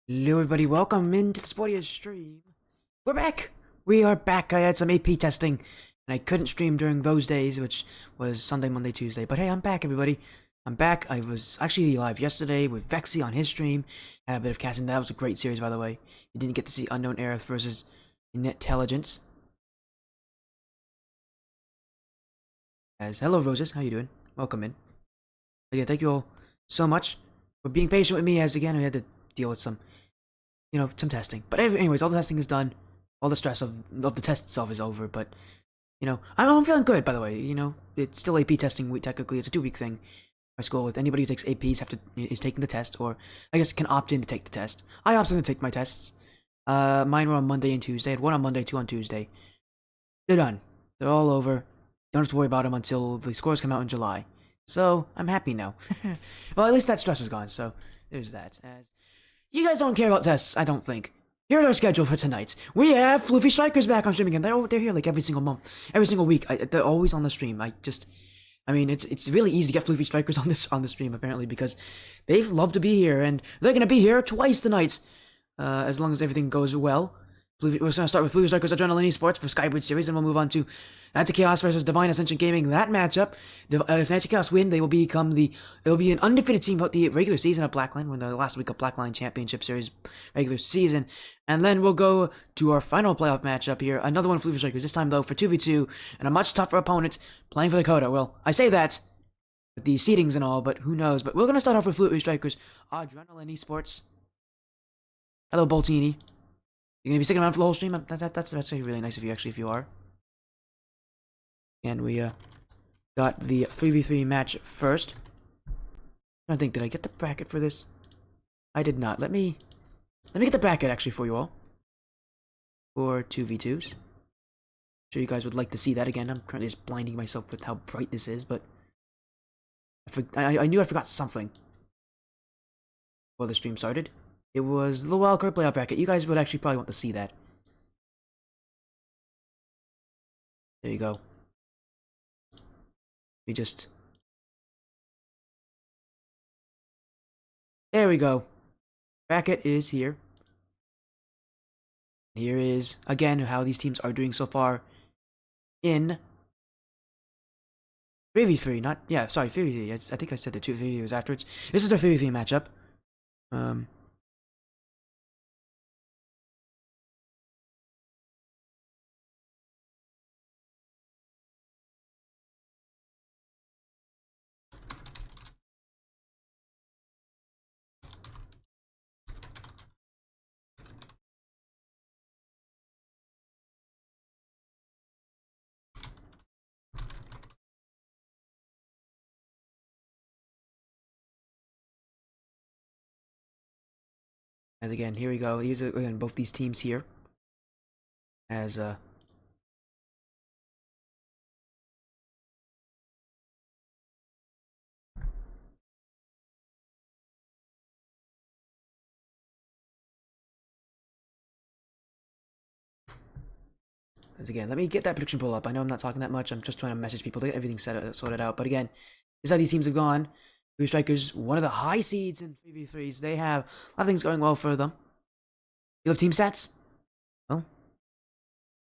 Hello everybody, welcome into the Sportier stream. We're back! We are back. I had some AP testing, and I couldn't stream during those days, which was Sunday, Monday, Tuesday. But hey, I'm back, everybody. I'm back. I was actually live yesterday with Vexy on his stream. Had a bit of casting. That was a great series, by the way. You didn't get to see Unknown Aerith versus Intelligence. Hello, Roses. How you doing? Welcome in. Again, thank you all so much for being patient with me, as again, we had to deal with some some testing. But anyways, all the testing is done. All the stress of the test itself is over. But, I'm feeling good, by the way. It's still AP testing week, technically. It's a 2-week thing. My school, with anybody who takes APs is taking the test, or I guess can opt in to take the test. I opted in to take my tests. Mine were on Monday and Tuesday. I had one on Monday, 2 on Tuesday. They're done. They're all over. Don't have to worry about them until the scores come out in July. So, I'm happy now. Well, at least that stress is gone, so there's that. As you guys don't care about tests, I don't think. Here's our schedule for tonight. We have Floofy Strykers back on stream again. They're here like every single month, every single week. They're always on the stream. It's really easy to get Floofy Strykers on the stream apparently, because they love to be here, and they're gonna be here twice tonight, as long as everything goes well. We're gonna start with Floofy Strykers Adrenaline Esports for Skyward series, and we'll move on to Knights of Chaos versus Divine Ascension Gaming. That matchup, if Knights of Chaos win, it'll be an undefeated team throughout the regular season of Blackline. We're in the last week of Blackline Championship Series regular season, and then we'll go to our final playoff matchup here. Another one of Floofy Strikers, this time though for 2v2, and a much tougher opponent playing for Dakota. Well, I say that with the seedings and all, but who knows? But we're gonna start off with Floofy Strikers Adrenaline Esports. Hello, Boltini. You're gonna be sticking around for the whole stream? That's actually really nice of you, actually, if you are. And we got the 3v3 match first. I think, did I get the bracket for this? I did not. Let me get the bracket actually for you all. For 2v2s. I'm sure you guys would like to see that again. I'm currently just blinding myself with how bright this is, but I knew I forgot something before the stream started. It was the Wildcard playoff bracket. You guys would actually probably want to see that. There you go. There we go. Bracket is here. Here is, again, how these teams are doing so far in 3v3, 3v3. I think I said the 2v3 was afterwards. This is their 3v3 matchup. As again, here we go. Here's again both these teams here. As again, let me get that prediction poll up. I know I'm not talking that much. I'm just trying to message people to get everything sorted out. But again, this is how these teams have gone. Blue Strikers, one of the high seeds in 3v3s. They have a lot of things going well for them. You love team stats? Well,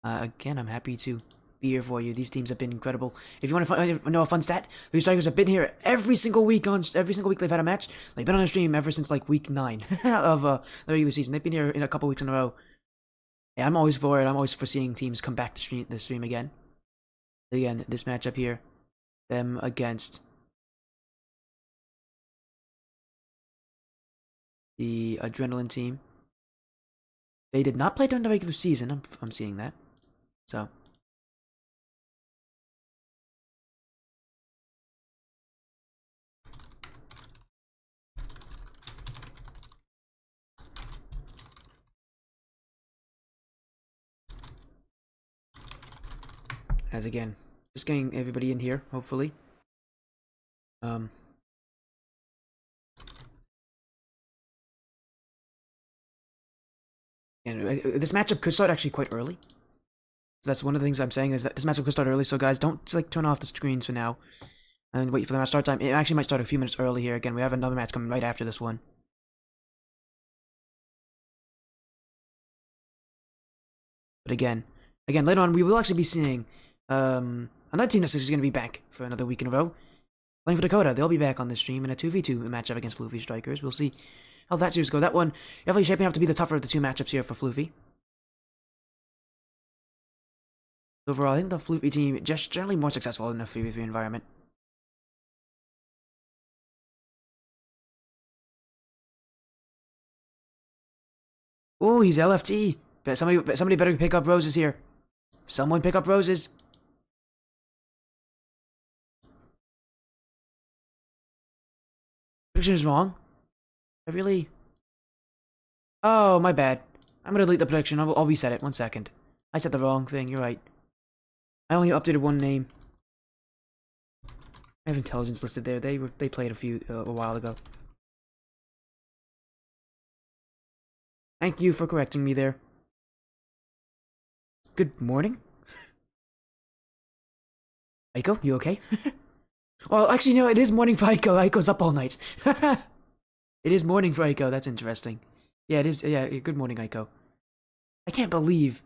again, I'm happy to be here for you. These teams have been incredible. If you want to know a fun stat, Blue Strikers have been here every single week. They've had a match. They've been on a stream ever since like week 9 of the regular season. They've been here in a couple weeks in a row. Yeah, I'm always for it. I'm always for seeing teams come back to the stream again. Again, this matchup here, them against the Adrenaline team. They did not play during the regular season. I'm seeing that. So. As again, just getting everybody in here, hopefully. And this matchup could start actually quite early. So that's one of the things I'm saying, is that this matchup could start early. So guys, don't like turn off the screens for now and wait for the match start time. It actually might start a few minutes early here. Again, we have another match coming right after this one. But again, later on, we will actually be seeing another team that's going to be back for another week in a row. Playing for Dakota. They'll be back on the stream in a 2v2 matchup against Floofy Strykers. We'll see how that series goes. That one definitely shaping up to be the tougher of the two matchups here for Floofy. Overall, I think the Floofy team just generally more successful in a 3v3 environment. Oh, he's LFT. Somebody better pick up roses here. Someone pick up roses. Prediction is wrong. I really... Oh, my bad. I'm gonna delete the prediction. I'll reset it. 1 second. I said the wrong thing. You're right. I only updated one name. I have intelligence listed there. They played a while ago. Thank you for correcting me there. Good morning? Aiko, you okay? Well, actually, no, it is morning for Aiko. Aiko's up all night. It is morning for Aiko. That's interesting. Yeah, it is. Yeah, good morning, Aiko. I can't believe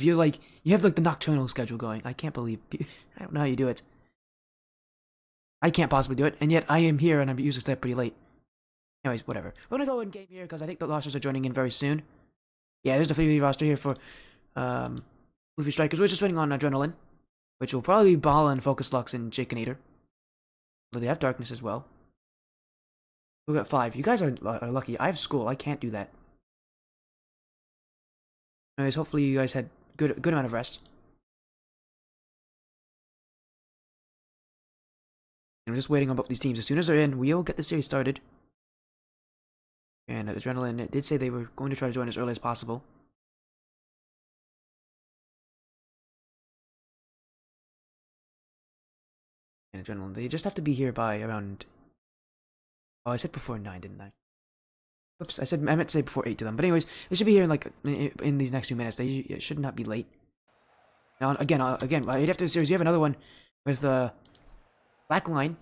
you're like, you have like the nocturnal schedule going. I can't believe, I don't know how you do it. I can't possibly do it, and yet I am here and I'm usually stay up pretty late. Anyways, whatever. We're gonna go in game here because I think the rosters are joining in very soon. Yeah, there's the free roster here for Floofy Strykers. We're just waiting on Adrenaline, which will probably be Bala and Focus Lux and Jakenator. So they have Darkness as well. We got 5. You guys are lucky. I have school. I can't do that. Anyways, hopefully you guys had good amount of rest. And we're just waiting on both these teams. As soon as they're in, we'll get the series started. And Adrenaline did say they were going to try to join as early as possible. And Adrenaline, they just have to be here by around... Oh, I said before 9, didn't I? Oops, I meant to say before 8 to them. But anyways, they should be here in like in these next few minutes. They should not be late. Now again, right after the series, we have another one with Blackline,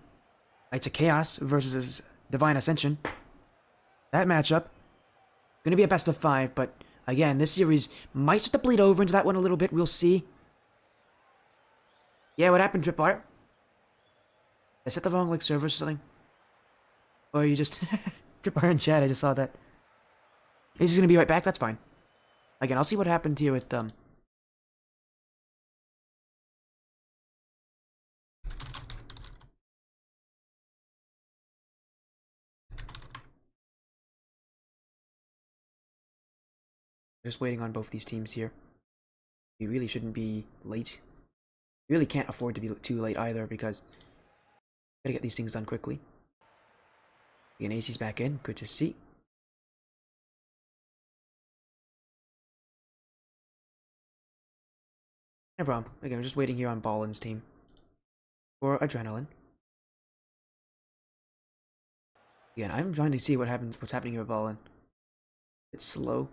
Knights of Chaos versus Divine Ascension. That matchup gonna be a best of 5, but again, this series might start to bleed over into that one a little bit. We'll see. Yeah, what happened, Trip Art? I set the wrong like servers or something. Or you just Trip Art in chat. I just saw that. He's gonna be right back. That's fine. Again, I'll see what happened here with Just waiting on both these teams here. We really shouldn't be late. We really can't afford to be too late either because gotta get these things done quickly. Again, AC's back in. Good to see. No problem. Again, I'm just waiting here on Ballin's team for Adrenaline. Again, I'm trying to see what's happening here with Ballin. It's slow.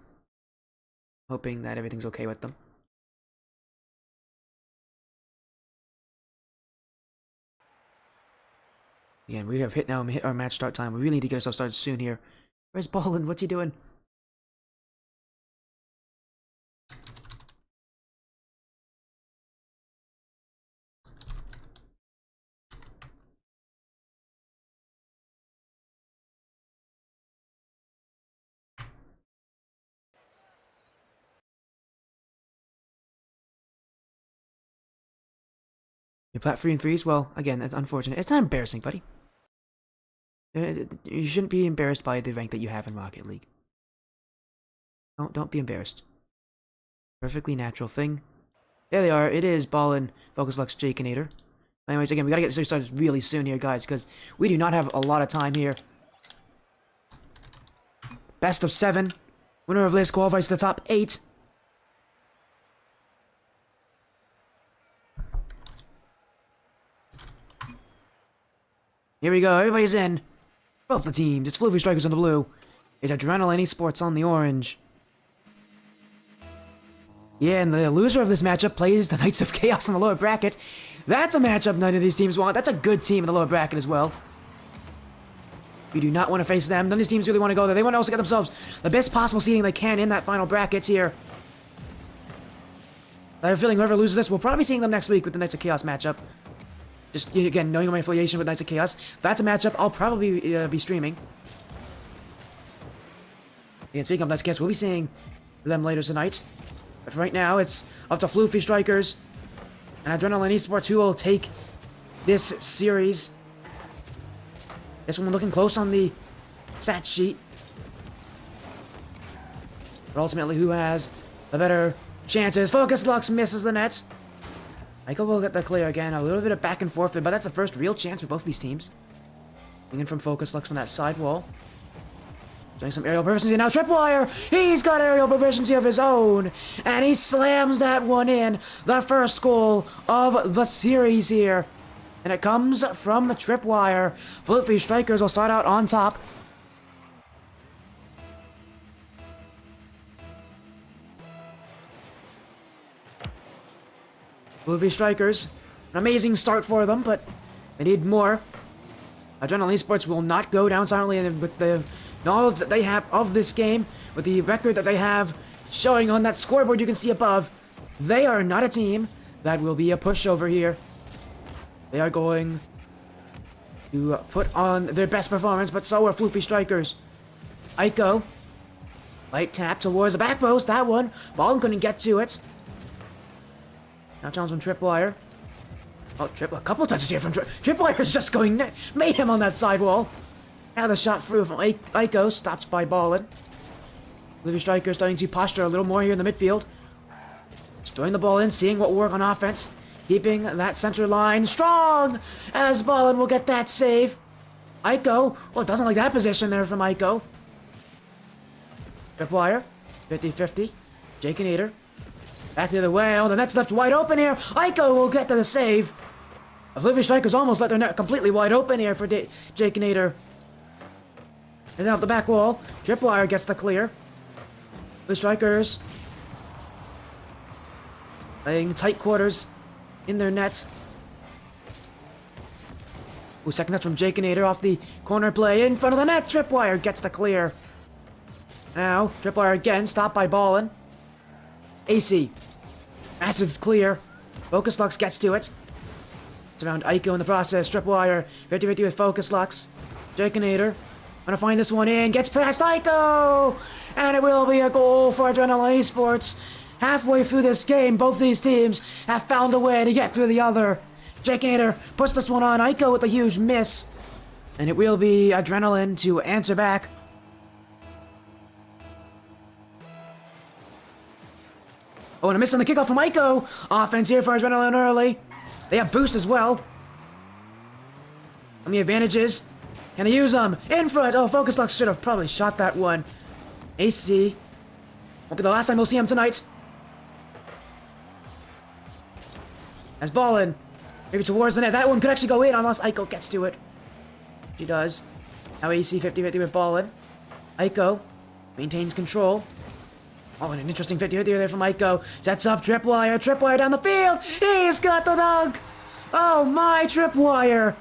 Hoping that everything's okay with them. Again, we have hit our match start time. We really need to get ourselves started soon here. Where's Ballin? What's he doing? You plat 3 and 3s? Well, again, that's unfortunate. It's not embarrassing, buddy. You shouldn't be embarrassed by the rank that you have in Rocket League. Don't be embarrassed. Perfectly natural thing. There they are. It is Ballin, Focus Lux, Jakenator. Anyways, again, we gotta get this started really soon here, guys, because we do not have a lot of time here. Best of 7. Winner of list qualifies to the top 8. Here we go. Everybody's in. Both the teams. It's Floofy Strykers on the blue. It's Adrenaline Esports on the orange. Yeah, and the loser of this matchup plays the Knights of Chaos in the lower bracket. That's a matchup none of these teams want. That's a good team in the lower bracket as well. We do not want to face them. None of these teams really want to go there. They want to also get themselves the best possible seeding they can in that final bracket here. I have a feeling whoever loses this, we'll probably be seeing them next week with the Knights of Chaos matchup. Just, again, knowing my affiliation with Knights of Chaos, that's a matchup I'll probably be streaming. Again, speaking of Knights of Chaos, we'll be seeing them later tonight. But for right now, it's up to Floofy, Strykers, and Adrenaline Esports who will take this series. This one looking close on the stat sheet. But ultimately, who has the better chances? Focus Lux misses the net. Michael will get the clear again. A little bit of back and forth there, but that's the first real chance for both these teams. Coming in from Focus Lux from that side wall. Doing some aerial proficiency now. Tripwire! He's got aerial proficiency of his own! And he slams that one in. The first goal of the series here. And it comes from the Tripwire. Floofy Strykers will start out on top. Floofy Strykers. An amazing start for them, but they need more. Adrenaline Esports will not go down silently with the knowledge that they have of this game, with the record that they have showing on that scoreboard you can see above. They are not a team that will be a pushover here. They are going to put on their best performance, but so are Floofy Strykers. Aiko. Light tap towards the back post. That one. Ball couldn't get to it. Now challenge from Tripwire. Oh, a couple touches here from Tripwire is just going mayhem on that sidewall. Now the shot through from Aiko, stopped by Ballin. Floofy Strykers starting to posture a little more here in the midfield. Just throwing the ball in, seeing what will work on offense. Keeping that center line strong as Ballin will get that save. Aiko, well, doesn't like that position there from Aiko. Tripwire, 50-50. Jakeinator. Back the other way. Oh, the net's left wide open here. Aiko will get to the save. Floofy Strykers almost let their net completely wide open here for Jakeinator. Is off the back wall. Tripwire gets the clear. The Strykers playing tight quarters in their net. Ooh, second touch from Jakeinator off the corner play in front of the net. Tripwire gets the clear. Now, Tripwire again, stopped by Ballin. AC. Massive clear. Focus Lux gets to it. It's around Aiko in the process. Tripwire, 50-50 with Focus Lux. Jakeinator. Gonna find this one in. Gets past Aiko! And it will be a goal for Adrenaline Esports. Halfway through this game, both these teams have found a way to get through the other. Jakeinator puts this one on Aiko with a huge miss. And it will be Adrenaline to answer back. Oh, and a miss on the kickoff from Aiko. Offense here for Adrenaline early. They have boost as well. And the advantages. Can he use them? In front. Oh, Focus Lux should have probably shot that one. AC. Won't be the last time we'll see him tonight. As Ballin. Maybe towards the net. That one could actually go in unless Aiko gets to it. She does. Now AC 50-50 with Ballin. Aiko maintains control. Oh, and an interesting 50-50 there from Aiko. Sets up Tripwire. Tripwire down the field. He's got the dunk. Oh, my Tripwire.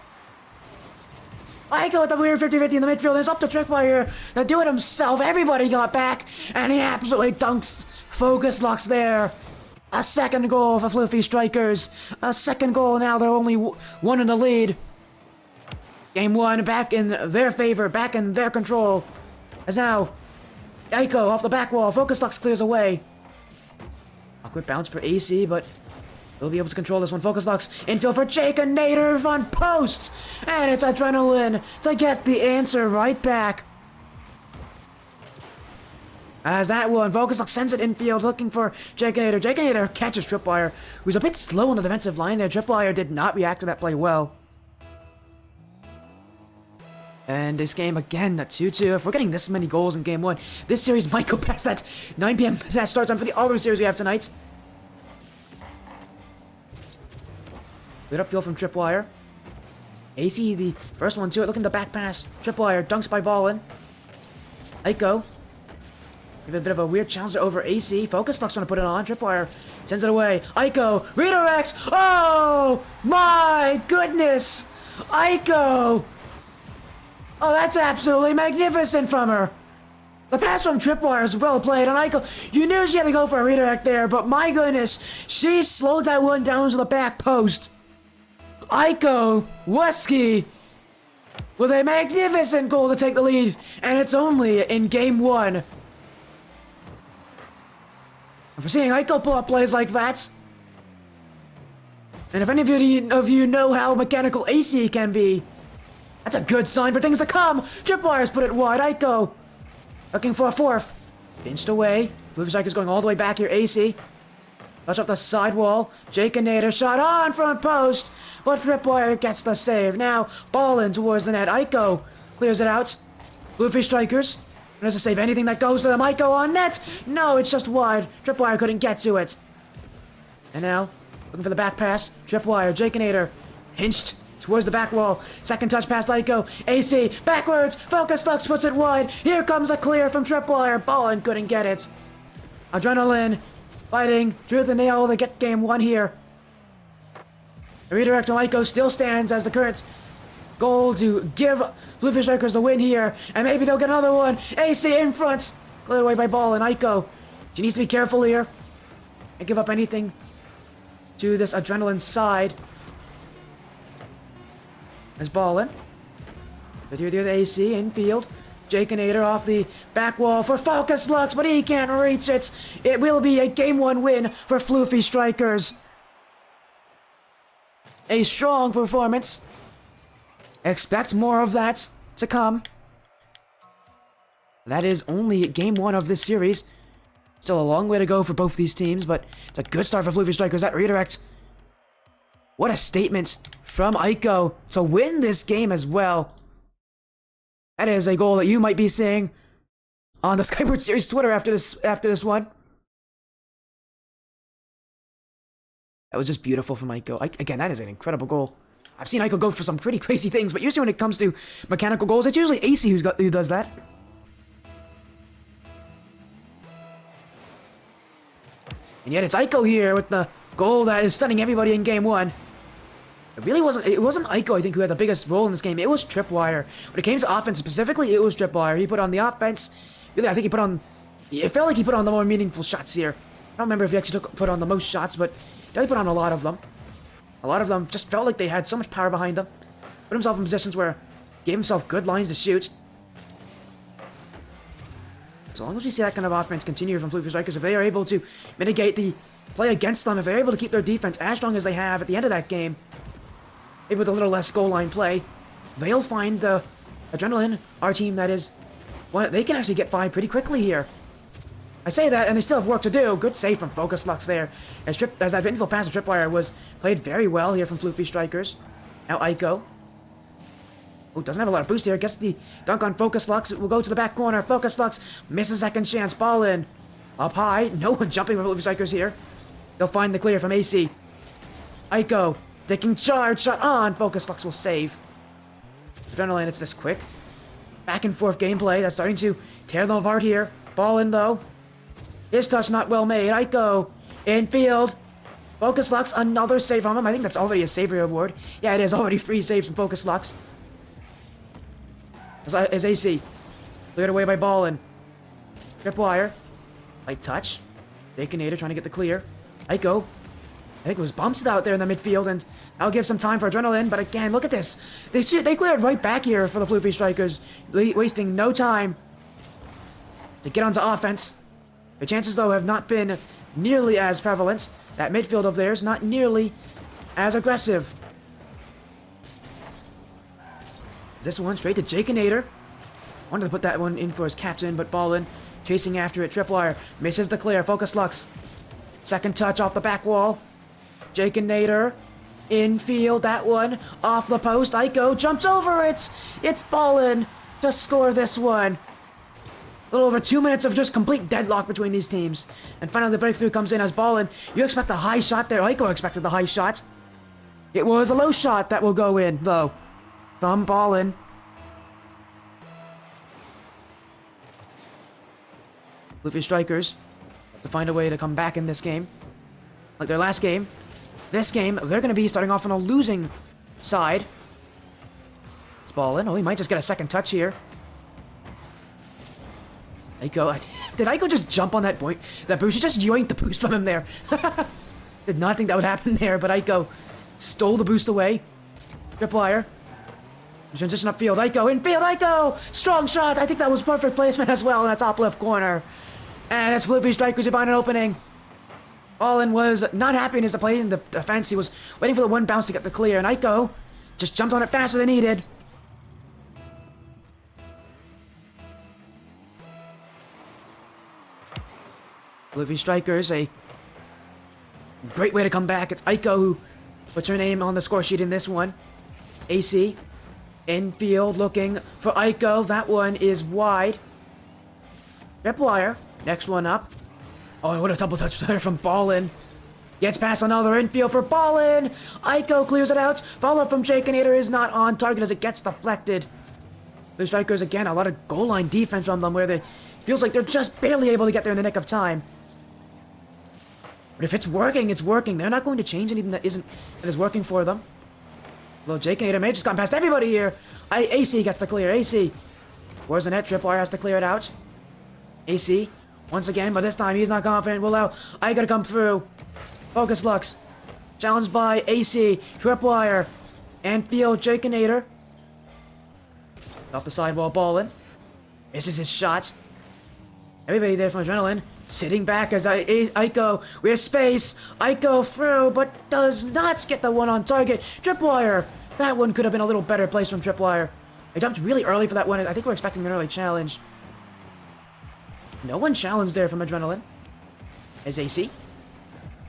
Aiko with the weird 50-50 in the midfield. It's up to Tripwire to do it himself. Everybody got back. And he absolutely dunks Focus Lux there. A second goal for Floofy Strykers. A second goal now. They're only one in the lead. Game one back in their favor. Back in their control. As now... Aiko off the back wall. Focus Lux clears away. Awkward bounce for AC, but they'll be able to control this one. Focus Lux infield for Jakeinator on post. And it's Adrenaline to get the answer right back. As that one, Focus Lux sends it infield looking for Jakeinator. Jakeinator catches Tripwire, who's a bit slow on the defensive line there. Tripwire did not react to that play well. And this game, again, a 2-2. If we're getting this many goals in game one, this series might go past that 9 p.m. start time for the other series we have tonight. Good upfield from Tripwire. AC, the first one to it, looking to back pass. Tripwire dunks by Ballin. Aiko. Give a bit of a weird challenge over AC. Focus Lux trying to put it on. Tripwire sends it away. Aiko redirects. Oh, my goodness. Aiko. Oh, that's absolutely magnificent from her. The pass from Tripwire is well played, and Aiko, you knew she had to go for a redirect there, but my goodness, she slowed that one down to the back post. Aiko Weski with a magnificent goal to take the lead, and it's only in Game 1. And for seeing Aiko pull up plays like that, and if any of you know how mechanical AC can be, that's a good sign for things to come. Tripwire's put it wide. Aiko looking for a fourth. Pinched away. Floofy Strykers going all the way back here. AC. Touch off the sidewall. Jake and Nader shot on front post. But Tripwire gets the save. Now, ball in towards the net. Aiko clears it out. Floofy Strykers. Does to save anything that goes to them. Aiko on net. No, it's just wide. Tripwire couldn't get to it. And now, looking for the back pass. Tripwire. Jake and Nader. Hinched towards the back wall. Second touch past Aiko. AC. Backwards. Focus Lux puts it wide. Here comes a clear from Tripwire. Ballin couldn't get it. Adrenaline. Fighting. Drew the nail to get Game 1 here. The redirect from Aiko still stands as the current goal to give Floofy Strykers the win here. And maybe they'll get another one. AC in front. Cleared away by Ball and Aiko. She needs to be careful here. And give up anything to this Adrenaline side. There's Ballin. But here the AC infield. Jake and Nader off the back wall for Focus Lux, but he can't reach it. It will be a Game 1 win for Floofy Strykers. A strong performance. Expect more of that to come. That is only Game 1 of this series. Still a long way to go for both these teams, but it's a good start for Floofy Strykers. That redirect. What a statement from Aiko to win this game as well. That is a goal that you might be seeing on the Skyward Series Twitter after this one. That was just beautiful from Aiko. Again, that is an incredible goal. I've seen Aiko go for some pretty crazy things, but usually when it comes to mechanical goals, it's usually AC who does that. And yet it's Aiko here with the goal that is stunning everybody in Game 1. It wasn't Aiko, I think, who had the biggest role in this game. It was Tripwire. When it came to offense specifically, it was Tripwire. He put on the offense. Really, I think it felt like he put on the more meaningful shots here. I don't remember if he actually put on the most shots, but he definitely put on a lot of them. A lot of them just felt like they had so much power behind them. Put himself in positions where gave himself good lines to shoot. As long as we see that kind of offense continue from Floofy Strykers, if they are able to mitigate the play against them, if they're able to keep their defense as strong as they have at the end of that game, maybe with a little less goal line play, they'll find the Adrenaline, our team that is, well, they can actually get by pretty quickly here. I say that, and they still have work to do. Good save from Focus Lux there. As that infield pass to Tripwire was played very well here from Floofy Strykers. Now Aiko. Oh, doesn't have a lot of boost here. Gets the dunk on Focus Lux. It will go to the back corner. Focus Lux misses second chance. Ball in. Up high. No one jumping for Floofy Strykers here. They'll find the clear from AC. Aiko. Taking charge. Shot on. Focus Lux will save. Adrenaline, it's this quick. Back and forth gameplay. That's starting to tear them apart here. Ball in, though. His touch not well made. Aiko. Infield. Focus Lux. Another save from him. I think that's already a save reward. Yeah, it is already free saves from Focus Lux. As AC. Cleared away by Ballin. Tripwire. Light touch. Baconator trying to get the clear. Aiko. I think it was bumps out there in the midfield, and that'll give some time for Adrenaline, but again, look at this. They cleared right back here for the Floofy Strykers, wasting no time to get onto offense. The chances, though, have not been nearly as prevalent. That midfield of theirs, not nearly as aggressive. This one straight to Jakeinator. Wanted to put that one in for his captain, but Ballin chasing after it. Tripwire misses the clear. Focus Lux. Second touch off the back wall. Jakeinator. Infield, that one. Off the post. Aiko jumps over it. It's Ballin to score this one. A little over 2 minutes of just complete deadlock between these teams. And finally the breakthrough comes in as Ballin. You expect a high shot there. Aiko expected the high shot. It was a low shot that will go in, though. From Ballin. Floofy Strykers have to find a way to come back in this game. Like their last game. This game, they're going to be starting off on a losing side. It's Ballin. Oh, he might just get a second touch here. Aiko, did Aiko just jump on that point? That boost? She just yoinked the boost from him there. Did not think that would happen there, but Aiko stole the boost away. Tripwire. Transition upfield. Aiko, infield, Aiko! Strong shot! I think that was perfect placement as well in that top left corner. And it's Floofy Strykers who find an opening. Ballin was not happy in his play in the defense. He was waiting for the one bounce to get the clear, and Aiko just jumped on it faster than needed. Floofy Strykers, a great way to come back. It's Aiko who puts her name on the score sheet in this one. AC, infield, looking for Aiko. That one is wide. Tripwire, next one up. Oh, what a double touch there from Ballin. Gets past another infield for Ballin. Aiko clears it out. Follow-up from Jakeinator is not on target as it gets deflected. The Strykers, again, a lot of goal line defense from them where they feels like they're just barely able to get there in the nick of time. But if it's working, it's working. They're not going to change anything that is working for them. Although Jakeinator may have just gone past everybody here. AC gets the clear. AC. Where's the net? Tripwire has to clear it out. AC. Once again, but this time he's not confident. Will allow Aiko to come through. Focus Lux. Challenged by AC. Tripwire. And field Jakeinator. Off the sidewall, Ballin. Misses his shot. Everybody there from Adrenaline. Sitting back as Aiko with space. Aiko through, but does not get the one on target. Tripwire. That one could have been a little better place from Tripwire. I jumped really early for that one. I think we're expecting an early challenge. No one challenged there from Adrenaline. As AC.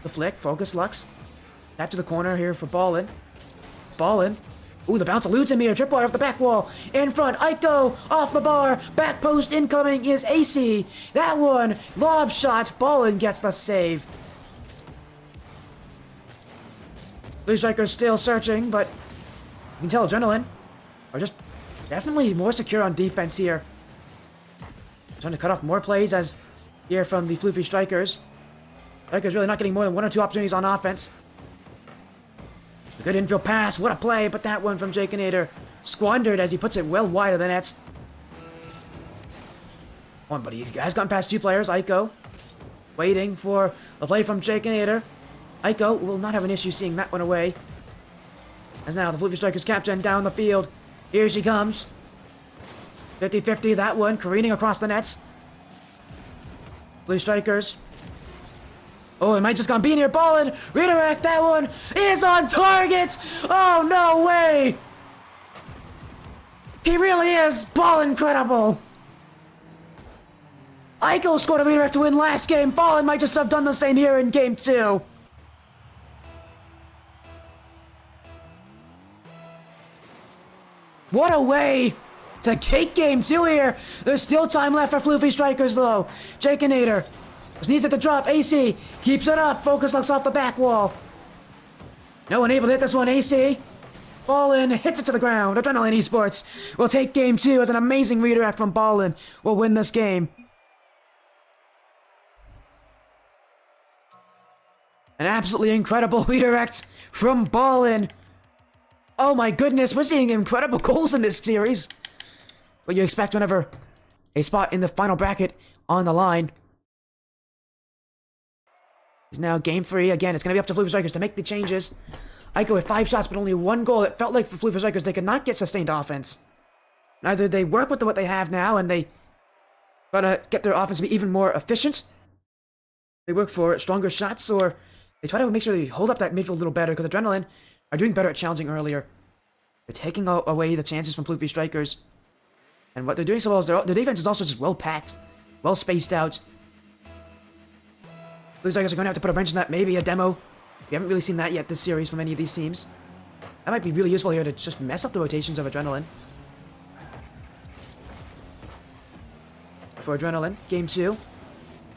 The flick. Focus Lux. Back to the corner here for Ballin. Ballin. Ooh, the bounce eludes him here. Tripwire off the back wall. In front. Aiko off the bar. Back post incoming is AC. That one. Lob shot. Ballin gets the save. Blue Strikers still searching, but you can tell Adrenaline are just definitely more secure on defense here. Trying to cut off more plays as here from the Floofy Strykers. Strykers really not getting more than 1 or 2 opportunities on offense. A good infield pass, what a play, but that one from Jakeinator squandered as he puts it well wide of the net. One, but he has gotten past 2 players. Aiko waiting for the play from Jakeinator. Aiko will not have an issue seeing that one away. As now the Floofy Strykers captain down the field. Here she comes. 50-50, that one careening across the nets. Blue Strykers. Oh, it might just gone being here. Ballin. Redirect. That one is on target. Oh, no way. He really is Ballin incredible. Aiko scored a redirect to win last game. Ballin might just have done the same here in game 2. What a way to take game 2 here. There's still time left for Floofy Strykers though. Jakeinator just needs it to drop. AC keeps it up. Focus Lux off the back wall. No one able to hit this one. AC. Ballin hits it to the ground. Adrenaline Esports will take game 2 as an amazing redirect from Ballin will win this game. An absolutely incredible redirect from Ballin. Oh my goodness, we're seeing incredible goals in this series. What you expect whenever a spot in the final bracket on the line. Is now game 3. Again, it's going to be up to Floofy Strykers to make the changes. Aiko with 5 shots, but only 1 goal. It felt like for Floofy Strykers, they could not get sustained offense. Either they work with what they have now, and they try to get their offense to be even more efficient. They work for stronger shots, or they try to make sure they hold up that midfield a little better, because Adrenaline are doing better at challenging earlier. They're taking away the chances from Floofy Strykers. And what they're doing so well is their defense is also just well packed, well spaced out. Blue Strykers are going to have to put a wrench in that, maybe a demo. We haven't really seen that yet this series from any of these teams. That might be really useful here to just mess up the rotations of Adrenaline. For Adrenaline, game 2,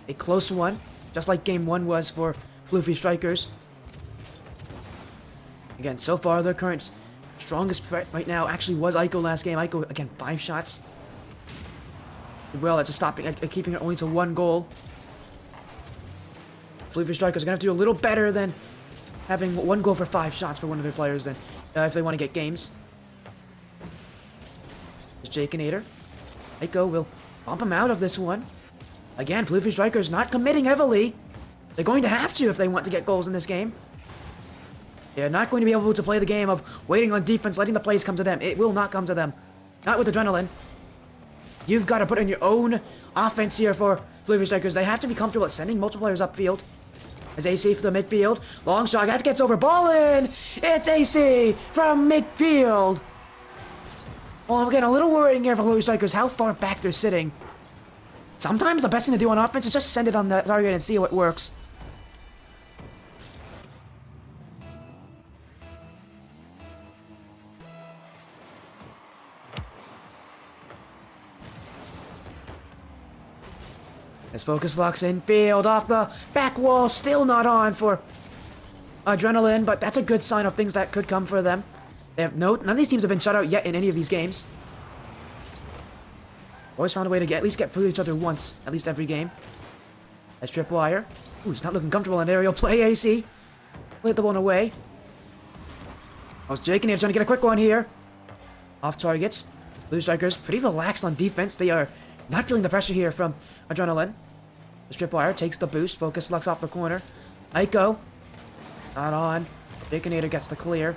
a close one, just like game 1 was for Floofy Strykers. Again, so far their current strongest threat right now actually was Aiko last game. Aiko, again, 5 shots. Well, that's a stopping, keeping it only to 1 goal. Floofy Strykers are going to have to do a little better than having 1 goal for 5 shots for one of their players then, if they want to get games. There's Jakeinator. Aiko will bump him out of this one. Again, Floofy Strykers not committing heavily. They're going to have to if they want to get goals in this game. They're not going to be able to play the game of waiting on defense, letting the plays come to them. It will not come to them. Not with adrenaline. You've got to put in your own offense here for Floofy Strykers. They have to be comfortable at sending multiple players upfield. As AC for the midfield. Long shot. That gets over. Ball in. It's AC from midfield. Well, I'm getting a little worrying here for Floofy Strykers how far back they're sitting. Sometimes the best thing to do on offense is just send it on the target and see what works. As focus locks in field off the back wall, still not on for adrenaline, but that's a good sign of things that could come for them. They have none of these teams have been shut out yet in any of these games. Always found a way to at least get through each other once, at least every game. As tripwire. Ooh, he's not looking comfortable in aerial play, AC. Played the one away. I was Jake in here trying to get a quick one here. Off targets. Blue Strikers pretty relaxed on defense. They are not feeling the pressure here from adrenaline. The tripwire takes the boost. Focus locks off the corner. Aiko. Not on. Jakeinator gets the clear.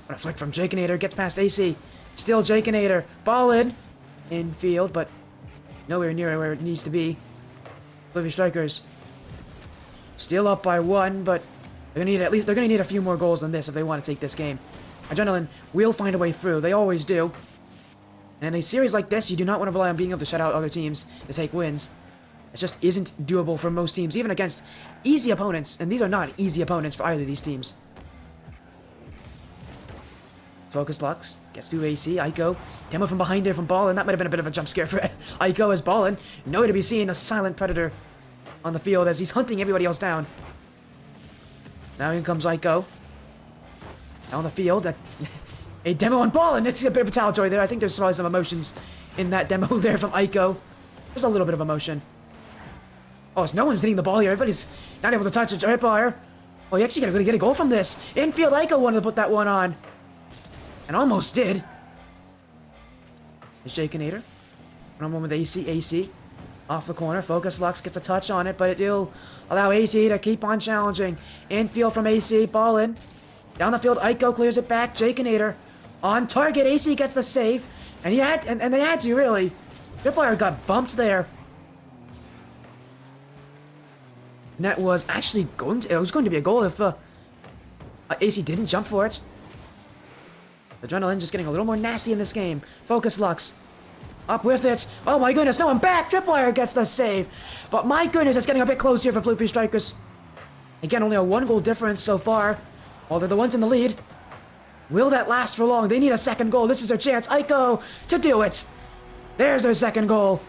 What a flick from Jakeinator. Gets past AC. Still Jakeinator. Ball in field, but nowhere near where it needs to be. Floofy Strykers still up by 1, but they're gonna need a few more goals than this if they want to take this game. Adrenaline will find a way through. They always do. And in a series like this, you do not want to rely on being able to shut out other teams to take wins. It just isn't doable for most teams, even against easy opponents. And these are not easy opponents for either of these teams. Focus locks. Gets through AC. Aiko. Demo from behind there from Ballin. That might have been a bit of a jump scare for Aiko as Ballin. Nowhere to be seen. A silent predator on the field as he's hunting everybody else down. Now in comes Aiko. Down the field. A demo on Ballin. It's a bit of a talent joy there. I think there's probably some emotions in that demo there from Aiko. Just a little bit of emotion. Oh, so no one's hitting the ball here. Everybody's not able to touch a tripwire. Oh, you actually gotta really get a goal from this. Infield Aiko wanted to put that one on. And almost did. There's Jakeinator. One moment with AC. Off the corner. Focus locks. Gets a touch on it, but it will allow AC to keep on challenging. Infield from AC. Ball in. Down the field. Aiko clears it back. Jakeinator. On target. AC gets the save. And he had, and they had to, really. Tripwire got bumped there. And that was actually going to be a goal if AC didn't jump for it. Adrenaline just getting a little more nasty in this game. Focus locks. Up with it. Oh my goodness, no, I'm back! Tripwire gets the save. But my goodness, it's getting a bit close here for Floofy Strykers. Again, only a 1-goal difference so far. While they're the ones in the lead. Will that last for long? They need a second goal. This is their chance. Aiko to do it. There's their second goal.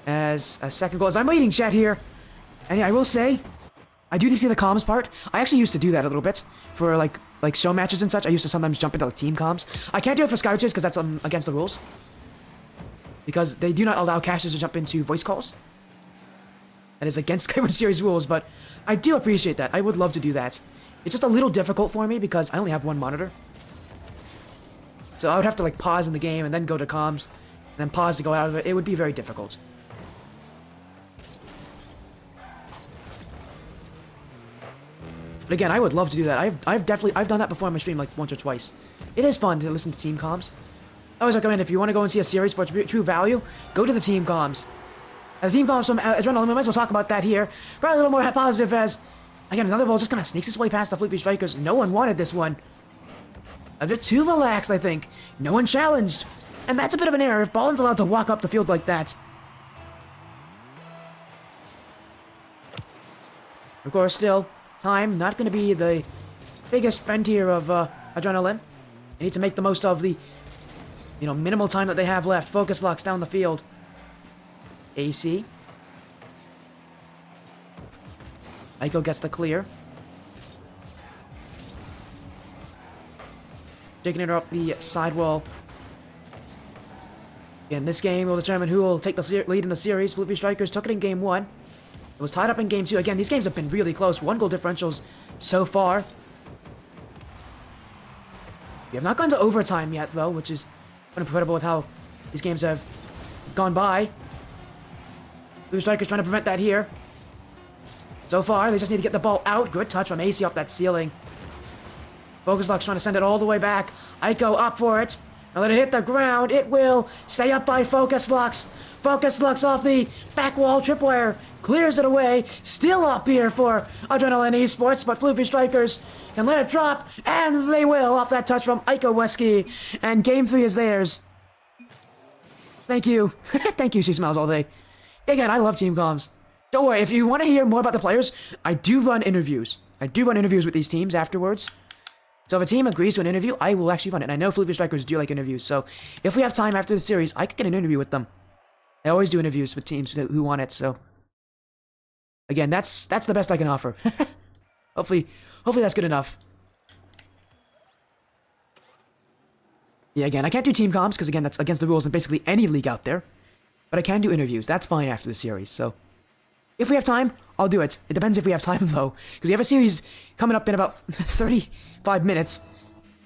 As a second goal. As I'm waiting, chat here. And yeah, I will say, I do see the comms part. I actually used to do that a little bit for like show matches and such. I used to sometimes jump into like team comms. I can't do it for Skyward because that's against the rules. Because they do not allow casters to jump into voice calls. That is against Skyward Series rules, but I do appreciate that. I would love to do that. It's just a little difficult for me because I only have one monitor. So I would have to like pause in the game and then go to comms, and then pause to go out of it. It would be very difficult. But again, I would love to do that. I've done that before on my stream like once or twice. It is fun to listen to team comms. I always recommend if you want to go and see a series for its true value, go to the team comms. As team comms from Adrenaline, we might as well talk about that here. Probably a little more positive as, again, another ball just kind of sneaks its way past the Floofy Strykers. No one wanted this one. A bit too relaxed, I think. No one challenged. And that's a bit of an error if Ballin's allowed to walk up the field like that. Of course, still, time not going to be the biggest friend here of Adrenaline. They need to make the most of the, minimal time that they have left. Focus locks down the field. AC. Aiko gets the clear. Taking it off the sidewall. Again, this game will determine who will take the lead in the series. Floofy Strykers took it in game 1. It was tied up in game 2. Again, these games have been really close. 1-goal differentials so far. We have not gone to overtime yet, though, which is incredible with how these games have gone by. Blue Strykers trying to prevent that here. So far, they just need to get the ball out. Good touch from AC off that ceiling. Focus Lux trying to send it all the way back. Aiko up for it. Now let it hit the ground. It will stay up by Focus Lux. Focus Lux off the back wall tripwire. Clears it away. Still up here for Adrenaline Esports, but Floofy Strykers can let it drop, and they will off that touch from Aiko Weski. And game 3 is theirs. Thank you. Thank you, she smiles all day. Again, I love team comms. Don't worry, if you want to hear more about the players, I do run interviews. I do run interviews with these teams afterwards. So if a team agrees to an interview, I will actually run it. And I know Floofy Strykers do like interviews, so if we have time after the series, I could get an interview with them. I always do interviews with teams who want it, so... Again, that's the best I can offer. Hopefully that's good enough. Yeah, again, I can't do team comms, because again, that's against the rules in basically any league out there. But I can do interviews. That's fine after the series, so... If we have time, I'll do it. It depends if we have time, though. Because we have a series coming up in about 35 minutes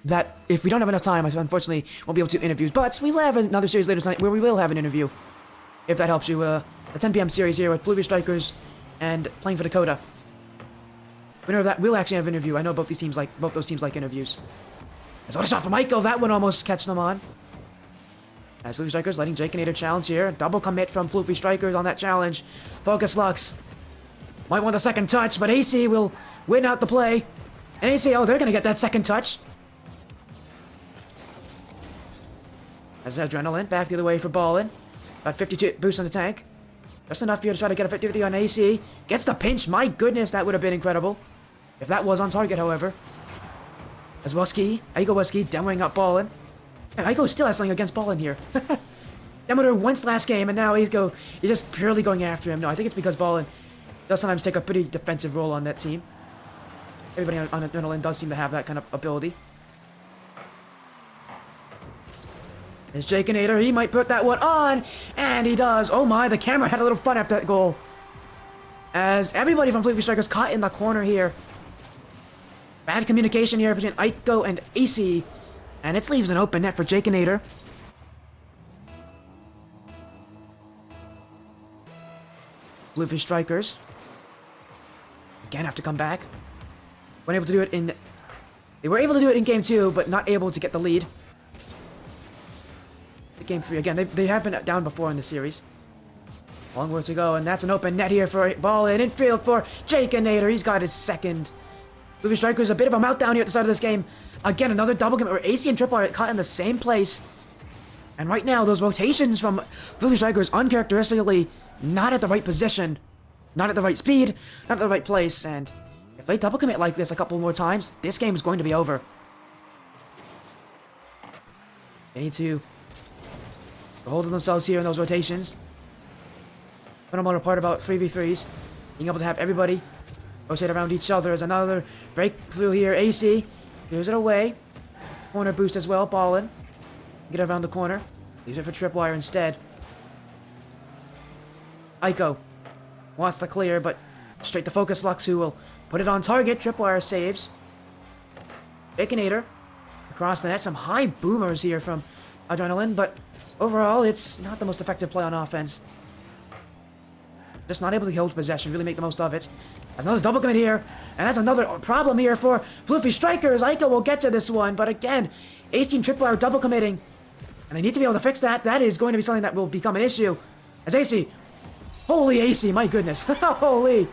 that, if we don't have enough time, I unfortunately won't be able to do interviews. But we will have another series later tonight where we will have an interview. If that helps you. A 10 p.m. series here with Floofy Strykers and playing for Dakota. Winner of that will actually have an interview. I know both those teams like interviews. That's what a shot from Michael. That one almost catching them on. As Floofy Strykers letting Jakinator challenge here. Double commit from Floofy Strykers on that challenge. Focus Lux. Might want the second touch, but AC will win out the play. And AC, oh, they're going to get that second touch. As Adrenaline back the other way for Ballin. About 52 boost on the tank. Just enough here to try to get a 50-50 on AC. Gets the pinch. My goodness, that would have been incredible. If that was on target, however. As Aiko Weski demoing up Ballin. And Aiko still has something against Ballin here. Demoter once last game, and now he's just purely going after him. No, I think it's because Ballin does sometimes take a pretty defensive role on that team. Everybody on Adrenaline does seem to have that kind of ability. There's Jakinator. He might put that one on, and he does. Oh my, the camera had a little fun after that goal. As everybody from Floofy Strykers caught in the corner here. Bad communication here between Aiko and AC. And it leaves an open net for Jakinator. Floofy Strykers. Again have to come back. They were able to do it in game 2, but not able to get the lead. Game 3 again. They have been down before in the series. Long way to go, and that's an open net here for ball in infield for Jakinator. He's got his second. Floofy Strykers a bit of a meltdown here at the start of this game. Again, another double game where AC and Triple are caught in the same place. And right now, those rotations from Floofy Strykers uncharacteristically not at the right position, not at the right speed, not at the right place. And if they double commit like this a couple more times, this game is going to be over. They need to hold of themselves here in those rotations. Fundamental part about 3v3s, being able to have everybody rotate around each other is another breakthrough here. AC clears it away. Corner boost as well. Ballin. Get around the corner. Use it for tripwire instead. Aiko wants to clear, but straight to Focus Lux, who will put it on target. Tripwire saves. Jakinator across the net. Some high boomers here from Adrenaline, but overall, it's not the most effective play on offense. Just not able to hold possession, really make the most of it. That's another double commit here, and that's another problem here for Floofy Strykers. Aiko will get to this one, but again, AC and Triple are double committing, and they need to be able to fix that. That is going to be something that will become an issue. As AC, holy AC, my goodness, holy,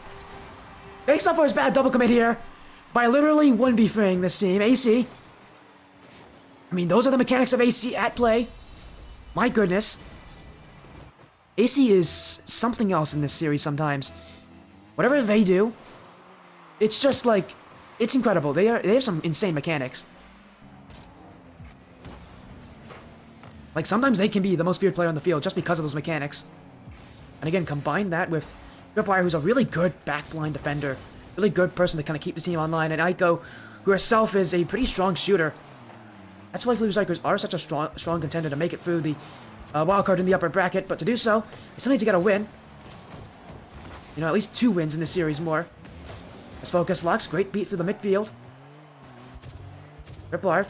makes up for his bad double commit here by literally 1v3ing this team. AC, I mean, those are the mechanics of AC at play. My goodness. AC is something else in this series sometimes. Whatever they do, it's just like, it's incredible. They have some insane mechanics. Like, sometimes they can be the most feared player on the field just because of those mechanics. And again, combine that with Tripwire, who's a really good backline defender. Really good person to kind of keep the team online. And Aiko, who herself is a pretty strong shooter. That's why Floofy Strykers are such a strong contender to make it through the wildcard in the upper bracket, but to do so, they still need to get a win. You know, at least 2 wins in this series more. As Focus Lux, great beat through the midfield. Tripwire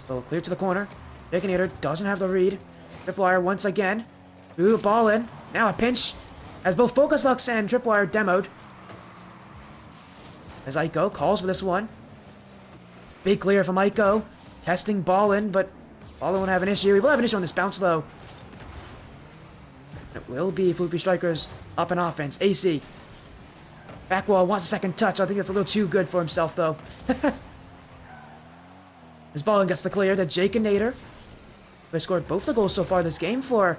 So clear to the corner. Baconator doesn't have the read. Tripwire once again. Ooh, ball in. Now a pinch. As both Focus Lux and Tripwire demoed. As Aiko calls for this one. Big clear from Aiko. Testing ball in, but Ballin won't have an issue. He will have an issue on this bounce though. It will be Floofy Strykers up in offense. AC. Backwall wants a second touch. I think that's a little too good for himself though. As Ballin gets the clear to Jake and Nader. They scored both the goals so far this game for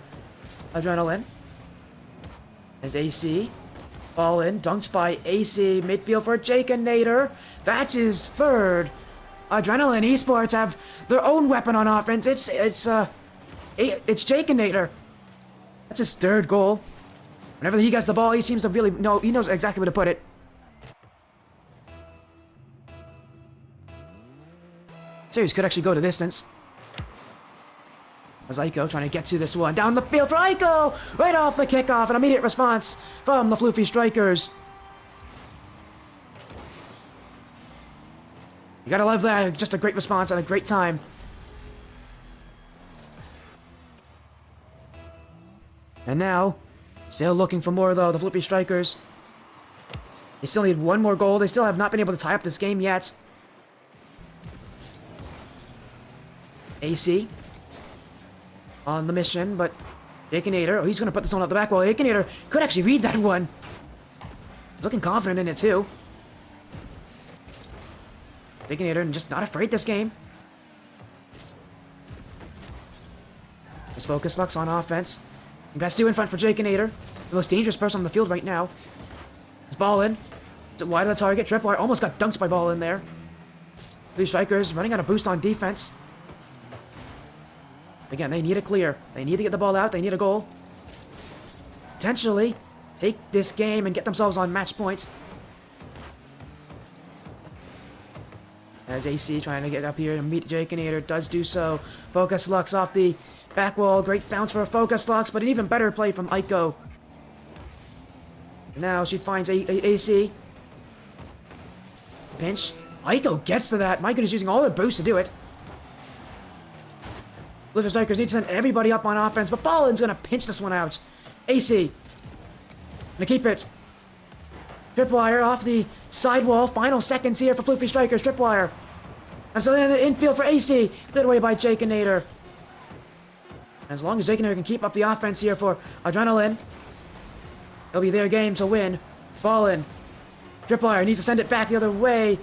Adrenaline. As AC. Ball in, dunked by AC. Midfield for Jake and Nader. That's his third. Adrenaline Esports have their own weapon on offense. It's Jake and Nader. That's his third goal. Whenever he gets the ball, he seems to really know. He knows exactly where to put it. Series could actually go to distance. As Aiko trying to get to this one. Down the field for Aiko! Right off the kickoff. An immediate response from the Floofy Strykers. You gotta love that. Just a great response at a great time. And now, still looking for more though, the Floofy Strykers. They still need one more goal. They still have not been able to tie up this game yet. AC. On the mission, but Akinator, oh, he's going to put this one up the back wall. Akinator could actually read that one. Looking confident in it, too. Akinator just not afraid this game. His Focus Lux on offense. Best two in front for Akinator. The most dangerous person on the field right now. It's Ballin. It's wide of the target. Tripwire almost got dunked by Ballin there. Three Strykers running out of boost on defense. Again, they need a clear. They need to get the ball out. They need a goal. Potentially take this game and get themselves on match point. As AC trying to get up here to meet Jakinator, does do so. Focus Lux off the back wall. Great bounce for a Focus Lux, but an even better play from Aiko. Now she finds AC. Pinch. Aiko gets to that. My goodness, using all their boosts to do it. Floofy Strykers need to send everybody up on offense, but Ballin's gonna pinch this one out. AC. Gonna keep it. Tripwire off the sidewall. Final seconds here for Floofy Strykers. Tripwire. And so then the infield for AC. Cleared away by Jake and Nader. As long as Jake and Nader can keep up the offense here for Adrenaline, it'll be their game to win. Ballin. Tripwire needs to send it back the other way.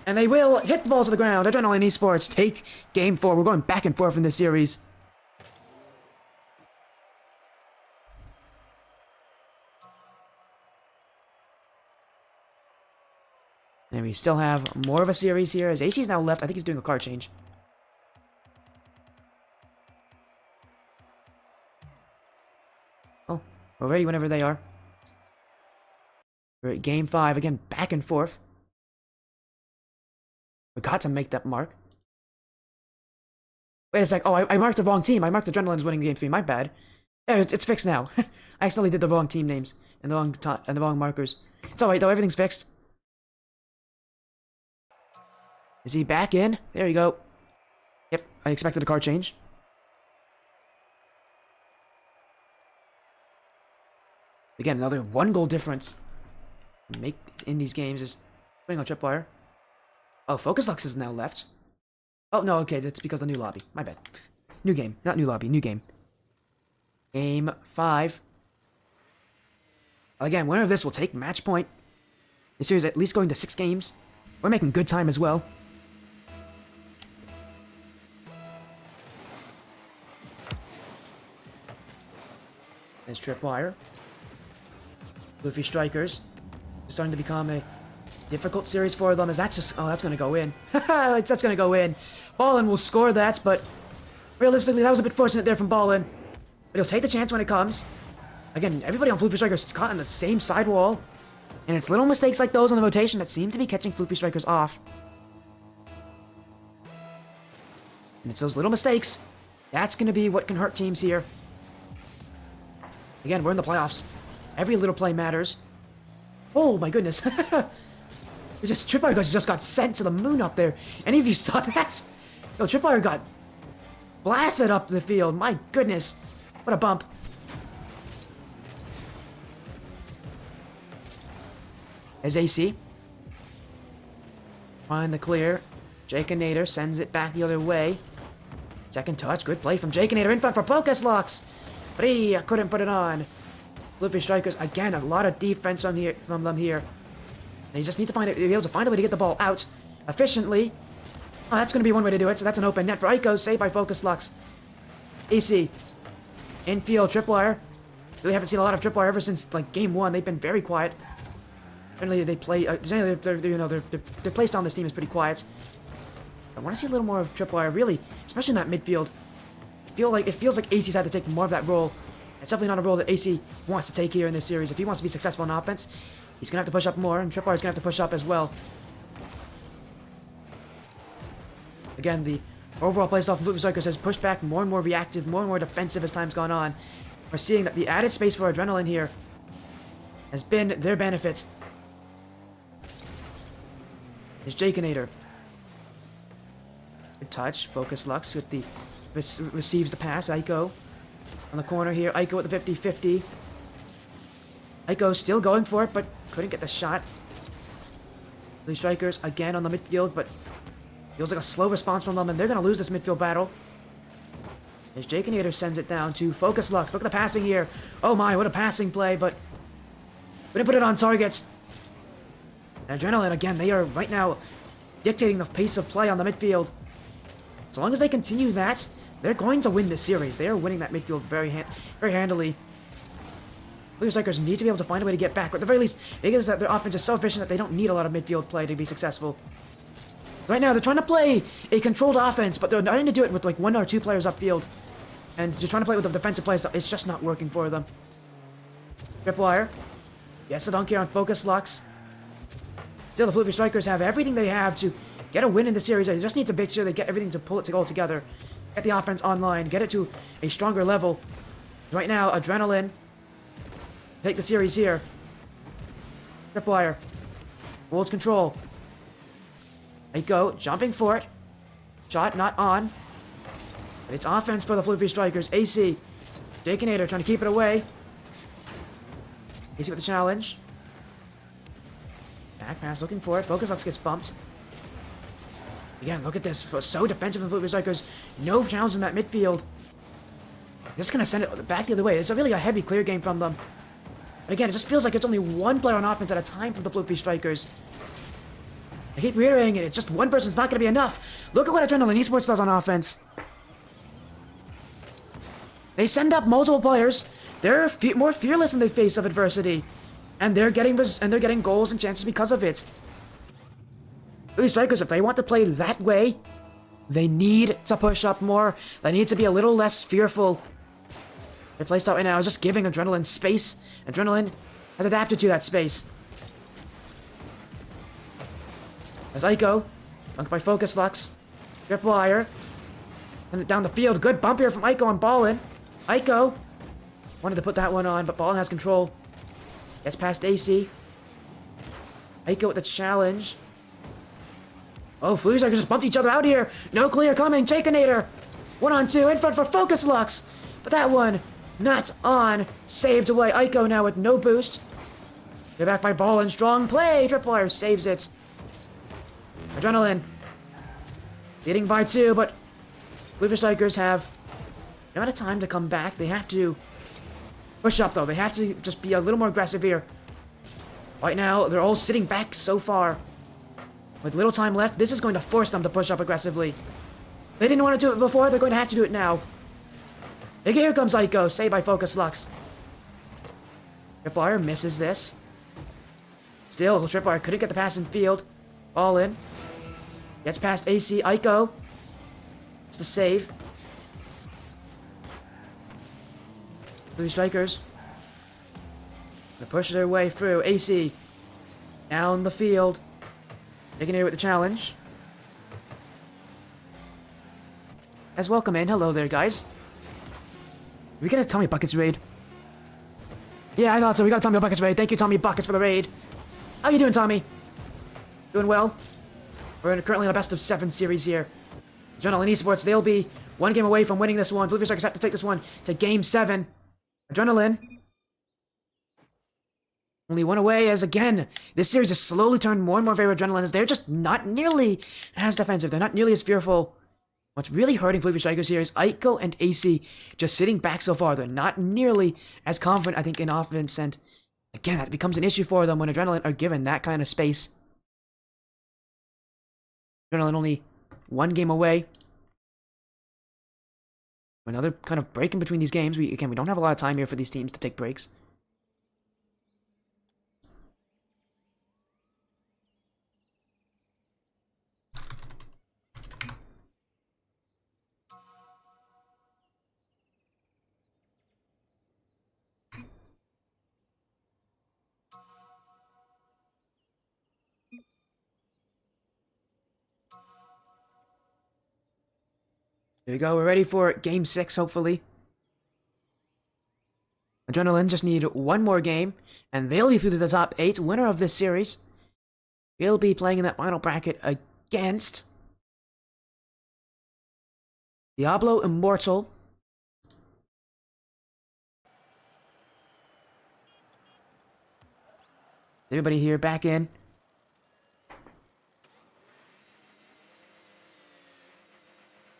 And they will hit the ball to the ground. Adrenaline Esports take game 4. We're going back and forth in this series. And we still have more of a series here as AC's now left. I think he's doing a card change. Well, we're ready whenever they are. We're at game 5. Again, back and forth. We got to make that mark. Wait a sec. Oh, I marked the wrong team. I marked Adrenaline's winning game 3. My bad. Yeah, it's fixed now. I accidentally did the wrong team names and the wrong markers. It's alright though. Everything's fixed. Is he back in? There you go. Yep, I expected a card change. Again, another 1 goal difference. Make in these games is putting on Tripwire. Oh, Focus Lux is now left. Oh, no, okay, that's because of the new lobby. My bad. New game. Not new lobby, new game. Game 5. Again, winner of this will take match point. This series at least going to 6 games. We're making good time as well. There's Tripwire. Floofy Strykers. It's starting to become a difficult series for them, as that's just... Oh, that's going to go in. That's going to go in. Ballin will score that, but realistically, that was a bit fortunate there from Ballin. But he'll take the chance when it comes. Again, everybody on Floofy Strykers is caught on the same sidewall. And it's little mistakes like those on the rotation that seem to be catching Floofy Strykers off. And it's those little mistakes. That's going to be what can hurt teams here. Again, we're in the playoffs. Every little play matters. Oh my goodness. Tripwire just got sent to the moon up there. Any of you saw that? Yo, Tripwire got blasted up the field. My goodness. What a bump. As AC. Find the clear. Jaconator sends it back the other way. Second touch. Good play from Jaconator in front for focus locks. But he couldn't put it on. Floofy Strykers, again, a lot of defense from them here. And you just need to be able to find a way to get the ball out efficiently. Oh, that's going to be one way to do it. So that's an open net for Aiko, saved by focus locks. AC. Infield, Tripwire. Really haven't seen a lot of Tripwire ever since, like, game 1. They've been very quiet. Generally, they play, generally, their play style on this team is pretty quiet. I want to see a little more of Tripwire, really, especially in that midfield. It feels like AC's had to take more of that role. It's definitely not a role that AC wants to take here in this series. If he wants to be successful in offense, he's going to have to push up more, and Tripwire's going to have to push up as well. Again, the overall playstyle from Floofy Strykers has pushed back more and more reactive, more and more defensive as time's gone on. We're seeing that the added space for Adrenaline here has been their benefit. There's Jaconator. Good touch. Focus Lux with the receives the pass. Aiko on the corner here. Aiko with the 50-50. Aiko still going for it, but couldn't get the shot. The Strykers again on the midfield, but feels like a slow response from them, and they're going to lose this midfield battle. As Jaconator sends it down to Focus Lux. Look at the passing here. Oh my, what a passing play, but we didn't put it on target. And Adrenaline, again, they are right now dictating the pace of play on the midfield. As long as they continue that, they're going to win this series. They are winning that midfield very handily. Blue Strikers need to be able to find a way to get back. But at the very least, it is that their offense is so efficient that they don't need a lot of midfield play to be successful. Right now, they're trying to play a controlled offense, but they're trying to do it with like 1 or 2 players upfield. And they're trying to play with the defensive plays. It's just not working for them. Tripwire. Yes, the dunk here on Focus Lux. Still, the Floofy Strykers have everything they have to get a win in the series. They just need to make sure they get everything to pull it all together. Get the offense online. Get it to a stronger level. Right now, Adrenaline take the series here. Tripwire holds control. Aiko jumping for it. Shot not on. But it's offense for the Floofy Strykers. AC. Jaconator trying to keep it away. AC with the challenge. Back pass looking for it. Focus Lux gets bumped. Again, look at this. So defensive from Floofy Strykers. No challenge in that midfield. Just going to send it back the other way. It's really a heavy clear game from them. But again, it just feels like it's only one player on offense at a time from the Floofy Strykers. I keep reiterating it. It's just one person's not going to be enough. Look at what Adrenaline Esports does on offense. They send up multiple players. They're more fearless in the face of adversity. And they're getting goals and chances because of it. Floofy Strykers, if they want to play that way, they need to push up more. They need to be a little less fearful. Their playstyle right now is just giving Adrenaline space. Adrenaline has adapted to that space. As Aiko, dunked by Focus Lux. Tripwire. And it down the field. Good bump here from Aiko on Ballin. Aiko wanted to put that one on, but Ballin has control. Gets past AC. Aiko with the challenge. Oh, Floofy Strykers just bumped each other out here. No clear coming. Jaconator. 1-on-2 in front for Focus Lux. But that one not on. Saved away. Aiko now with no boost. They're back by Ballin. Strong play. Tripwire saves it. Adrenaline leading by 2, but Floofy Strykers have no amount of time to come back. They have to push up, though. They have to just be a little more aggressive here. Right now, they're all sitting back so far. With little time left, this is going to force them to push up aggressively. They didn't want to do it before. They're going to have to do it now. Here comes Aiko, saved by Focus Lux. Tripwire misses this. Still, Tripwire couldn't get the pass in field. All in. Gets past AC. Aiko. It's the save. Floofy Strykers. They push their way through. AC. Down the field. Taking here with the challenge. As welcome in. Hello there, guys. Are we gonna Tommy Buckets raid? Yeah, I thought so. We got a Tommy Buckets raid. Thank you, Tommy Buckets, for the raid. How you doing, Tommy? Doing well? We're currently in a best of 7 series here. Adrenaline Esports, they'll be one game away from winning this one. Floofy Strykers have to take this one to Game 7. Adrenaline. Only one away as, again, this series has slowly turned more and more in favor of Adrenaline as they're just not nearly as defensive. They're not nearly as fearful. What's really hurting Floofy Strykers here is Aiko and AC just sitting back so far. They're not nearly as confident, I think, in offense. And, again, that becomes an issue for them when Adrenaline are given that kind of space. Adrenaline only one game away. Another kind of break in between these games. We don't have a lot of time here for these teams to take breaks. There we go. We're ready for Game 6, hopefully. Adrenaline just need one more game, and they'll be through to the top 8. Winner of this series will be playing in that final bracket against Diablo Immortal. Everybody here back in.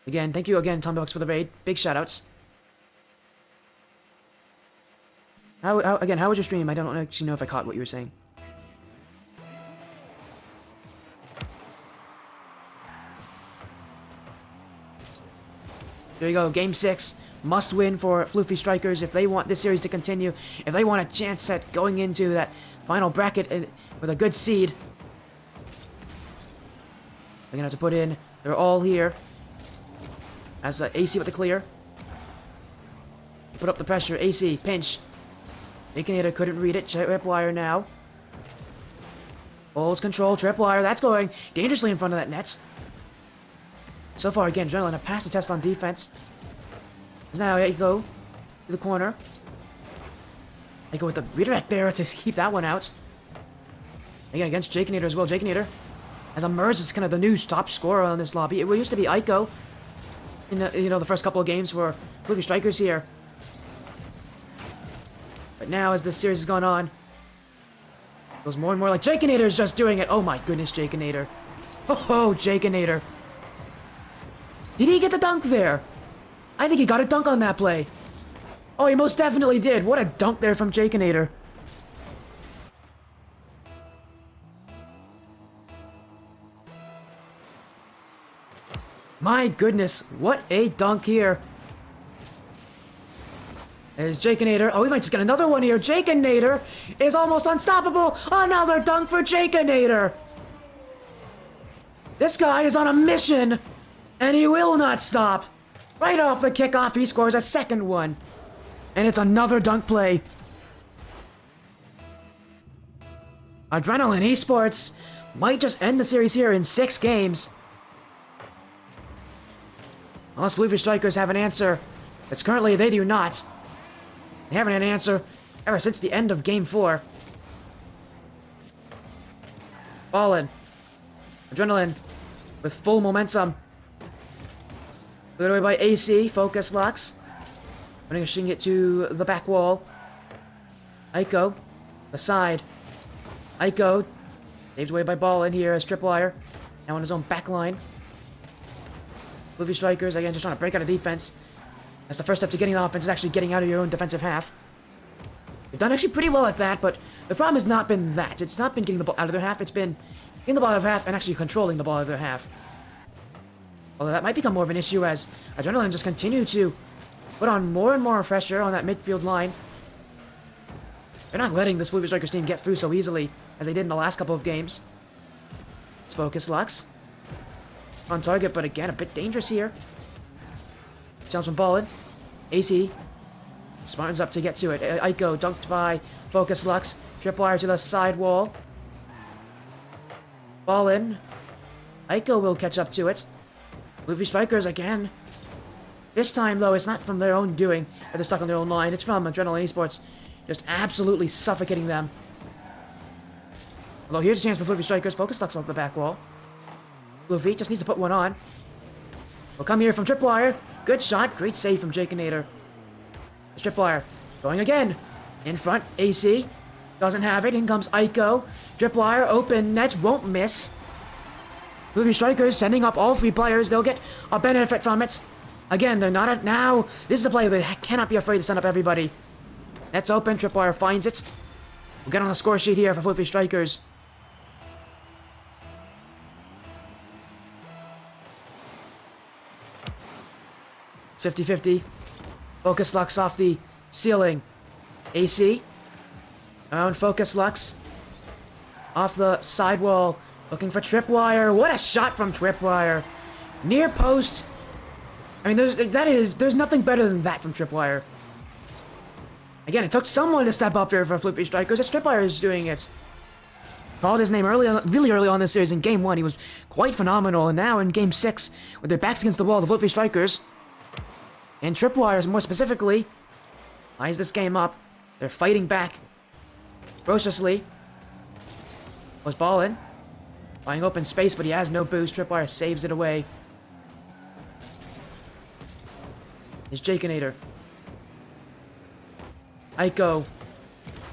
Again, thank you again, Tombox, for the raid. Big shoutouts. How was your stream? I don't actually know if I caught what you were saying. There you go, Game 6. Must win for Floofy Strykers if they want this series to continue. If they want a chance at going into that final bracket with a good seed. They're gonna have to put in, they're all here. As AC with the clear. Put up the pressure. AC, pinch. Baconator couldn't read it. Tripwire now. Holds control. Tripwire. That's going dangerously in front of that net. So far, again, Adrenaline have passed the test on defense. Now Eiko to the corner. Eiko with the redirect there to keep that one out. Again, against Jaconator as well. Jaconator has emerged as kind of the new top scorer on this lobby. It used to be Eiko in the first couple of games for Floofy Strykers here. But now, as this series has gone on, it goes more and more like Jaconator is just doing it. Oh my goodness, Jaconator. Oh, Jaconator. Did he get the dunk there? I think he got a dunk on that play. Oh, he most definitely did. What a dunk there from Jaconator. My goodness, what a dunk here. There's Jaconator. Oh, we might just get another one here. Jaconator is almost unstoppable. Another dunk for Jaconator. This guy is on a mission, and he will not stop. Right off the kickoff, he scores a second one. And it's another dunk play. Adrenaline Esports might just end the series here in 6 games. Unless Floofy Strykers have an answer. But currently, they do not. They haven't had an answer ever since the end of Game 4. Ballin. Adrenaline with full momentum. Put away by AC. Focus locks. Pushing it to the back wall. Aiko. The side. Aiko. Saved away by Ballin here as Tripwire. Now on his own back line. Floofy Strykers, again, just trying to break out of defense. That's the first step to getting the offense, is actually getting out of your own defensive half. They've done actually pretty well at that, but the problem has not been that. It's not been getting the ball out of their half, it's been getting the ball out of half and actually controlling the ball out of their half. Although that might become more of an issue as Adrenaline just continue to put on more and more pressure on that midfield line. They're not letting this Floofy Strykers team get through so easily as they did in the last couple of games. It's focus locks. On target, but again, a bit dangerous here. Challenge from Ballin. AC. Smartens up to get to it. Aiko dunked by Focus Lux. Tripwire to the side wall. Ballin. Aiko will catch up to it. Floofy Strykers again. This time, though, it's not from their own doing that they're stuck on their own line. It's from Adrenaline Esports just absolutely suffocating them. Although here's a chance for Floofy Strykers. Focus Lux off the back wall. Floofy just needs to put one on. will come here from Tripwire. Good shot. Great save from Jakinator. Tripwire going again. In front, AC. Doesn't have it. In comes Aiko. Tripwire, open net, won't miss. Floofy Strykers sending up all 3 players. They'll get a benefit from it. Again, they're not now. This is a play they cannot be afraid to send up everybody. Net's open. Tripwire finds it. We'll get on the score sheet here for Floofy Strykers. .50-50. Focus Lux off the ceiling. AC. Around Focus Lux. Off the sidewall. Looking for Tripwire. What a shot from Tripwire. Near post. I mean, there's nothing better than that from Tripwire. Again, it took someone to step up here for Floofy Strykers. It's Tripwire who's doing it. Called his name really early on this series. In Game 1, he was quite phenomenal. And now in Game 6, with their backs against the wall, the Floofy Strykers, and Tripwires more specifically, ties this game up. They're fighting back ferociously. Was ball in. Flying open space, but he has no boost. Tripwire saves it away. Is Jakinator. Aiko.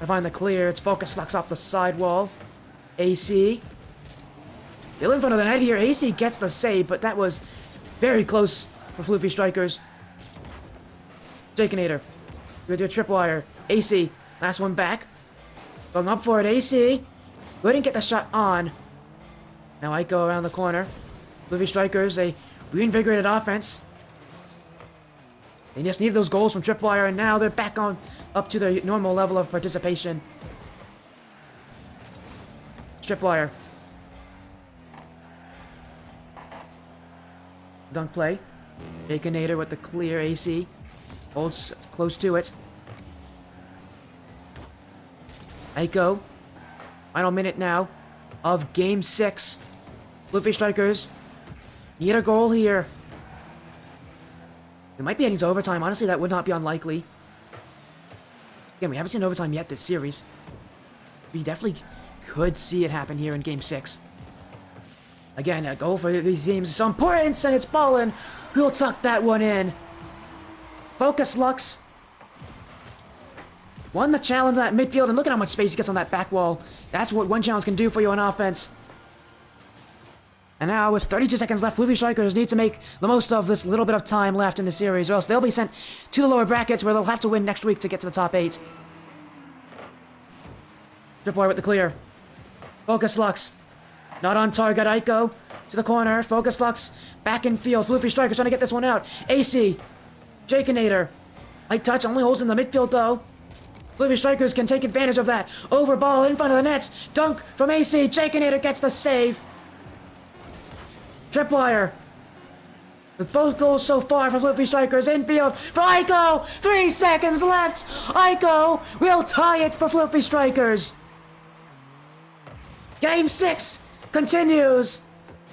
I find the clear. It's Focus Lux off the sidewall. AC. Still in front of the net here. AC gets the save, but that was very close for Floofy Strykers. Jakinator. With your Tripwire. AC. Last one back. Going up for it. AC. Couldn't get the shot on. Now Aiko around the corner. Floofy Strykers, a reinvigorated offense. They just need those goals from Tripwire, and now they're back on up to their normal level of participation. Tripwire. Dunk play. Jakinator with the clear. AC. Holds close to it. Aiko. Final minute now of Game 6. Floofy Strykers need a goal here. It might be heading to overtime. Honestly, that would not be unlikely. Again, we haven't seen overtime yet this series. We definitely could see it happen here in Game 6. Again, a goal for these teams is so important, and it's Ballin who'll tuck that one in. Focus Lux won the challenge at midfield, and look at how much space he gets on that back wall. That's what one challenge can do for you on offense. And now, with 32 seconds left, Floofy Strykers need to make the most of this little bit of time left in the series, or else they'll be sent to the lower brackets, where they'll have to win next week to get to the top 8. Tripwire with the clear. Focus Lux. Not on target. Aiko to the corner. Focus Lux back in field. Floofy Strykers trying to get this one out. AC. Jakinator. Light touch only holds in the midfield, though. Floofy Strykers can take advantage of that. Over ball in front of the nets. Dunk from AC. Jakinator gets the save. Tripwire. With both goals so far for Floofy Strykers. Infield for Aiko. 3 seconds left. Aiko will tie it for Floofy Strykers. Game 6 continues.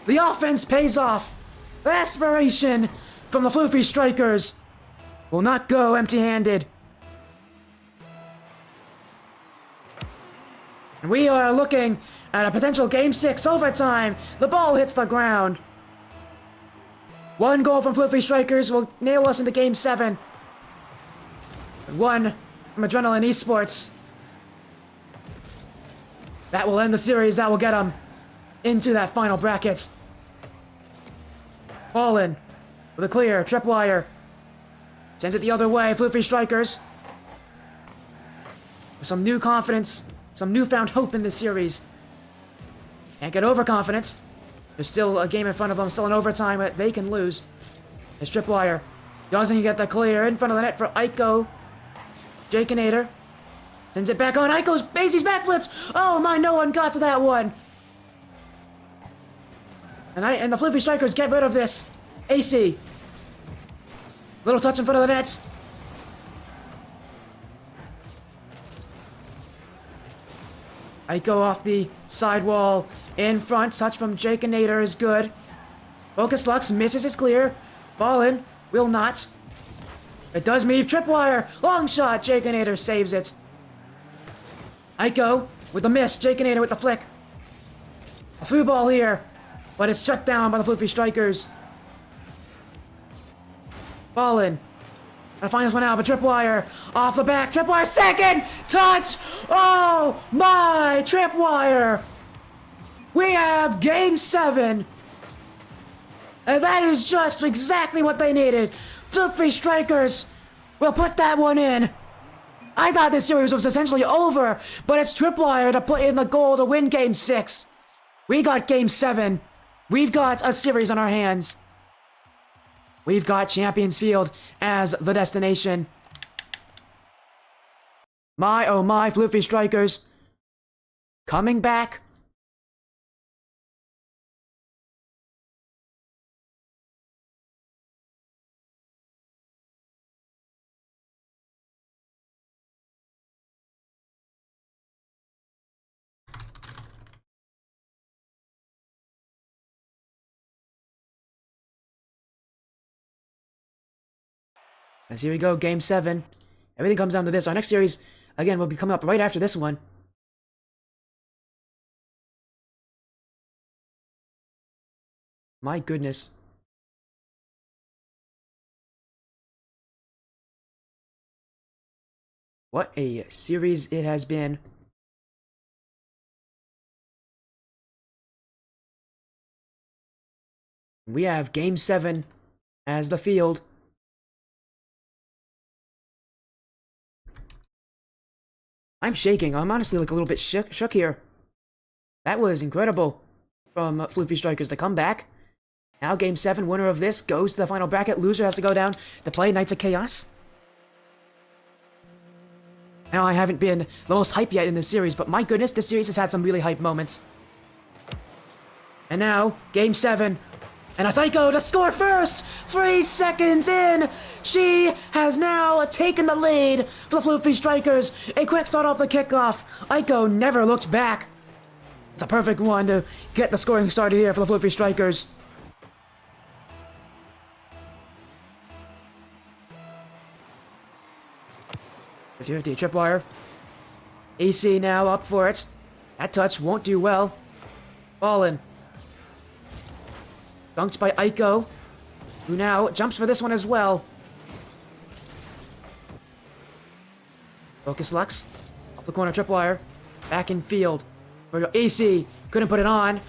The offense pays off. The aspiration from the Floofy Strykers will not go empty-handed. And we are looking at a potential Game 6 overtime. The ball hits the ground. 1 goal from Floofy Strykers will nail us into Game 7. And 1 from Adrenaline Esports. That will end the series. That will get them into that final bracket. Ballin with a clear. Tripwire sends it the other way. Floofy Strykers with some new confidence, some newfound hope in this series. Can't get overconfident. There's still a game in front of them, still in overtime, but they can lose. There's Tripwire. Doesn't get the clear in front of the net for Aiko. Jakinator sends it back on. Aiko's Basie's backflips. Oh my, no one got to that one. And the Floofy Strykers get rid of this. AC. Little touch in front of the net. Aiko off the sidewall. In front, touch from Jakinator is good. Focus Lux misses his clear. Ballin will not. It does move. Tripwire. Long shot. Jakinator saves it. Aiko with the miss. Jakinator with the flick. A through ball here, but it's shut down by the Floofy Strykers. Ball in. Gotta find this one out, but Tripwire off the back. Tripwire second touch. Oh my, Tripwire. We have game 7. And that is just exactly what they needed. Floofy Strykers will put that one in. I thought this series was essentially over, but it's Tripwire to put in the goal to win game 6. We got game 7. We've got a series on our hands. We've got Champions Field as the destination. My, oh my, Floofy Strykers. Coming back. As here we go, game 7. Everything comes down to this. Our next series, again, will be coming up right after this one. My goodness. What a series it has been. We have game 7 as the field. I'm shaking. I'm honestly like a little bit shook here. That was incredible from Floofy Strykers to come back. Now game 7, winner of this goes to the final bracket. Loser has to go down to play Knights of Chaos. Now I haven't been the most hype yet in this series, but my goodness, this series has had some really hype moments. And now, game 7. And it's Aiko to score first! 3 seconds in! She has now taken the lead for the Floofy Strykers. A quick start off the kickoff. Aiko never looked back. It's a perfect one to get the scoring started here for the Floofy Strykers. .50 tripwire. AC now up for it. That touch won't do well. Ball in. Dunked by Aiko, who now jumps for this one as well. Focus Lux. Off the corner, tripwire. Back in field. For AC. Couldn't put it on.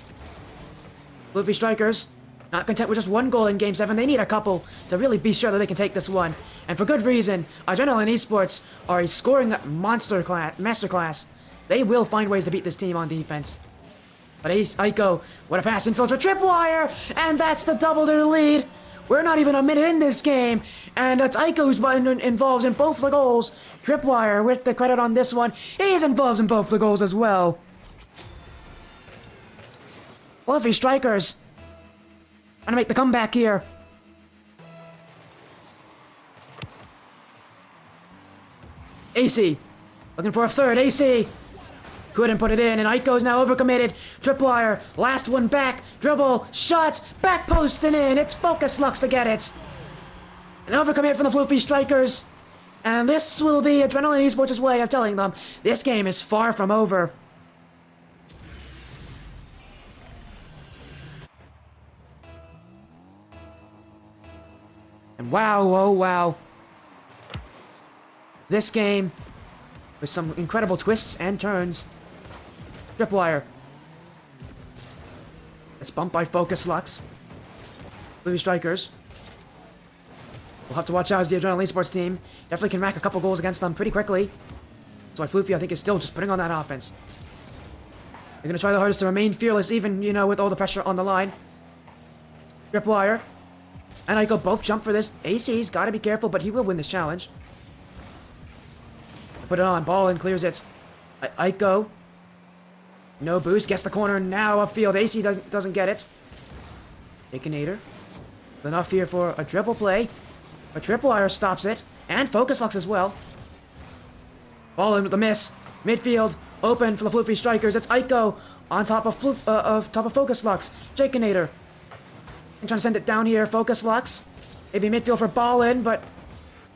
Floofy Strykers. Not content with just one goal in Game 7. They need a couple to really be sure that they can take this one. And for good reason. Adrenaline Esports are a scoring masterclass. They will find ways to beat this team on defense. But Aiko, what a pass infiltrate tripwire! And that's the double their lead. We're not even a minute in this game. And it's Aiko who's involved in both the goals. Tripwire with the credit on this one. He's involved in both the goals as well. Floofy Strykers trying to make the comeback here. AC looking for a third. AC couldn't put it in, and Aiko's now overcommitted. Tripwire, last one back, dribble, shot, back post and in. It's Focus Lux to get it. An overcommit from the Floofy Strykers. And this will be Adrenaline Esports' way of telling them this game is far from over. And wow, oh wow. This game, with some incredible twists and turns. Tripwire. It's bumped by Focus Lux. Floofy Strykers. We'll have to watch out as the Adrenaline Esports team definitely can rack a couple goals against them pretty quickly. That's why Floofy, I think, is still just putting on that offense. They're going to try their hardest to remain fearless, even, you know, with all the pressure on the line. Tripwire. And Aiko both jump for this. AC's got to be careful, but he will win this challenge. Put it on. Ball and clears it. Aiko. No boost. Gets the corner now upfield. AC doesn't get it. Baconator. Enough here for a dribble play. But Tripwire stops it. And Focus Lux as well. Ball in with the miss. Midfield. Open for the Floofy Strykers. It's Aiko on top of Focus Lux. Baconator. I'm trying to send it down here. Focus Lux. Maybe midfield for ball in, but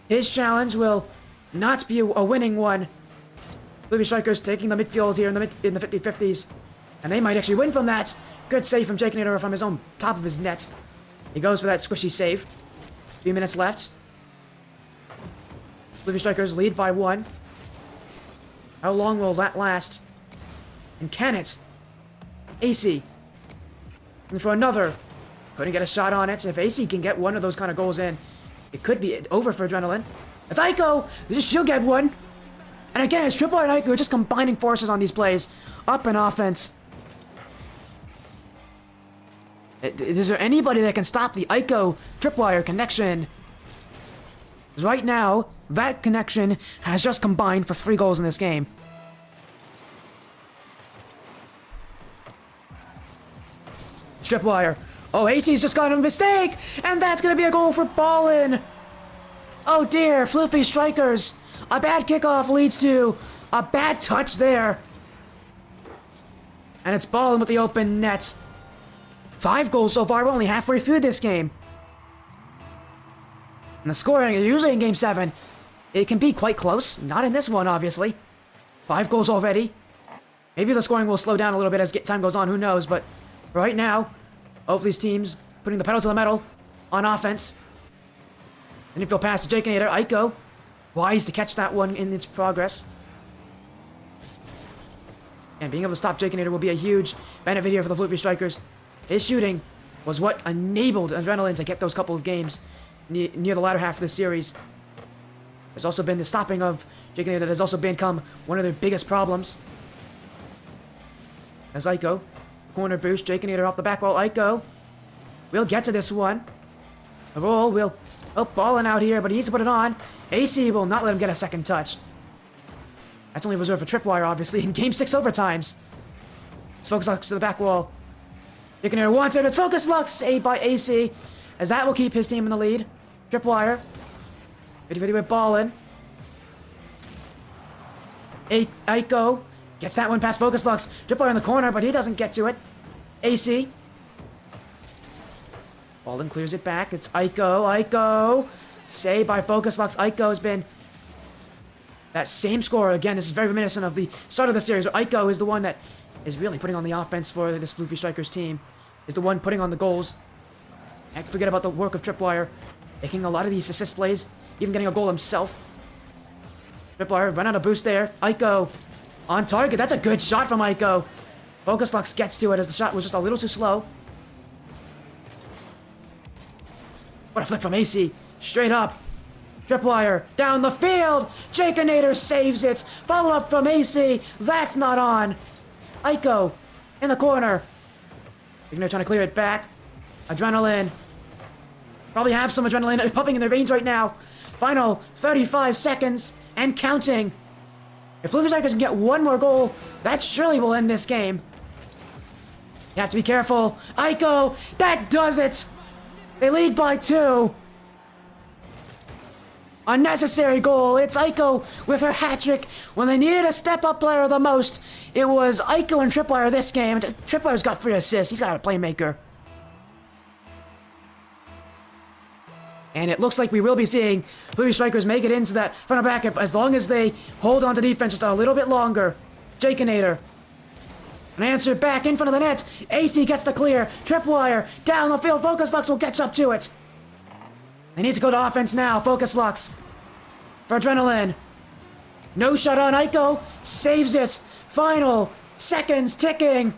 his challenge will not be a winning one. Floofy Strykers taking the midfield here in the 50-50s. And they might actually win from that. Good save from Baconator from his own top of his net. He goes for that squishy save. 3 minutes left. Floofy Strykers lead by 1. How long will that last? And can it? AC. Looking for another. Couldn't get a shot on it. If AC can get one of those kind of goals in, it could be over for Adrenaline. It's Aiko! She'll get one! And again, it's Tripwire and Aiko just combining forces on these plays. Up in offense. Is there anybody that can stop the Aiko Tripwire connection? Because right now, that connection has just combined for 3 goals in this game. Tripwire. Oh, AC's just got a mistake! And that's gonna be a goal for Ballin! Oh dear, Floofy Strykers. A bad kickoff leads to a bad touch there. And it's Ballin with the open net. 5 goals so far, we're only halfway through this game. And the scoring, usually in Game 7, it can be quite close. Not in this one, obviously. 5 goals already. Maybe the scoring will slow down a little bit as time goes on, who knows, but right now, both these teams putting the pedal to the metal on offense. And if you'll pass to Jakinator, Aiko, wise to catch that one in its progress. And being able to stop Jakinator will be a huge benefit here for the Floofy Strykers. His shooting was what enabled Adrenaline to get those couple of games near the latter half of the series. There's also been the stopping of Jakinator that has also become one of their biggest problems. As Aiko, corner boost, Jakinator off the back wall, Aiko. We'll get to this one. The roll will... Oh, Ballin out here, but he needs to put it on. AC will not let him get a second touch. That's only reserved for Tripwire, obviously, in Game 6 overtimes. It's Focus Lux to the back wall. Jakinator wants it, it's Focus Lux, saved by AC, as that will keep his team in the lead. Tripwire. 50-50 with Ballin. Aiko gets that one past Focus Lux. Tripwire in the corner, but he doesn't get to it. AC. Ballin clears it back. It's Aiko. Saved by Focus Lux. Aiko has been that same score. Again, this is very reminiscent of the start of the series, where Aiko is the one that is really putting on the offense for this Floofy Strykers team. Is the one putting on the goals. And forget about the work of Tripwire, making a lot of these assist plays, even getting a goal himself. Tripwire run out of boost there. Aiko on target. That's a good shot from Aiko. Focus Lux gets to it as the shot was just a little too slow. What a flick from AC. Straight up. Tripwire down the field. Jakinator saves it. Follow up from AC. That's not on. Aiko in the corner. Jakinator trying to clear it back. Adrenaline. Probably have some adrenaline pumping in their veins right now. Final 35 seconds and counting. If Floofy Strykers can get one more goal, that surely will end this game. You have to be careful. Aiko, that does it. They lead by 2. Unnecessary goal. It's Aiko with her hat-trick. When they needed a step-up player the most, it was Aiko and Tripwire this game. Tripwire's got 3 assists. He's got a playmaker. And it looks like we will be seeing Floofy Strykers make it into that front bracket as long as they hold on to defense just a little bit longer. Jakinator. An answer back in front of the net. AC gets the clear. Tripwire down the field. Focus Lux will catch up to it. They need to go to offense now. Focus Lux. For Adrenaline. No shot on Aiko. Saves it. Final seconds ticking.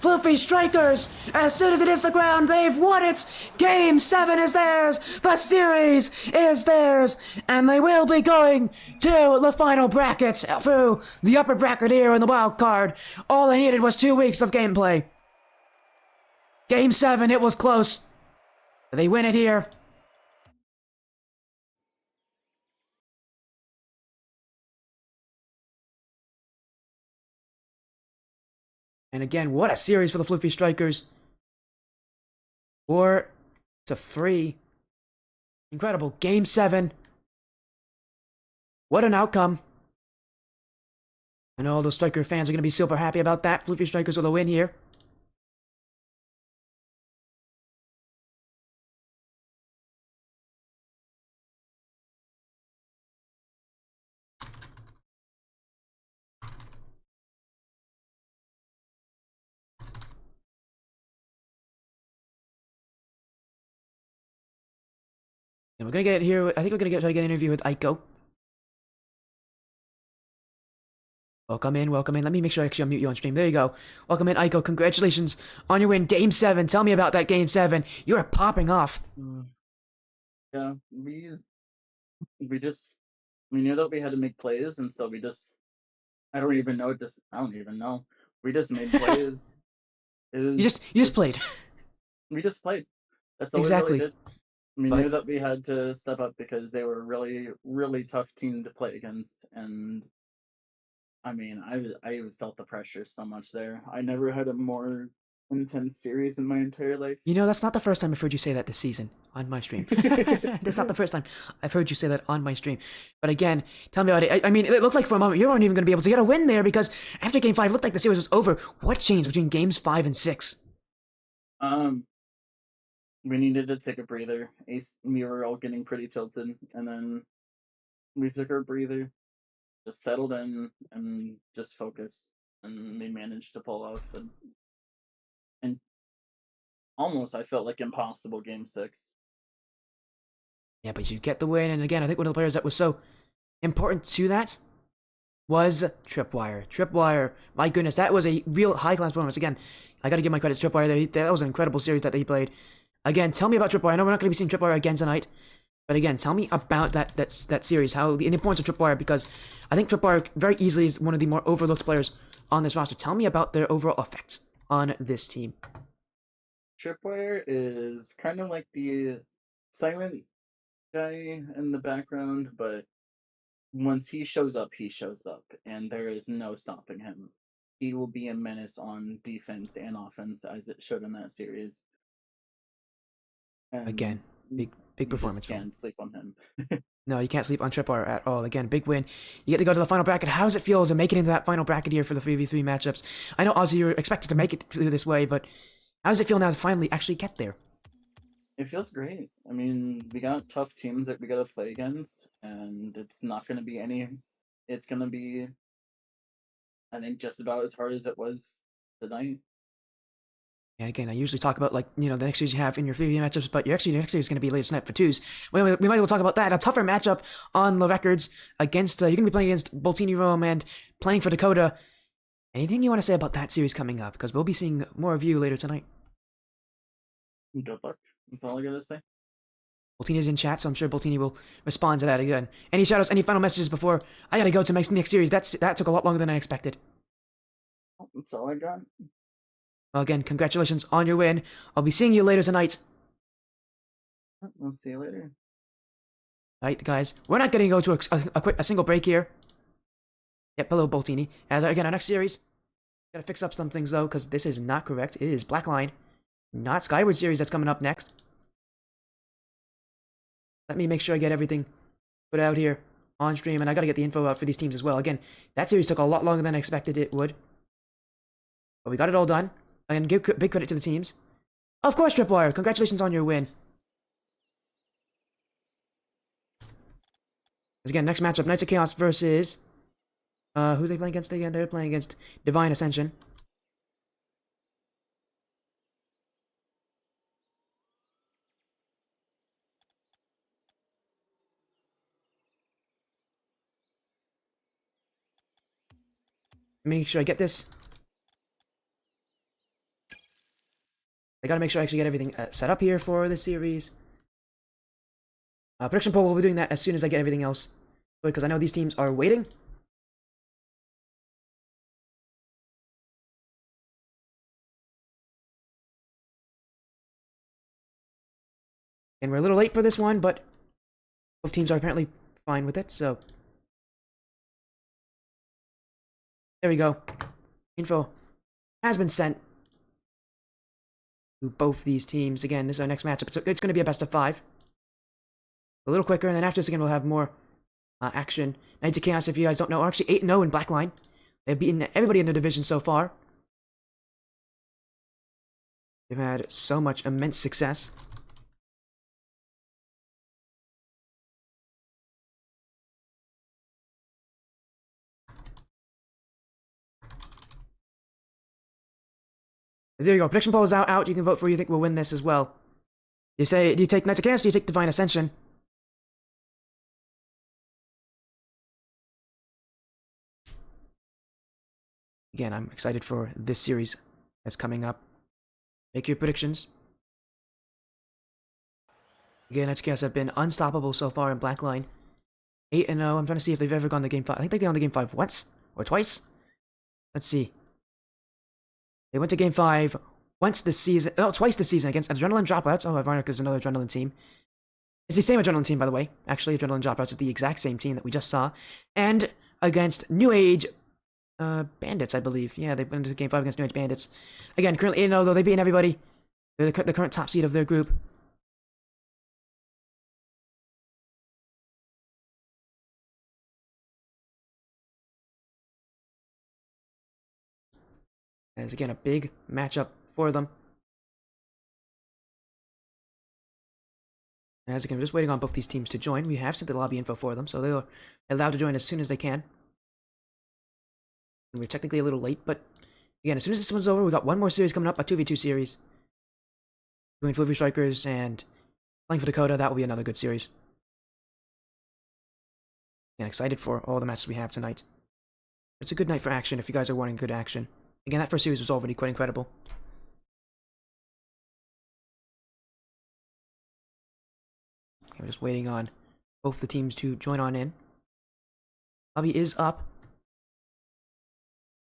Floofy Strykers, as soon as it hits the ground, they've won it! Game 7 is theirs! The series is theirs! And they will be going to the final bracket through the upper bracket here in the wild card. All they needed was 2 weeks of gameplay. Game 7, it was close. They win it here. And again, what a series for the Floofy Strykers. 4-3. Incredible. Game 7. What an outcome. I know all those Striker fans are going to be super happy about that. Floofy Strykers with a win here. And we're gonna get it here. I think we're gonna try to get an interview with Aiko. Welcome in, welcome in. Let me make sure I actually unmute you on stream. There you go. Welcome in, Aiko. Congratulations on your win. Game 7. Tell me about that Game 7. You are popping off. Yeah, we just we knew that we had to make plays, and so I don't even know this. I don't even know. We just made plays. It You was just played. we just played. That's all we really Exactly. did. We But knew that we had to step up because they were a really, really tough team to play against, and I mean, I felt the pressure so much there. I never had a more intense series in my entire life. you know, that's not the first time I've heard you say that this season on my stream. That's not the first time I've heard you say that on my stream. But again, tell me about it. I mean, it looked like for a moment you weren't even going to be able to get a win there because after Game 5, it looked like the series was over. What changed between Games 5 and 6? Um, we needed to take a breather. We were all getting pretty tilted, and then we took our breather, just settled in, and just focused, and we managed to pull off and almost I felt like impossible Game 6. Yeah, but you get the win. And again, I think one of the players that was so important to that was Tripwire. Tripwire, my goodness, that was a real high-class performance. Again, I got to give my credit to Tripwire there. That was an incredible series that he played. Again, tell me about Tripwire. I know we're not going to be seeing Tripwire again tonight, but again, tell me about that series, how the importance of Tripwire, because I think Tripwire very easily is one of the more overlooked players on this roster. Tell me about their overall effect on this team. Tripwire is kind of like the silent guy in the background, but once he shows up, and there is no stopping him. He will be a menace on defense and offense, as it showed in that series. And Again, big performance just from him. can't sleep on him. No, you can't sleep on Tripwire at all. Again, big win. You get to go to the final bracket. How does it feel to make it into that final bracket here for the 3v3 matchups? I know, Ozzy, you're expected to make it through this way, but how does it feel now to finally actually get there? It feels great. I mean, we got tough teams that we got to play against, and it's not going to be it's going to be, I think, just about as hard as it was tonight. And again, I usually talk about, like, you know, the next series you have in your 3v matchups, but your next series is going to be later tonight for twos. We might as well talk about that. A tougher matchup on the records against, you're going to be playing against Boltini Rome and playing for Dakota. Anything you want to say about that series coming up? Because we'll be seeing more of you later tonight. Good luck. That's all I got to say. Boltini's in chat, so I'm sure Boltini will respond to that again. Any shoutouts, any final messages before I got to go to my next series? That took a lot longer than I expected. That's all I got. Well, again, congratulations on your win. I'll be seeing you later tonight. We'll see you later. Alright, guys. We're not going to go to a single break here. Yep, hello, Boltini. As again, our next series, gotta fix up some things, though, because this is not correct. It is Blackline, not Skyward series that's coming up next. Let me make sure I get everything put out here on stream, and I gotta get the info out for these teams as well. Again, that series took a lot longer than I expected it would. But we got it all done. And give big credit to the teams. Of course, Tripwire, congratulations on your win. As again, next matchup, Knights of Chaos versus... who are they playing against again? They're playing against Divine Ascension. Make sure I get this. I gotta make sure I actually get everything set up here for this series. Prediction poll, we'll be doing that as soon as I get everything else. Because I know these teams are waiting. And we're a little late for this one, but both teams are apparently fine with it, so... There we go. Info has been sent to both these teams. Again, this is our next matchup. It's going to be a best of 5. A little quicker, and then after this again, we'll have more action. Knights of Chaos, if you guys don't know, are actually 8-0 in Blackline. They've beaten everybody in their division so far. They've had so much immense success. There you go. Prediction poll is out. You can vote for who you think will win this as well. Do you take Knights of Chaos or do you take Divine Ascension? again, I'm excited for this series that's coming up. Make your predictions. Again, HKS have been unstoppable so far in Blackline. 8-0. I'm trying to see if they've ever gone to Game 5. I think they've gone to Game 5 once or twice. Let's see. They went to Game 5 once this season. Oh, twice this season against Adrenaline Dropouts. Oh, ironic, is another Adrenaline team. It's the same Adrenaline team, by the way. Actually, Adrenaline Dropouts is the exact same team that we just saw. And against New Age Bandits, I believe. Yeah, they went to Game 5 against New Age Bandits. Again, currently 8-0, though. They've beaten everybody. They're the current top seed of their group. As again, a big matchup for them. As again, we're just waiting on both these teams to join. We have sent the lobby info for them, so they're allowed to join as soon as they can. And we're technically a little late, but again, as soon as this one's over, we got one more series coming up, a 2v2 series. Doing Floofy Strykers and playing for Dakota, that will be another good series. And excited for all the matches we have tonight. It's a good night for action if you guys are wanting good action. Again, that first series was already quite incredible. Okay, we're just waiting on both the teams to join on in. Lobby is up.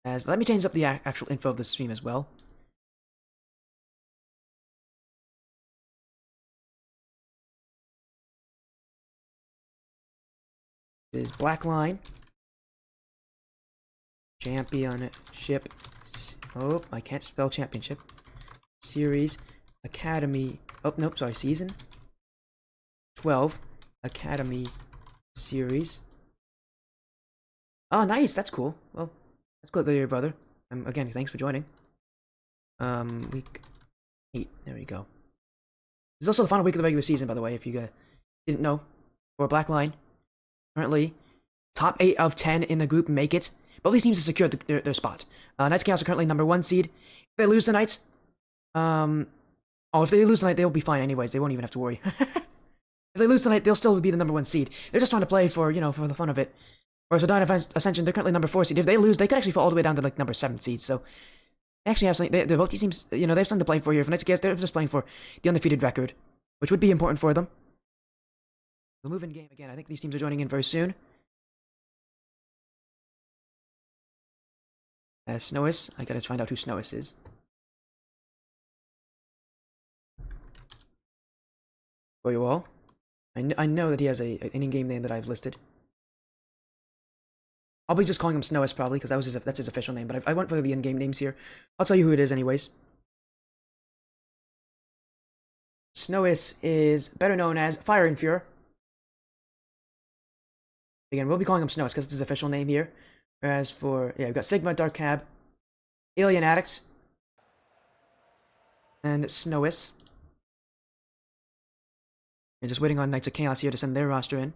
Let me change up the actual info of the stream as well. This is Blackline. Championship. Oh, I can't spell championship. Series. Academy. Oh, nope, sorry. Season 12. Academy Series. Oh, nice. That's cool. Well, that's good there, brother. Again, thanks for joining. Week 8. There we go. This is also the final week of the regular season, by the way, if you guys didn't know. For Blackline, currently, top 8 of 10 in the group make it. Both these teams have secured their spot. Knights Chaos are currently number 1 seed. If they lose tonight, if they lose tonight, they'll be fine anyways. They won't even have to worry. If they lose tonight, they'll still be the number 1 seed. They're just trying to play for, for the fun of it. Whereas with Ascension, they're currently number 4 seed. If they lose, they could actually fall all the way down to like number 7 seed. So they actually have something. They're both these teams, they have something to play for here. For Knights Chaos, they're just playing for the undefeated record, which would be important for them. We'll move in game again. I think these teams are joining in very soon. Snowis, I gotta find out who Snowis is. For you all, I know that he has an in-game name that I've listed. I'll be just calling him Snowis probably because that's his official name. But I went for the in-game names here. I'll tell you who it is anyways. Snowis is better known as Fire and Fury. Again, we'll be calling him Snowis because it's his official name here. Whereas for we've got Sigma, Dark Cab, Alien Addicts, and Snowis. And just waiting on Knights of Chaos here to send their roster in.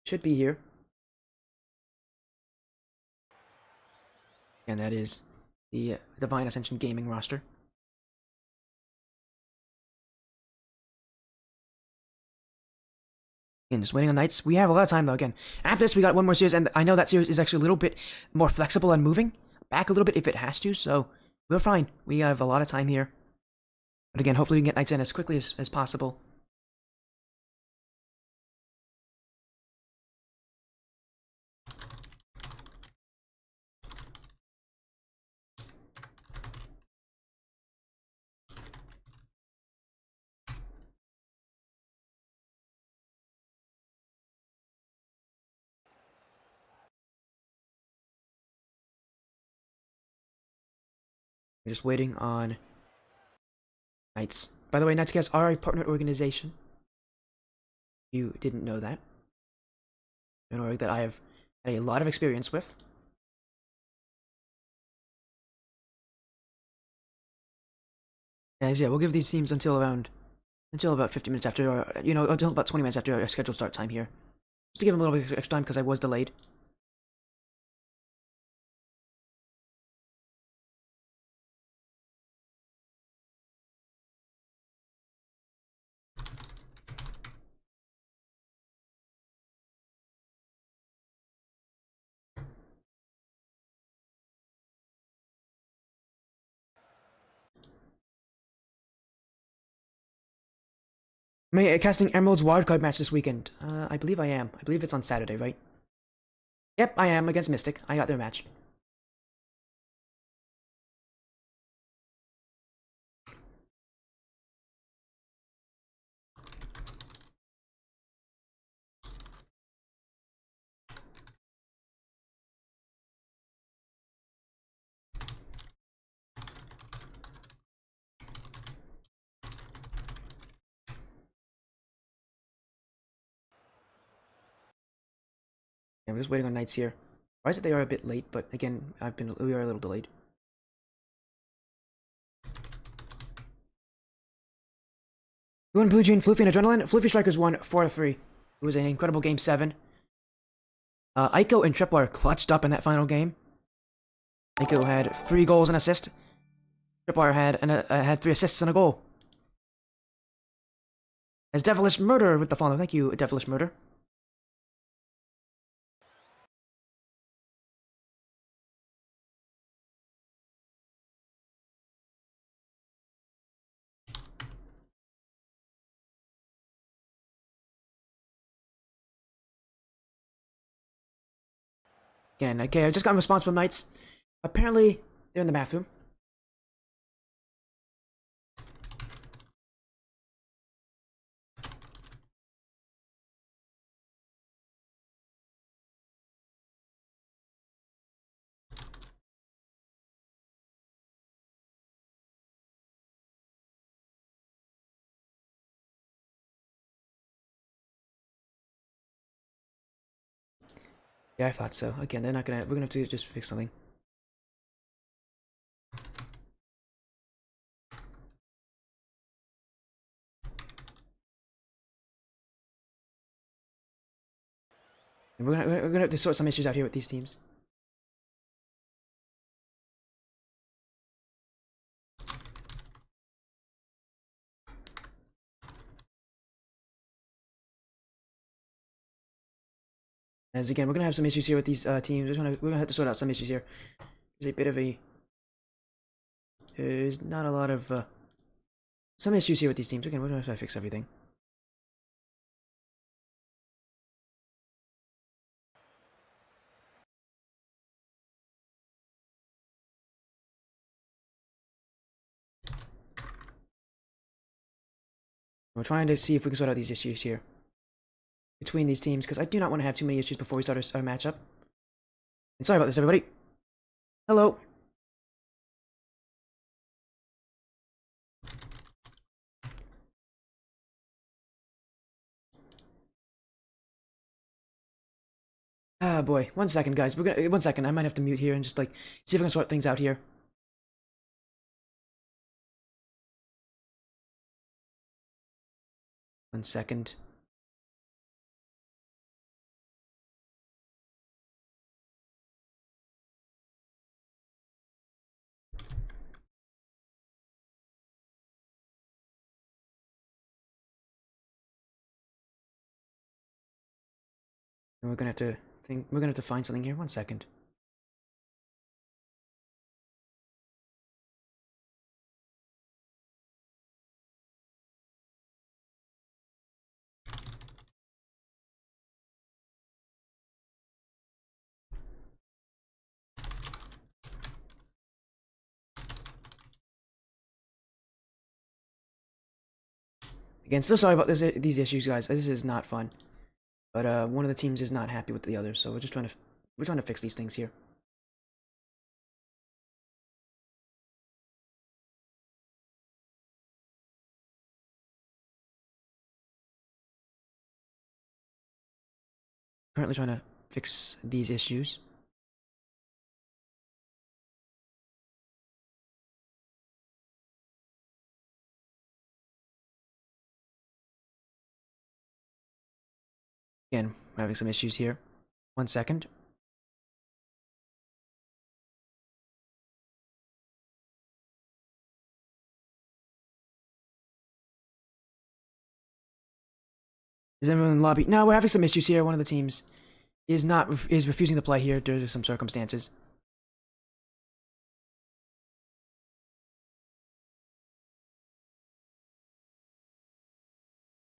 Should be here. And that is the Divine Ascension Gaming roster. Again, just waiting on Knights. We have a lot of time though. Again, after this, we got one more series, and I know that series is actually a little bit more flexible and moving back a little bit if it has to. So we're fine. We have a lot of time here. But again, hopefully we can get Knights in as quickly as possible. We're just waiting on Knights. By the way, Knights Cast are a partner organization. You didn't know that. An org that I have had a lot of experience with. As we'll give these teams until about 50 minutes after, or, until about 20 minutes after our scheduled start time here. Just to give them a little bit extra time because I was delayed. Am I casting Emerald's Wildcard match this weekend? I believe I am. I believe it's on Saturday, right? Yep, I am against Mystic. I got their match. Yeah, we're just waiting on Knights here. Why is it they are a bit late? But again, we are a little delayed. We won Blue Jane, Floofy, and Adrenaline. Floofy Strykers won 4-3. It was an incredible game 7. Aiko and Tripwire clutched up in that final game. Aiko had 3 goals and assist. Tripwire had 3 assists and a goal. As Devilish Murder with the follow. Thank you, Devilish Murder. Again, okay, I just got a response from Knights. Apparently, they're in the bathroom. Yeah, I thought so. Again, they're not gonna. We're gonna have to just fix something. And we're gonna have to sort some issues out here with these teams. As again, we're gonna have some issues here with these teams. We're gonna have to sort out some issues here. There's a bit of a. There's not a lot of some issues here with these teams. Again, we're gonna have to fix everything. We're trying to see if we can sort out these issues here between these teams because I do not want to have too many issues before we start our matchup. And sorry about this, everybody. Hello. Ah, boy. 1 second, guys. 1 second. I might have to mute here and just like see if I can sort things out here. One second. And we're gonna have to think. We're gonna have to find something here. 1 second. Again, so sorry about these issues, guys. This is not fun. But one of the teams is not happy with the other, so we're trying to fix these things here. Currently trying to fix these issues. Again, we're having some issues here. 1 second. Is everyone in the lobby? No, we're having some issues here. One of the teams is refusing to play here due to some circumstances.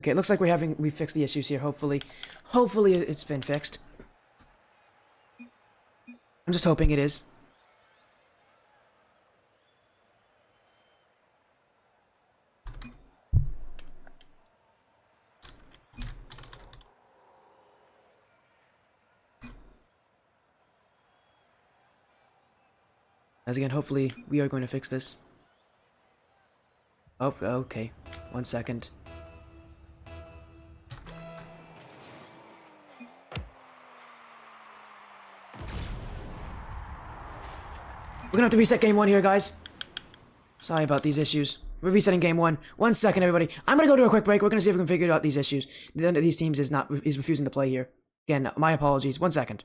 Okay, it looks like we fixed the issues here, hopefully. Hopefully it's been fixed. I'm just hoping it is. As again, hopefully we are going to fix this. Oh, okay. 1 second. We're gonna have to reset game 1 here, guys. Sorry about these issues. We're resetting game 1. 1 second, everybody. I'm gonna go to a quick break. We're gonna see if we can figure out these issues. None of these teams is refusing to play here. Again, my apologies. 1 second.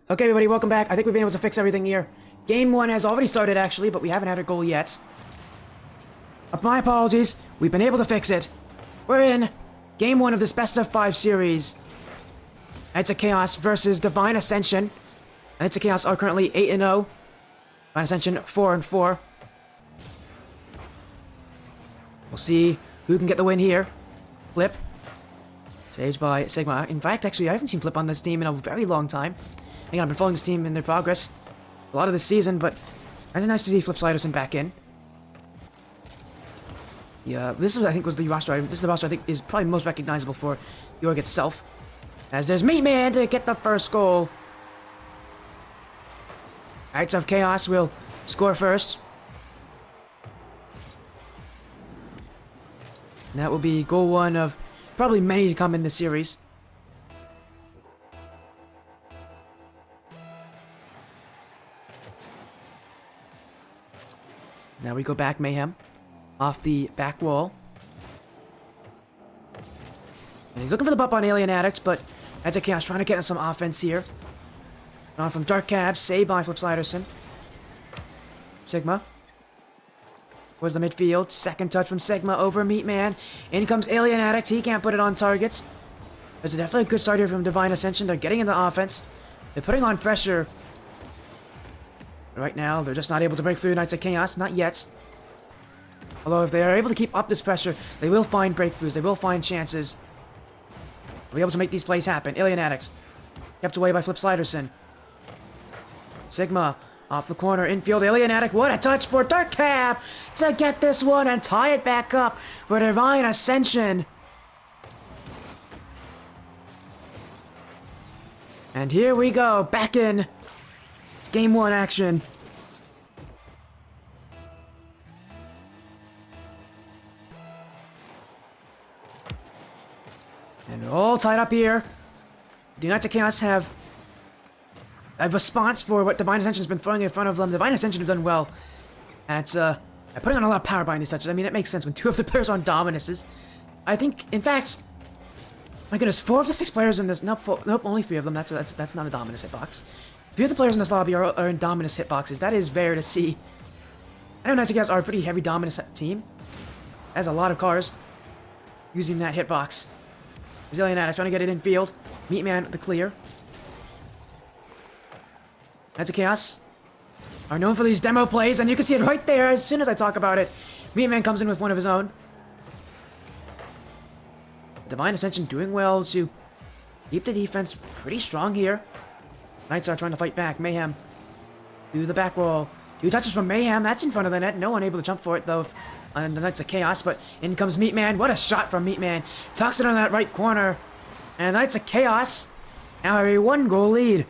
Okay, everybody, welcome back. I think we've been able to fix everything here. Game 1 has already started, actually, but we haven't had a goal yet. My apologies. We've been able to fix it. We're in Game 1 of this Best of 5 series. Knights of Chaos versus Divine Ascension. Knights of Chaos are currently 8-0. Divine Ascension 4-4. We'll see who can get the win here. Flip. Saved by Sigma. In fact, actually, I haven't seen Flip on this team in a very long time. Again, I've been following this team in their progress a lot of this season, but it's nice to see Flip Sliderson back in. Yeah, this is, I think, was the roster. This is the roster I think is probably most recognizable for the org itself. As there's Meat Man to get the first goal. Knights of Chaos will score first. And that will be goal 1 of probably many to come in this series. Now we go back, Mayhem. Off the back wall. And he's looking for the bump on Alien Addict, but Knights of Chaos trying to get in some offense here. On from Dark Cab, saved by Flip Sliderson. Sigma. Where's the midfield? Second touch from Sigma over Meat Man. In comes Alien Addict. He can't put it on targets. There's definitely a good start here from Divine Ascension. They're getting into offense. They're putting on pressure. Right now, they're just not able to break through Knights of Chaos. Not yet. Although if they are able to keep up this pressure, they will find breakthroughs, they will find chances. They'll be able to make these plays happen. Alien Addicts. Kept away by Flip Sliderson. Sigma off the corner, infield, Alien Addict. What a touch for Dark Cab to get this one and tie it back up for Divine Ascension. And here we go, back in. It's game 1 action. And all tied up here. The Knights of Chaos have a response for what Divine Ascension has been throwing in front of them. Divine Ascension have done well at putting on a lot of power behind these touches. I mean, it makes sense when 2 of the players are on Dominuses. I think, in fact, my goodness, 4 of the 6 players in this, nope, only 3 of them. That's not a Dominus hitbox. 3 of the players in this lobby are in Dominus hitboxes. That is rare to see. I know Knights of Chaos are a pretty heavy Dominus team. Has a lot of cars using that hitbox. Alien Addict trying to get it in field. Meatman the clear. Knights of Chaos are known for these demo plays, and you can see it right there as soon as I talk about it. Meatman comes in with one of his own. Divine Ascension doing well to keep the defense pretty strong here. Knights are trying to fight back. Mayhem do the back roll. 2 touches from Mayhem. That's in front of the net. No one able to jump for it, though, on the Knights of Chaos. But in comes Meatman. What a shot from Meatman. Tucks it on that right corner. And Knights of Chaos now have a 1-goal lead.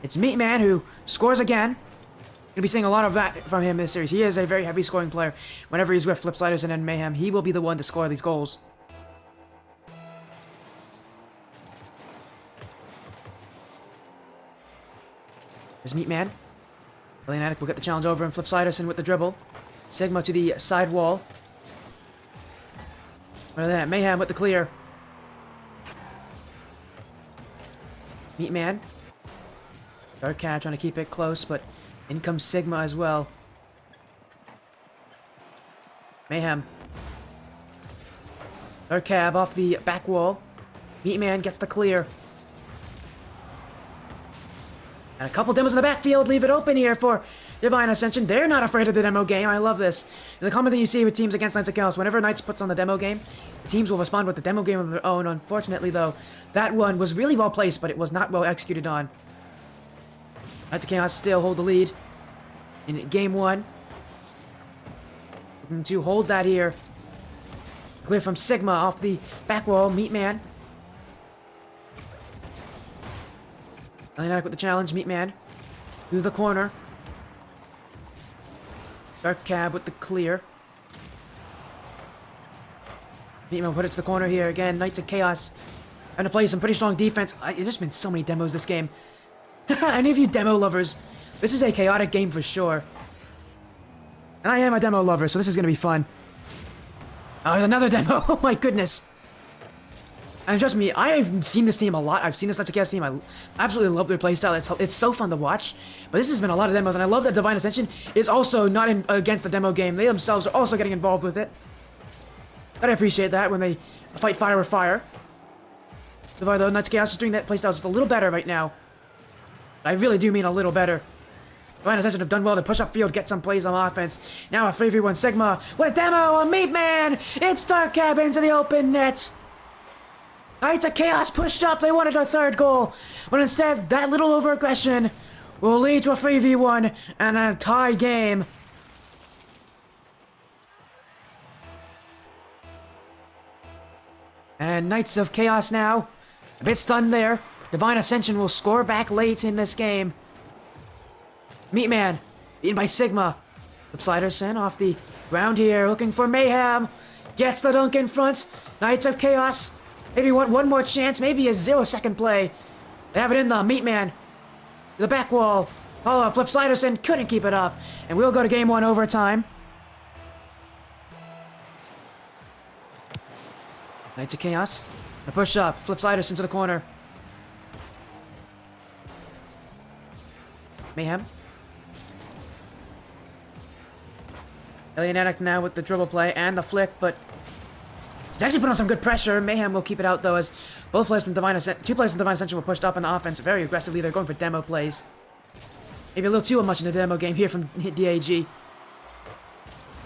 It's Meatman who scores again. Gonna be seeing a lot of that from him this series. He is a very heavy scoring player. Whenever he's with Flip Sliders and Mayhem, he will be the one to score these goals. There's Meatman. Alien Addict will get the challenge over and Flip Sliderson with the dribble. Sigma to the side wall. Look at that. Mayhem with the clear. Meatman. Dark Cat trying to keep it close, but in comes Sigma as well. Mayhem. Dark Cab off the back wall. Meatman gets the clear. And a couple demos in the backfield leave it open here for Divine Ascension. They're not afraid of the demo game. I love this. It's a common thing you see with teams against Knights of Chaos. Whenever Knights puts on the demo game, teams will respond with the demo game of their own. Unfortunately, though, that one was really well placed, but it was not well executed on. Knights of Chaos still hold the lead in game 1. Looking to hold that here. Clear from Sigma off the back wall. Meatman. Alien Addict with the challenge. Meatman. Through the corner. Dark Cab with the clear. Meatman put it to the corner here again. Knights of Chaos. Having to play some pretty strong defense. There's just been so many demos this game. Any of you demo lovers, this is a chaotic game for sure. And I am a demo lover, so this is going to be fun. Oh, another demo. Oh my goodness. And trust me, I've seen this team a lot. I've seen this Knights of Chaos team. I absolutely love their playstyle. It's so fun to watch. But this has been a lot of demos, and I love that Divine Ascension is also not against the demo game. They themselves are also getting involved with it. But I appreciate that when they fight fire with fire. Though Knights of Chaos is doing that playstyle just a little better right now. I really do mean a little better. Divine Ascension have done well to push up field, get some plays on offense. Now a 3v1 Sigma. What a demo on Meatman! It's Dark Cab into the open net. Knights of Chaos pushed up. They wanted a 3rd goal. But instead, that little over-aggression will lead to a 3v1 and a tie game. And Knights of Chaos now. A bit stunned there. Divine Ascension will score back late in this game. Meatman, beaten by Sigma. Flip Sliderson off the ground here, looking for Mayhem. Gets the dunk in front. Knights of Chaos, maybe want one more chance, maybe a 0-second play. They have it in the Meatman. The back wall. Oh, Flip Sliderson couldn't keep it up. And we'll go to game 1 overtime. Knights of Chaos. A push up. Flip Sliderson to the corner. Mayhem. Alien Addict now with the dribble play and the flick, but it's actually put on some good pressure. Mayhem will keep it out though, as both players from Divine Ascension, 2 players from Divine Ascension were pushed up in the offense very aggressively. They're going for demo plays. Maybe a little too much in the demo game here from DAG.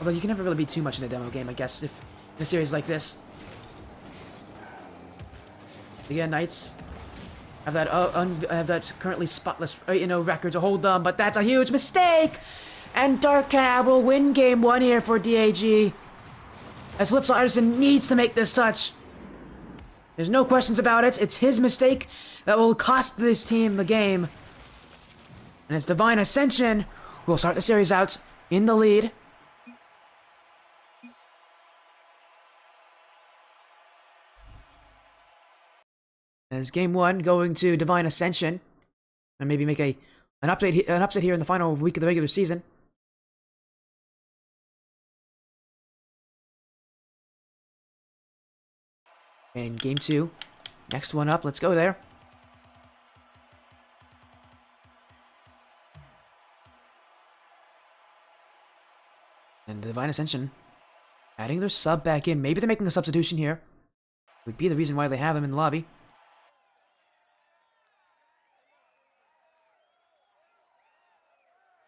Although you can never really be too much in a demo game, I guess, if in a series like this. Again, Knights have that currently spotless, record to hold them, but that's a huge mistake! And Dark Cab will win game 1 here for DAG. As Flipsiderson needs to make this touch. There's no questions about it. It's his mistake that will cost this team the game. And it's Divine Ascension who will start the series out in the lead. As game 1 going to Divine Ascension. And maybe make an upset here in the final week of the regular season. And game 2. Next one up. Let's go there. And Divine Ascension adding their sub back in. Maybe they're making a substitution here. Would be the reason why they have him in the lobby.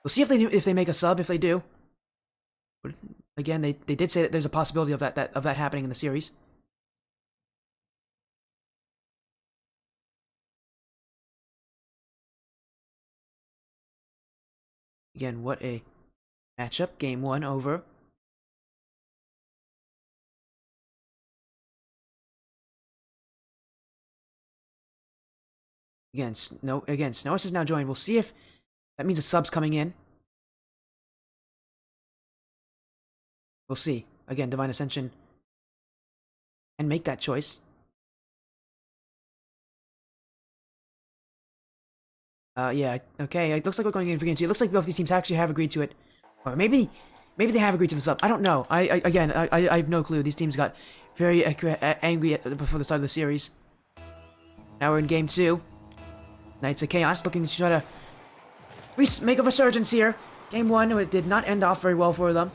We'll see if they make a sub. If they do, but again, they did say that there's a possibility of that happening in the series. Again, what a matchup. Game 1 over. Again, Snows has now joined. We'll see if that means a sub's coming in. We'll see. Again, Divine Ascension and make that choice. Yeah, okay. It looks like we're going in for game 2. It looks like both these teams actually have agreed to it. Or maybe they have agreed to the sub. I don't know. I have no clue. These teams got very angry before the start of the series. Now we're in game 2. Knights of Chaos looking to try to make a resurgence here. Game 1, it did not end off very well for them.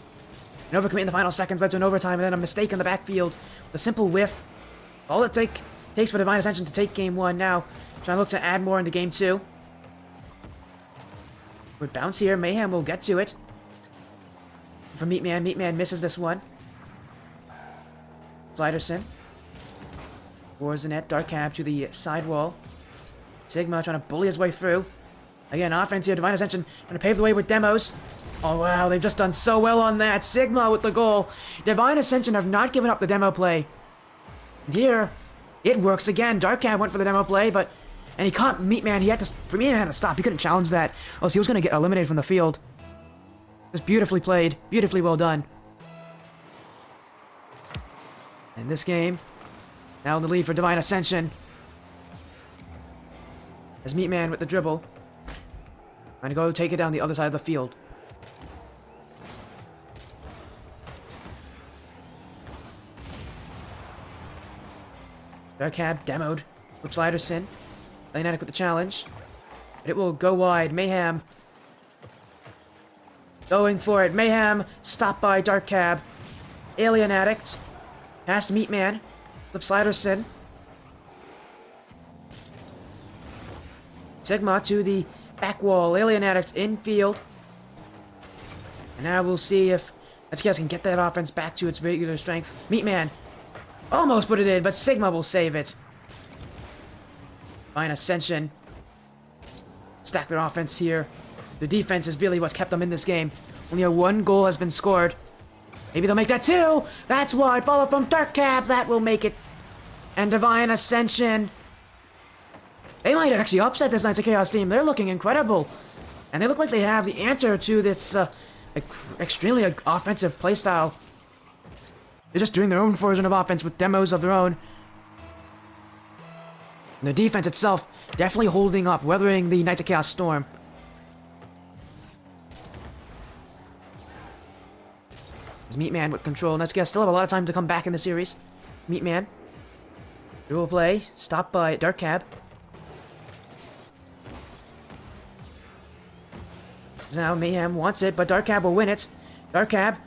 An overcommit in the final seconds led to an overtime, and then a mistake in the backfield. The simple whiff. All it takes for Divine Ascension to take game 1 now. Trying to look to add more into game 2. Would bounce here. Mayhem will get to it. For Meatman. Meatman misses this one. Sliderson. Towards the net. Dark Cab to the sidewall. Sigma trying to bully his way through. Again, offense here. Divine Ascension trying to pave the way with demos. Oh, wow. They've just done so well on that. Sigma with the goal. Divine Ascension have not given up the demo play. And here, it works again. Dark Cab went for the demo play, but... And he caught Meatman. Meatman had to stop. He couldn't challenge that. Else he was going to get eliminated from the field. Just beautifully played. Beautifully well done. And this game, now in the lead for Divine Ascension. As Meatman with the dribble. Trying to go take it down the other side of the field. Dark Cab demoed. Flipsiderson. Dynamic with the challenge. But it will go wide. Mayhem. Going for it. Mayhem. Stopped by Dark Cab. Alien Addict. Past Meatman. Flipsiderson. Sigma to the back wall. Alien Addict infield. And now we'll see if SKS can get that offense back to its regular strength. Meatman. Almost put it in, but Sigma will save it. Divine Ascension. Stack their offense here. The defense is really what kept them in this game. Only one goal has been scored. Maybe they'll make that 2. That's wide. Follow from Dark Cab. That will make it. And Divine Ascension. They might actually upset this Knights of Chaos team. They're looking incredible. And they look like they have the answer to this extremely offensive playstyle. They're just doing their own version of offense with demos of their own. And the defense itself definitely holding up, weathering the Knights of Chaos storm. As Meatman with control. Knights of Chaos still have a lot of time to come back in the series. Meatman. Dual play. Stopped by Dark Cab. Now Mayhem wants it, but Dark Cab will win it. Dark Cab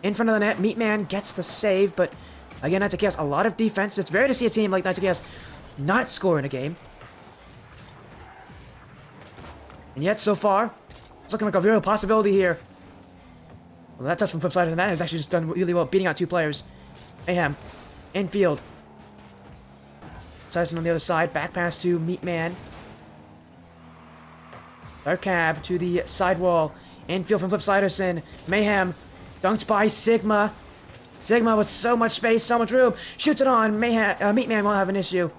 in front of the net. Meatman gets the save, but again, Knights of Chaos, a lot of defense. It's rare to see a team like Knights of Chaos not score in a game. And yet, so far, it's looking like a real possibility here. Well, that touch from Flipside, and that has actually just done really well, beating out 2 players. Mayhem. Infield. Sison on the other side. Back pass to Meatman. Dark Cab to the sidewall. Infield from Flipsiderson. Mayhem. Dunked by Sigma. Sigma with so much space, so much room. Shoots it on. Mayhem, Meatman won't have an issue.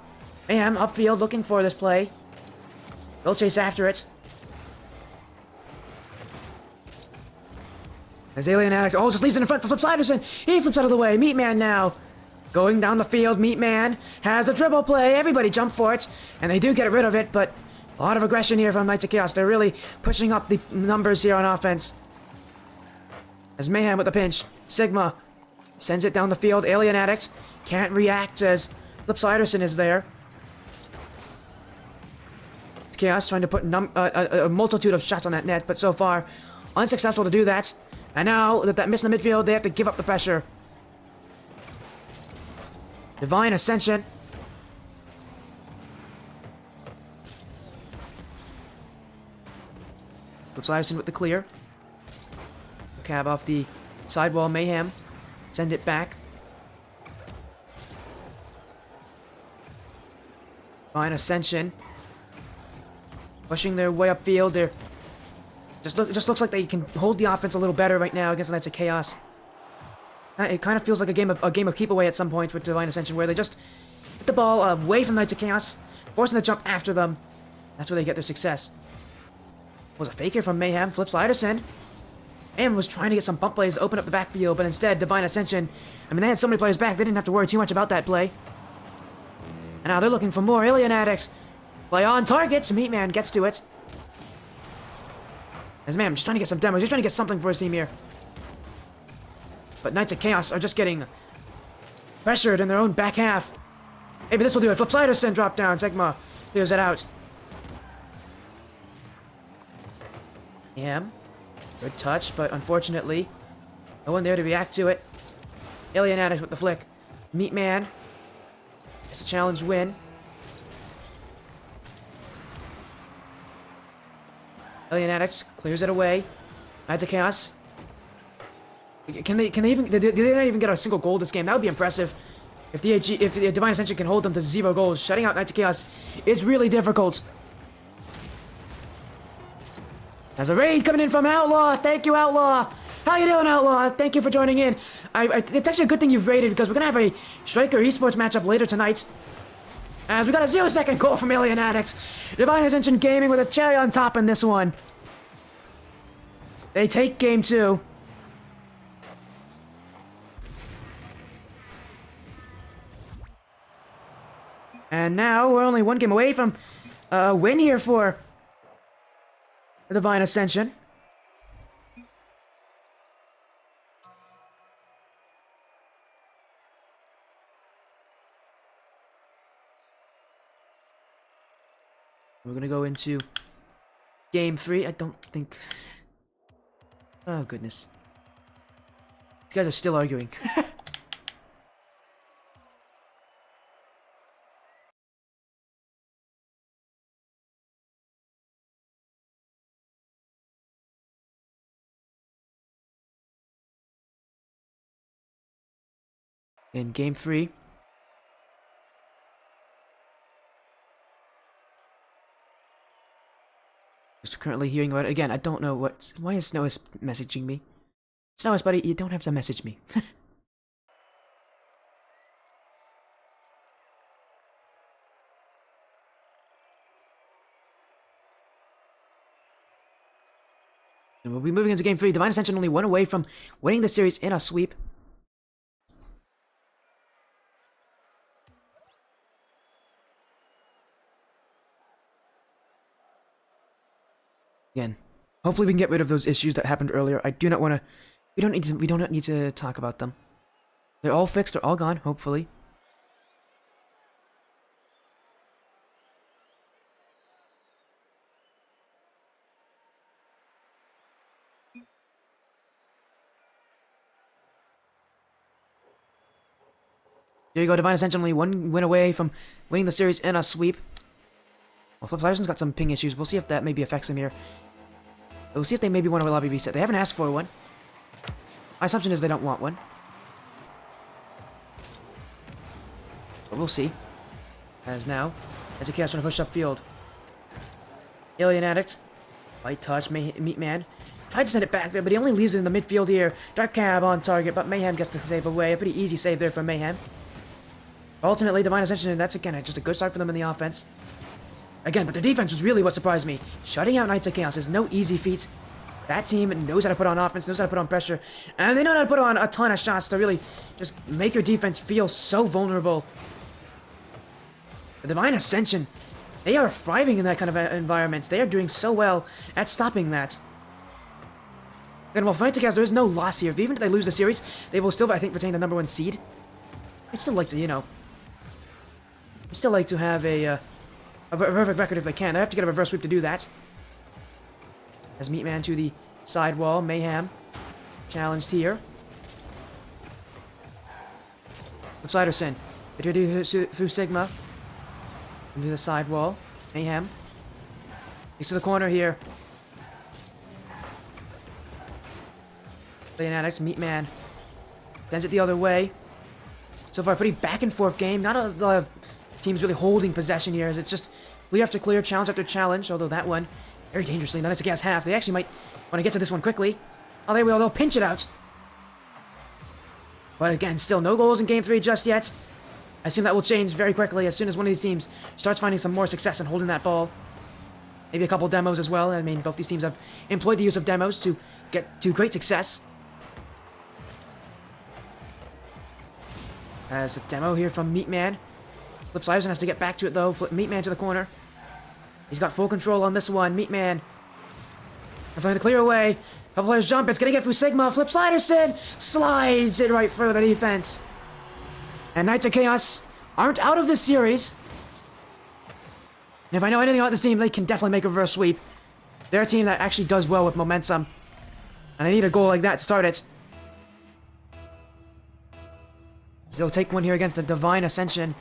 Mayhem upfield looking for this play. They'll chase after it. As Alien Addict, just leaves it in front for Flipsiderson. He flips out of the way. Meatman now. Going down the field, Meatman has a dribble play. Everybody jump for it. And they do get rid of it, but a lot of aggression here from Knights of Chaos. They're really pushing up the numbers here on offense. As Mayhem with the pinch. Sigma sends it down the field. Alien Addict can't react as Flipsiderson is there. Chaos trying to put a multitude of shots on that net, but so far unsuccessful to do that. And now that miss in the midfield, they have to give up the pressure. Divine Ascension. Flipsiderson with the clear. Cab off the sidewall. Mayhem. Send it back. Divine Ascension. Pushing their way upfield. They're just looks like they can hold the offense a little better right now against the Knights of Chaos. It kind of feels like a game of keep away at some point with Divine Ascension, where they just get the ball away from Knights of Chaos, forcing the jump after them. That's where they get their success. Was a faker from Mayhem. Flipsiderson. Mayhem was trying to get some bump plays to open up the backfield, but instead Divine Ascension. I mean, they had so many players back, they didn't have to worry too much about that play. And now they're looking for more Alien Addicts. Play on targets. Meatman gets to it. As man, I'm just trying to get some demos. He's trying to get something for his team here. But Knights of Chaos are just getting pressured in their own back half. Maybe this will do it. Flipsiderson drop down. Sigma clears it out. Yam. Good touch, but unfortunately, no one there to react to it. Alien Addict with the flick. Meatman gets a challenge win. Alien Addicts clears it away. Knights of Chaos. Can they even? Did they not even get a single goal this game? That would be impressive. If the Divine Ascension can hold them to 0 goals, shutting out Knights of Chaos is really difficult. There's a raid coming in from Outlaw. Thank you, Outlaw. How you doing, Outlaw? Thank you for joining in. It's actually a good thing you've raided, because we're gonna have a Striker Esports matchup later tonight. As we got a 0-second goal from Alien Addicts. Divine Ascension Gaming with a cherry on top in this one. They take game 2. And now we're only 1 game away from a win here for the Divine Ascension. We're gonna go into game 3. I don't think... Oh, goodness. These guys are still arguing. In game 3. Just currently hearing about it again. I don't know what. Why is Snow messaging me? Snow, buddy, you don't have to message me. And we'll be moving into game 3. Divine Ascension only 1 away from winning the series in a sweep. Again, hopefully we can get rid of those issues that happened earlier. I do not want to. We don't need to talk about them. They're all fixed. They're all gone. Hopefully. There you go. Divine Ascension only 1 win away from winning the series in a sweep. Well, Flipsiderson's got some ping issues. We'll see if that maybe affects him here. We'll see if they maybe want a lobby reset. They haven't asked for one. My assumption is they don't want one. But we'll see. As now, Knights of Chaos trying to push upfield. Alien Addict. Light touch, Meat Man. Tried to send it back there, but he only leaves it in the midfield here. Dark Cab on target, but Mayhem gets the save away. A pretty easy save there for Mayhem. Ultimately, Divine Ascension, that's again just a good start for them in the offense. Again, but their defense was really what surprised me. Shutting out Knights of Chaos is no easy feat. That team knows how to put on offense, knows how to put on pressure, and they know how to put on a ton of shots to really just make your defense feel so vulnerable. The Divine Ascension, they are thriving in that kind of environment. They are doing so well at stopping that. And well, for Knights of Chaos, there is no loss here. Even if they lose the series, they will still, I think, retain the #1 seed. I'd still like to, you know, I'd still like to have a perfect record if they can. They have to get a reverse sweep to do that. As Meatman to the sidewall, Mayhem challenged here. Flipsiderson, through Sigma. Into the sidewall, Mayhem. He's to the corner here. Alien Addicts, Meatman. Sends it the other way. So far, pretty back and forth game. Not a lot of teams really holding possession here, as it's just clear after clear, challenge after challenge. Although that one, very dangerously, Knights of Chaos half. They actually might want to get to this one quickly. Oh, they will. They'll pinch it out. But again, still no goals in Game 3 just yet. I assume that will change very quickly as soon as one of these teams starts finding some more success in holding that ball. Maybe a couple demos as well. I mean, both these teams have employed the use of demos to get to great success. As a demo here from Meatman. Flipsiderson has to get back to it though. Meatman to the corner. He's got full control on this one. Meatman. Trying to clear away. Couple players jump. It's gonna get through Sigma. Flipsiderson slides it right through the defense. And Knights of Chaos aren't out of this series. And if I know anything about this team, they can definitely make a reverse sweep. They're a team that actually does well with momentum. And they need a goal like that to start it. So they'll take one here against the Divine Ascension.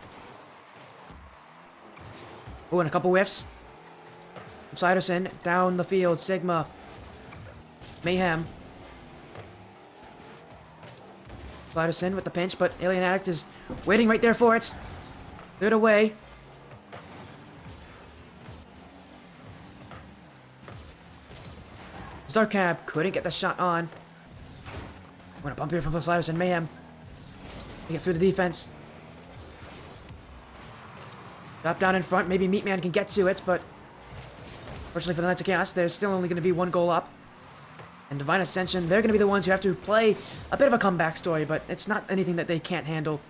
Oh, and a couple whiffs. Siderson down the field. Sigma. Mayhem. Siderson with the pinch, but Alien Addict is waiting right there for it. Cleared away. Starcab couldn't get the shot on. I'm gonna bump here from Siderson. Mayhem. They get through the defense. Drop down in front. Maybe Meatman can get to it, but fortunately for the Knights of Chaos, there's still only going to be one goal up. And Divine Ascension, they're going to be the ones who have to play a bit of a comeback story, but it's not anything that they can't handle.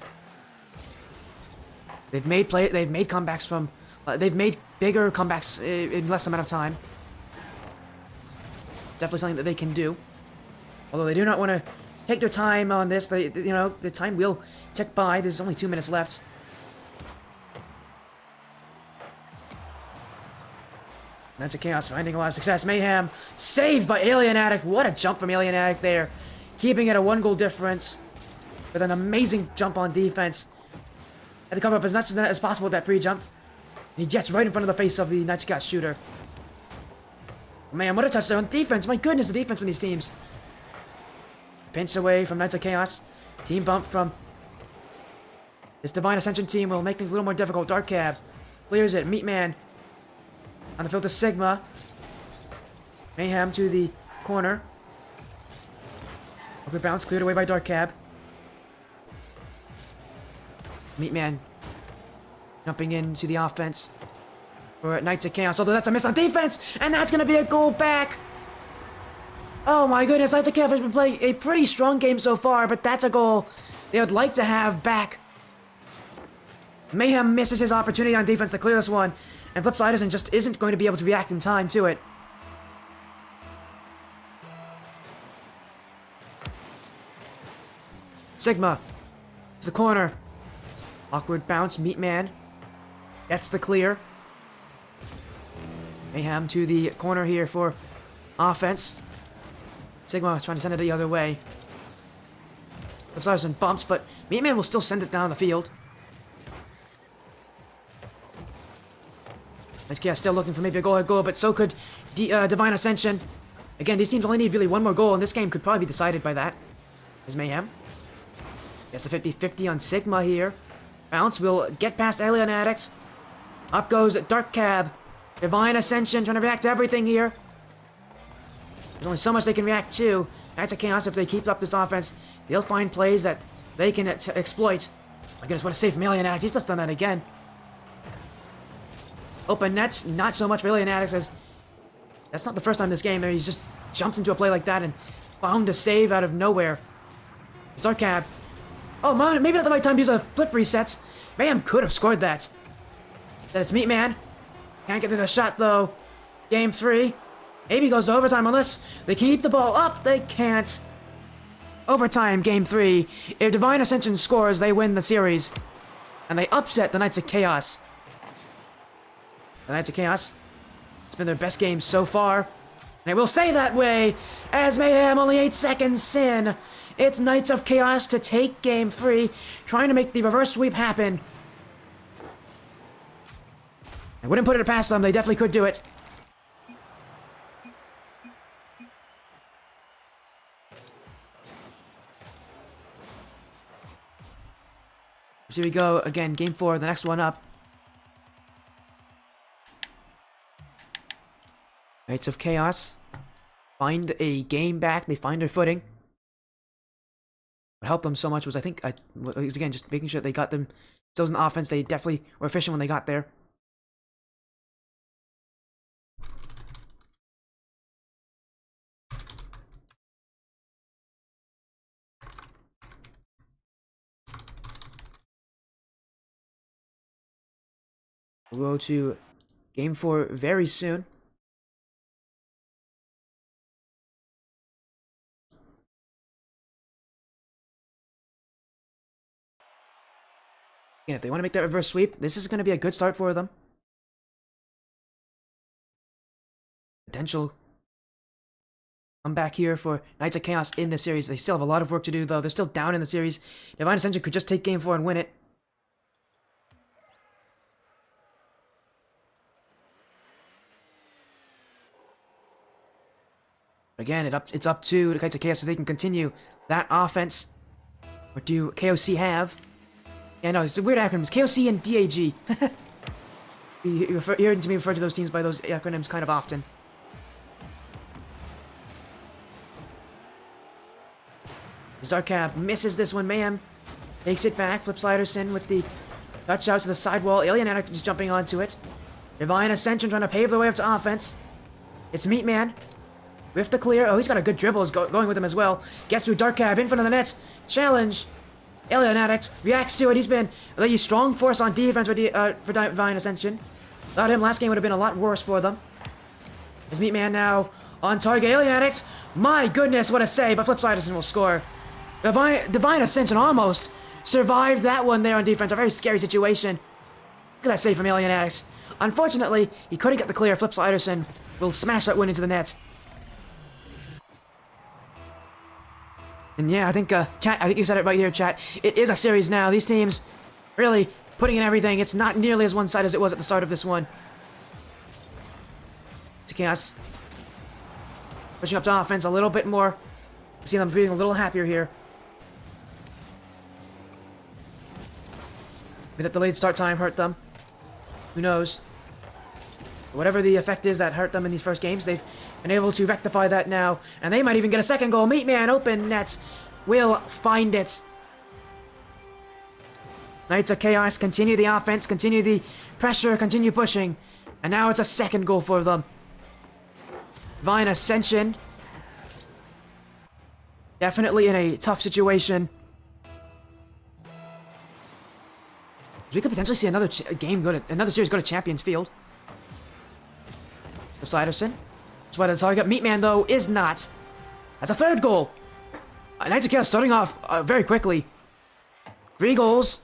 They've made comebacks from, they've made bigger comebacks in less amount of time. It's definitely something that they can do. Although they do not want to take their time on this. You know, the time will tick by. There's only 2 minutes left. Knights of Chaos finding a lot of success. Mayhem saved by Alien Addict. What a jump from Alien Addict there. Keeping it a 1-goal difference with an amazing jump on defense. Had to cover up as much as possible with that pre-jump. And he jets right in front of the face of the Knights of Chaos shooter. Man, what a touchdown defense. My goodness, the defense from these teams. Pinch away from Knights of Chaos. Team bump from this Divine Ascension team will make things a little more difficult. Dark Cab clears it. Meatman on the field to Sigma. Mayhem to the corner. Upward bounce cleared away by Dark Cab. Meatman jumping into the offense for Knights of Chaos. Although that's a miss on defense, and that's going to be a goal back. Oh my goodness, Knights of Chaos has been playing a pretty strong game so far, but that's a goal they would like to have back. Mayhem misses his opportunity on defense to clear this one, and Flipsiderson just isn't going to be able to react in time to it. Sigma to the corner. Awkward bounce, Meatman gets the clear. Mayhem to the corner here for offense. Sigma trying to send it the other way. Flipsiderson bumps, but Meatman will still send it down the field. SKS still looking for maybe a goal, but so could Divine Ascension. Again, these teams only need really one more goal, and this game could probably be decided by that. Is Mayhem. Gets a 50-50 on Sigma here. Bounce will get past Alien Addict. Up goes Dark Cab. Divine Ascension trying to react to everything here. There's only so much they can react to. Knights of Chaos, if they keep up this offense, they'll find plays that they can exploit. My goodness, what a save from Alien Addict. He's just done that again. Open nets, not so much for Alien Addict, as that's not the first time this game he's just jumped into a play like that and found a save out of nowhere. Dark Cab. Oh, man, maybe not the right time to use a flip reset. Mayhem could have scored that. That's Meat Man. Can't get to the shot, though. Game 3. Maybe goes to overtime unless they keep the ball up. They can't. Overtime, Game 3. If Divine Ascension scores, they win the series. And they upset the Knights of Chaos. The Knights of Chaos. It's been their best game so far. And it will stay that way as Mayhem only 8 seconds in. It's Knights of Chaos to take Game 3, trying to make the reverse sweep happen. I wouldn't put it past them, they definitely could do it. So here we go, again, Game 4, the next one up. Knights of Chaos find a game back, they find their footing. What helped them so much was, I think, was again, just making sure they got themselves in the offense. They definitely were efficient when they got there. We'll go to Game 4 very soon. Again, if they want to make that reverse sweep, this is going to be a good start for them. Potential comeback here for Knights of Chaos in this series. They still have a lot of work to do, though. They're still down in the series. Divine Ascension could just take Game 4 and win it. Again, it's up to the Knights of Chaos if they can continue that offense. What do KOC have? Yeah, no, it's a weird acronym. It's KOC and DAG. You hear me refer to those teams by those acronyms kind of often. Dark Cab misses this one. Mayhem takes it back. Flip Sliderson with the touch out to the sidewall. Alien Addict is jumping onto it. Divine Ascension trying to pave the way up to offense. It's Meat Man. With the clear. Oh, he's got a good dribble going with him as well. Gets through Dark Cab in front of the net. Challenge. Alien Addict reacts to it. He's been a strong force on defense for Divine Ascension. Without him, last game would have been a lot worse for them. His Meat Man now on target. Alien Addict. My goodness, what a save. But Flip Sliderson will score. Divine Ascension almost survived that one there on defense. A very scary situation. Look at that save from Alien Addict. Unfortunately, he couldn't get the clear. Flip Sliderson will smash that one into the net. And yeah, I think chat. I think you said it right here, chat. It is a series now. These teams really putting in everything. It's not nearly as one-sided as it was at the start of this one. To Chaos pushing up to offense a little bit more. See them breathing a little happier here. Maybe that delayed start time hurt them. Who knows? Whatever the effect is that hurt them in these first games, they've been able to rectify that now. And they might even get a second goal. Meat Man, open nets. Will find it. Knights of Chaos continue the offense, continue the pressure, continue pushing. And now it's a second goal for them. Divine Ascension. Definitely in a tough situation. We could potentially see another series go to Champions Field. Sliderson. That's why the target. Meat Man, though, is not. That's a third goal. Knights of Chaos starting off very quickly. 3 goals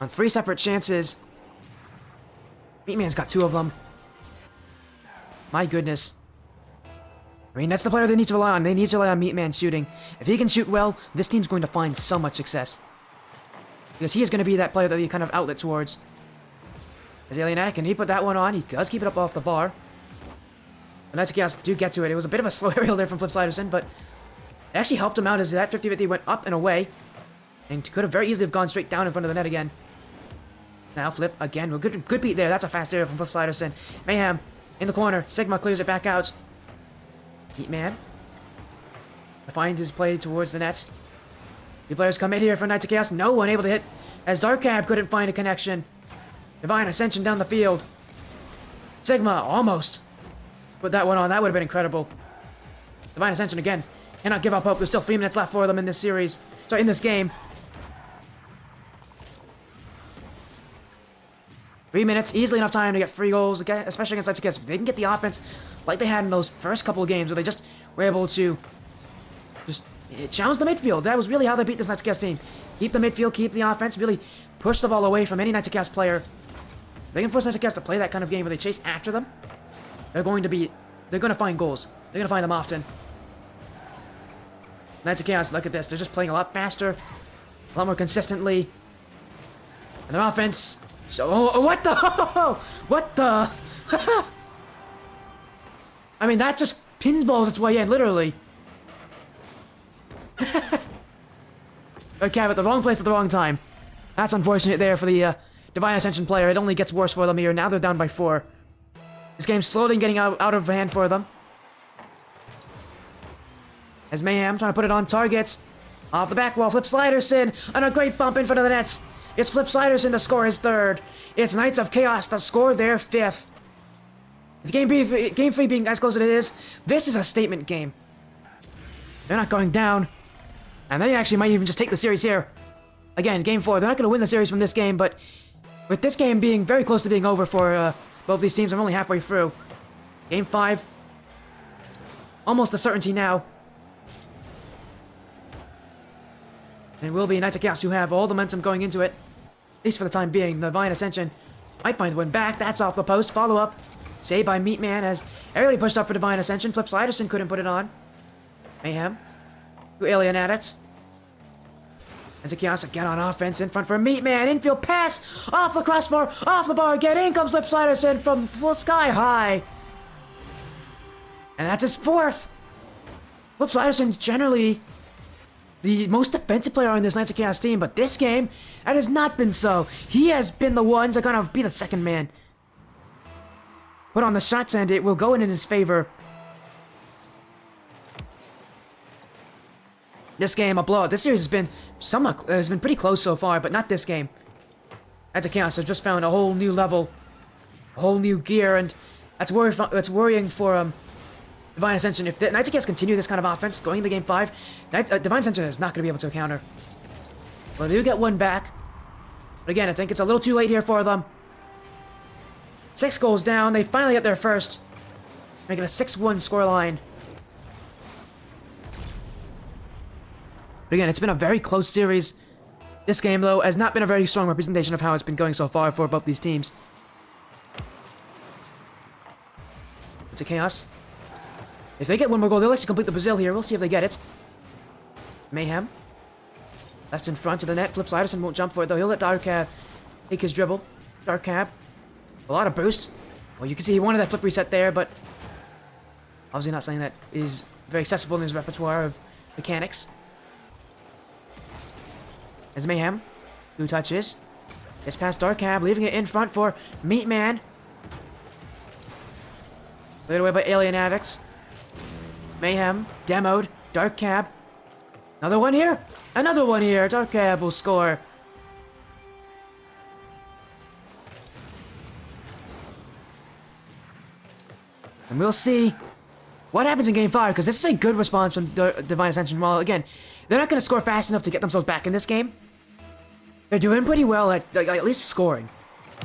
on 3 separate chances. Meat Man's got 2 of them. My goodness. I mean, that's the player they need to rely on. They need to rely on Meat Man shooting. If he can shoot well, this team's going to find so much success. Because he is going to be that player that they kind of outlet towards. As Alien Addict, can he put that one on? He does keep it up off the bar. The Knights of Chaos do get to it. It was a bit of a slow aerial there from Flip Sliderson, but It actually helped him out as that 50-50 went up and away. And could have very easily have gone straight down in front of the net again. Now flip again. Well, good beat there. That's a fast area from Flip Sliderson. Mayhem in the corner. Sigma clears it back out. Heatman finds his play towards the net. The players come in here for Knights of Chaos. No one able to hit as Dark Cab couldn't find a connection. Divine Ascension down the field. Sigma almost put that one on. That would have been incredible. Divine Ascension again. Cannot give up hope. There's still 3 minutes left for them in this series. Sorry, in this game. 3 minutes, easily enough time to get 3 goals, especially against Knights of Chaos. If they can get the offense like they had in those first couple of games, where they just were able to just challenge the midfield. That was really how they beat this Knights of Chaos team. Keep the midfield, keep the offense, really push the ball away from any Knights of Chaos player. If they can force Knights of Chaos to play that kind of game where they chase after them, they're going to find goals. They're going to find them often. Knights of Chaos, look at this. They're just playing a lot faster, a lot more consistently. And their offense... Oh, what the? What the? I mean, that just pinballs its way in, literally. Okay, at the wrong place at the wrong time. That's unfortunate there for the Divine Ascension player. It only gets worse for them here. Now they're down by 4. This game's slowly getting out of hand for them. As Mayhem trying to put it on target. Off the back wall, Flip Sliderson, and a great bump in front of the nets. It's Flip Sliderson to score his 3rd. It's Knights of Chaos to score their 5th. With game 3 being as close as it is, this is a statement game. They're not going down. And they actually might even just take the series here. Again, game 4, they're not going to win the series from this game, but with this game being very close to being over for both these teams, I'm only halfway through. Game 5, almost a certainty now. And it will be Knights of Chaos who have all the momentum going into it. At least for the time being. The Divine Ascension might find one back. That's off the post. Follow up. Saved by Meatman as everybody pushed up for Divine Ascension. Flip Sliderson couldn't put it on. Mayhem. To Alien Addict. Knights of Chaos again on offense in front for Meatman. Infield pass. Off the crossbar. Off the bar again. In comes Flip Sliderson from sky high. And that's his 4th. Flip Sliderson generally the most defensive player on this Knights of Chaos team, but this game, that has not been so. He has been the one to kind of be the second man. Put on the shots, and it will go in his favor. This game, a blowout. This series has been pretty close so far, but not this game. Knights of Chaos have just found a whole new level, a whole new gear, and that's worrying for Divine Ascension. If the Knights of Chaos continue this kind of offense going into Game 5, Divine Ascension is not going to be able to counter. But they do get one back. But again, I think it's a little too late here for them. 6 goals down. They finally get their first. Making a 6-1 scoreline. But again, it's been a very close series. This game, though, has not been a very strong representation of how it's been going so far for both these teams. It's a Chaos. If they get one more goal, they'll actually complete the Brazil here. We'll see if they get it. Mayhem. Left in front of the net. Flip Sliderson won't jump for it, though. He'll let Dark Cab take his dribble. Dark Cab. A lot of boost. Well, you can see he wanted that flip reset there, but obviously not something that is very accessible in his repertoire of mechanics. As Mayhem. 2 touches. Gets past Dark Cab, leaving it in front for Meatman. Cleared away by Alien Addicts. Mayhem, demoed, Dark Cab. Another one here. Another one here. Dark Cab will score. And we'll see what happens in Game 5, because this is a good response from Divine Ascension. While, again, they're not going to score fast enough to get themselves back in this game. They're doing pretty well at least scoring.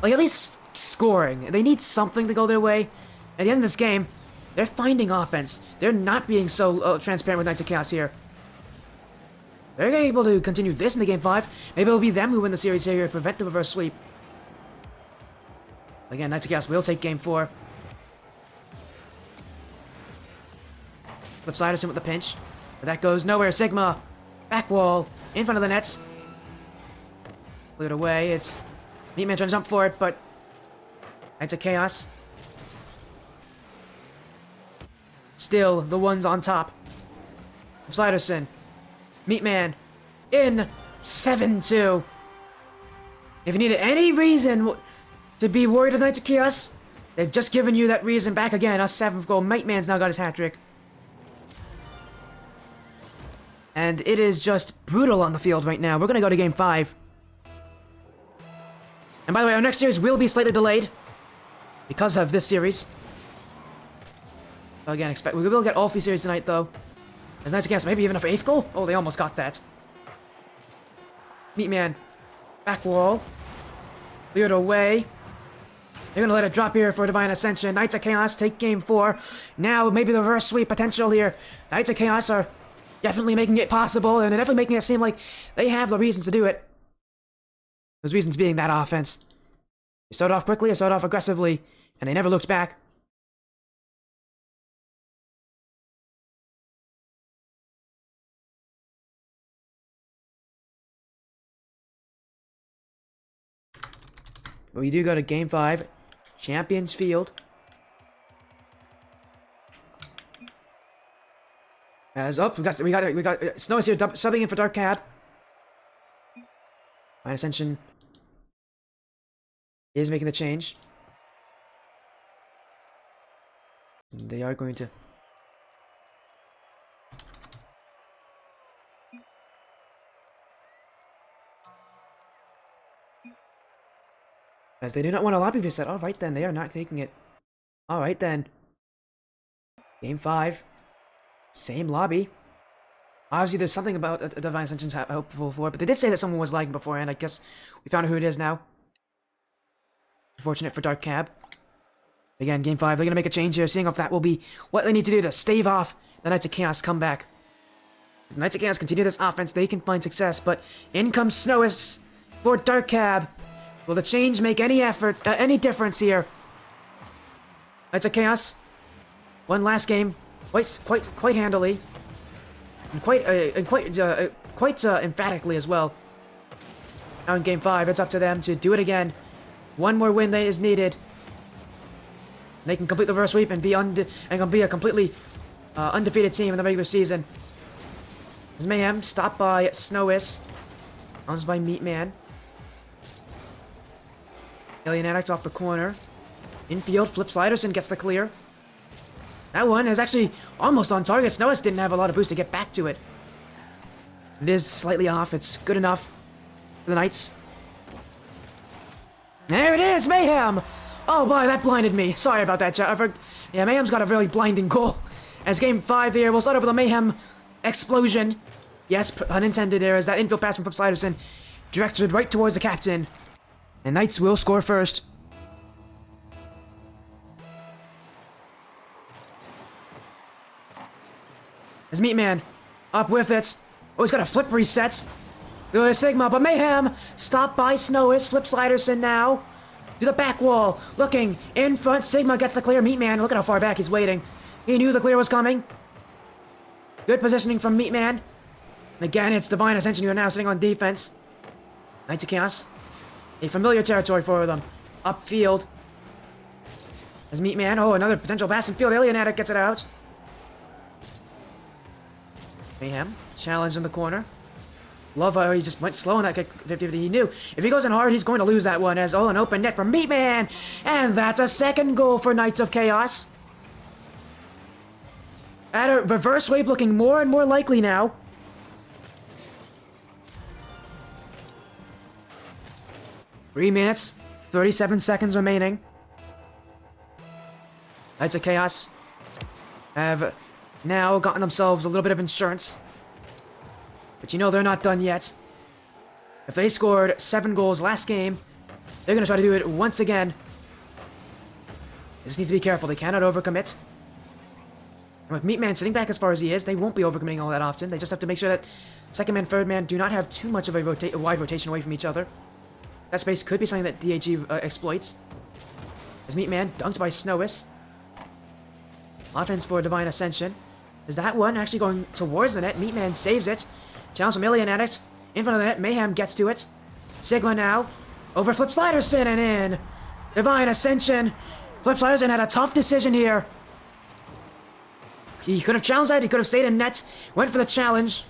At least scoring. They need something to go their way. At the end of this game, they're finding offense. They're not being so transparent with Knights of Chaos here. They're able to continue this in the Game 5. Maybe it'll be them who win the series here to prevent the reverse sweep. Again, Knights of Chaos will take Game 4. Flip Sliderson with the pinch. But that goes nowhere. Sigma. Back wall. In front of the nets. Cleared away. It's Meatman trying to jump for it, but Knights of Chaos. Still, the ones on top. Sliderson. Meatman. In 7-2. If you needed any reason to be worried of Knights of Chaos, they've just given you that reason back again. A 7th goal. Meatman's now got his hat trick. And it is just brutal on the field right now. We're going to go to Game 5. And by the way, our next series will be slightly delayed because of this series. So again, we will get all 3 series tonight, though. As Knights of Chaos, maybe even a 8th goal? Oh, they almost got that. Meatman. Back wall. Cleared away. They're going to let it drop here for Divine Ascension. Knights of Chaos take Game 4. Now, maybe the reverse sweep potential here. Knights of Chaos are definitely making it possible, and they're definitely making it seem like they have the reasons to do it. Those reasons being that offense. They started off quickly, they started off aggressively, and they never looked back. But we do go to Game 5, Champions Field. As up, we got Snow is here subbing in for Dark Cab. Ascension is making the change. And they are going to as they do not want a lobby reset. Alright then, they are not taking it. Alright then. Game 5. Same lobby. Obviously, there's something about Divine Ascension's helpful for it, but they did say that someone was lagging beforehand. I guess we found out who it is now. Unfortunate for Dark Cab. Again, Game 5, they're going to make a change here, seeing if that will be what they need to do to stave off the Knights of Chaos comeback. If Knights of Chaos continue this offense, they can find success, but in comes Snowist for Dark Cab. Will the change make any any difference here? Knights of Chaos won last game quite handily. And quite emphatically as well. Now in Game 5, it's up to them to do it again. One more win is needed. They can complete the reverse sweep and be a completely undefeated team in the regular season. As Mayhem stopped by Snowis, owns by Meatman. Alien Addict off the corner. Infield, Flip Sliderson gets the clear. That one is actually almost on target. Snowis didn't have a lot of boost to get back to it. It is slightly off. It's good enough for the Knights. There it is, Mayhem! Oh boy, that blinded me. Sorry about that, chat. Yeah, Mayhem's got a really blinding goal. As Game 5 here, we'll start over the Mayhem explosion. Yes, unintended there, as that infield pass from Flip Sliderson directed right towards the captain. And Knights will score first. As Meatman up with it. Oh, he's got a flip reset. Go to Sigma, but Mayhem stopped by Snowis. Flip Sliderson now. To the back wall. Looking in front. Sigma gets the clear. Meatman, look at how far back he's waiting. He knew the clear was coming. Good positioning from Meatman. And again, it's Divine Ascension who are now sitting on defense. Knights of Chaos. A familiar territory for them. Upfield. As Meatman. Oh, another potential pass in field. Alien Addict gets it out. Mayhem. Challenge in the corner. Love how he just went slow on that kick 50-50. He knew if he goes in hard, he's going to lose that one. As an open net from Meatman. And that's a second goal for Knights of Chaos. At a reverse wave looking more and more likely now. Three minutes, 37 seconds remaining. Knights of Chaos have now gotten themselves a little bit of insurance. But you know they're not done yet. If they scored 7 goals last game, they're going to try to do it once again. They just need to be careful. They cannot overcommit. And with Meatman sitting back as far as he is, they won't be overcommitting all that often. They just have to make sure that second man, third man do not have too much of a wide rotation away from each other. That space could be something that DHG exploits. As Meatman dunked by Snowis. Offense for Divine Ascension. Is that one actually going towards the net? Meatman saves it. Challenge from Alien Addict. In front of the net. Mayhem gets to it. Sigma now. Over Flip Sliderson and in. Divine Ascension. Flip Sliderson had a tough decision here. He could have challenged that. He could have stayed in net. Went for the challenge.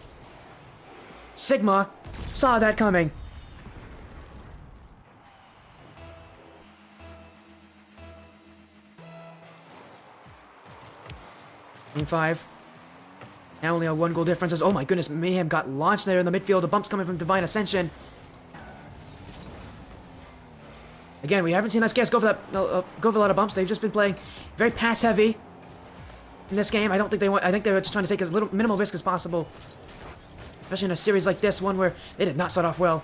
Sigma saw that coming. Game 5. Now only a 1-goal difference. Oh my goodness, Mayhem got launched there in the midfield. The bumps coming from Divine Ascension. Again, we haven't seen SKS go for a lot of bumps. They've just been playing very pass heavy in this game. I don't think they want. I think they're just trying to take as little minimal risk as possible, especially in a series like this one where they did not start off well.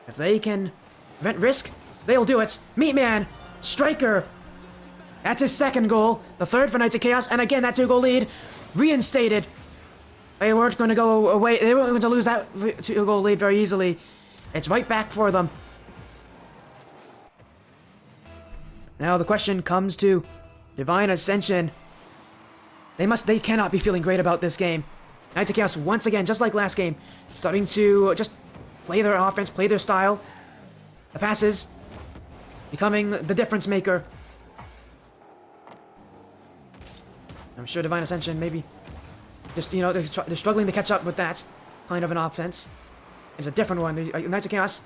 If they can prevent risk, they'll do it. Meatman, Striker. That's his second goal. The third for Knights of Chaos, and again that 2-goal lead reinstated. They weren't going to go away. They weren't going to lose that 2-goal lead very easily. It's right back for them. Now the question comes to Divine Ascension. They cannot be feeling great about this game. Knights of Chaos once again, just like last game, starting to just play their offense, play their style. The passes becoming the difference maker. I'm sure Divine Ascension maybe just, you know, they're struggling to catch up with that kind of an offense. It's a different one. Knights of Chaos,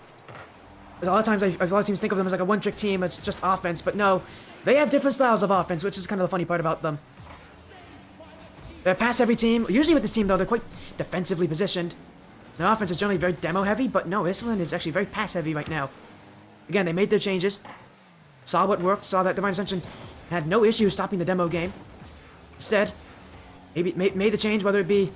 a lot of times a lot of teams think of them as like a one-trick team. It's just offense, but no, they have different styles of offense, which is kind of the funny part about them. They're a pass-heavy team. Usually with this team, though, they're quite defensively positioned. Their offense is generally very demo-heavy, but no, this one is actually very pass-heavy right now. Again, they made their changes, saw what worked, saw that Divine Ascension had no issue stopping the demo game. Instead, maybe made the change, whether it be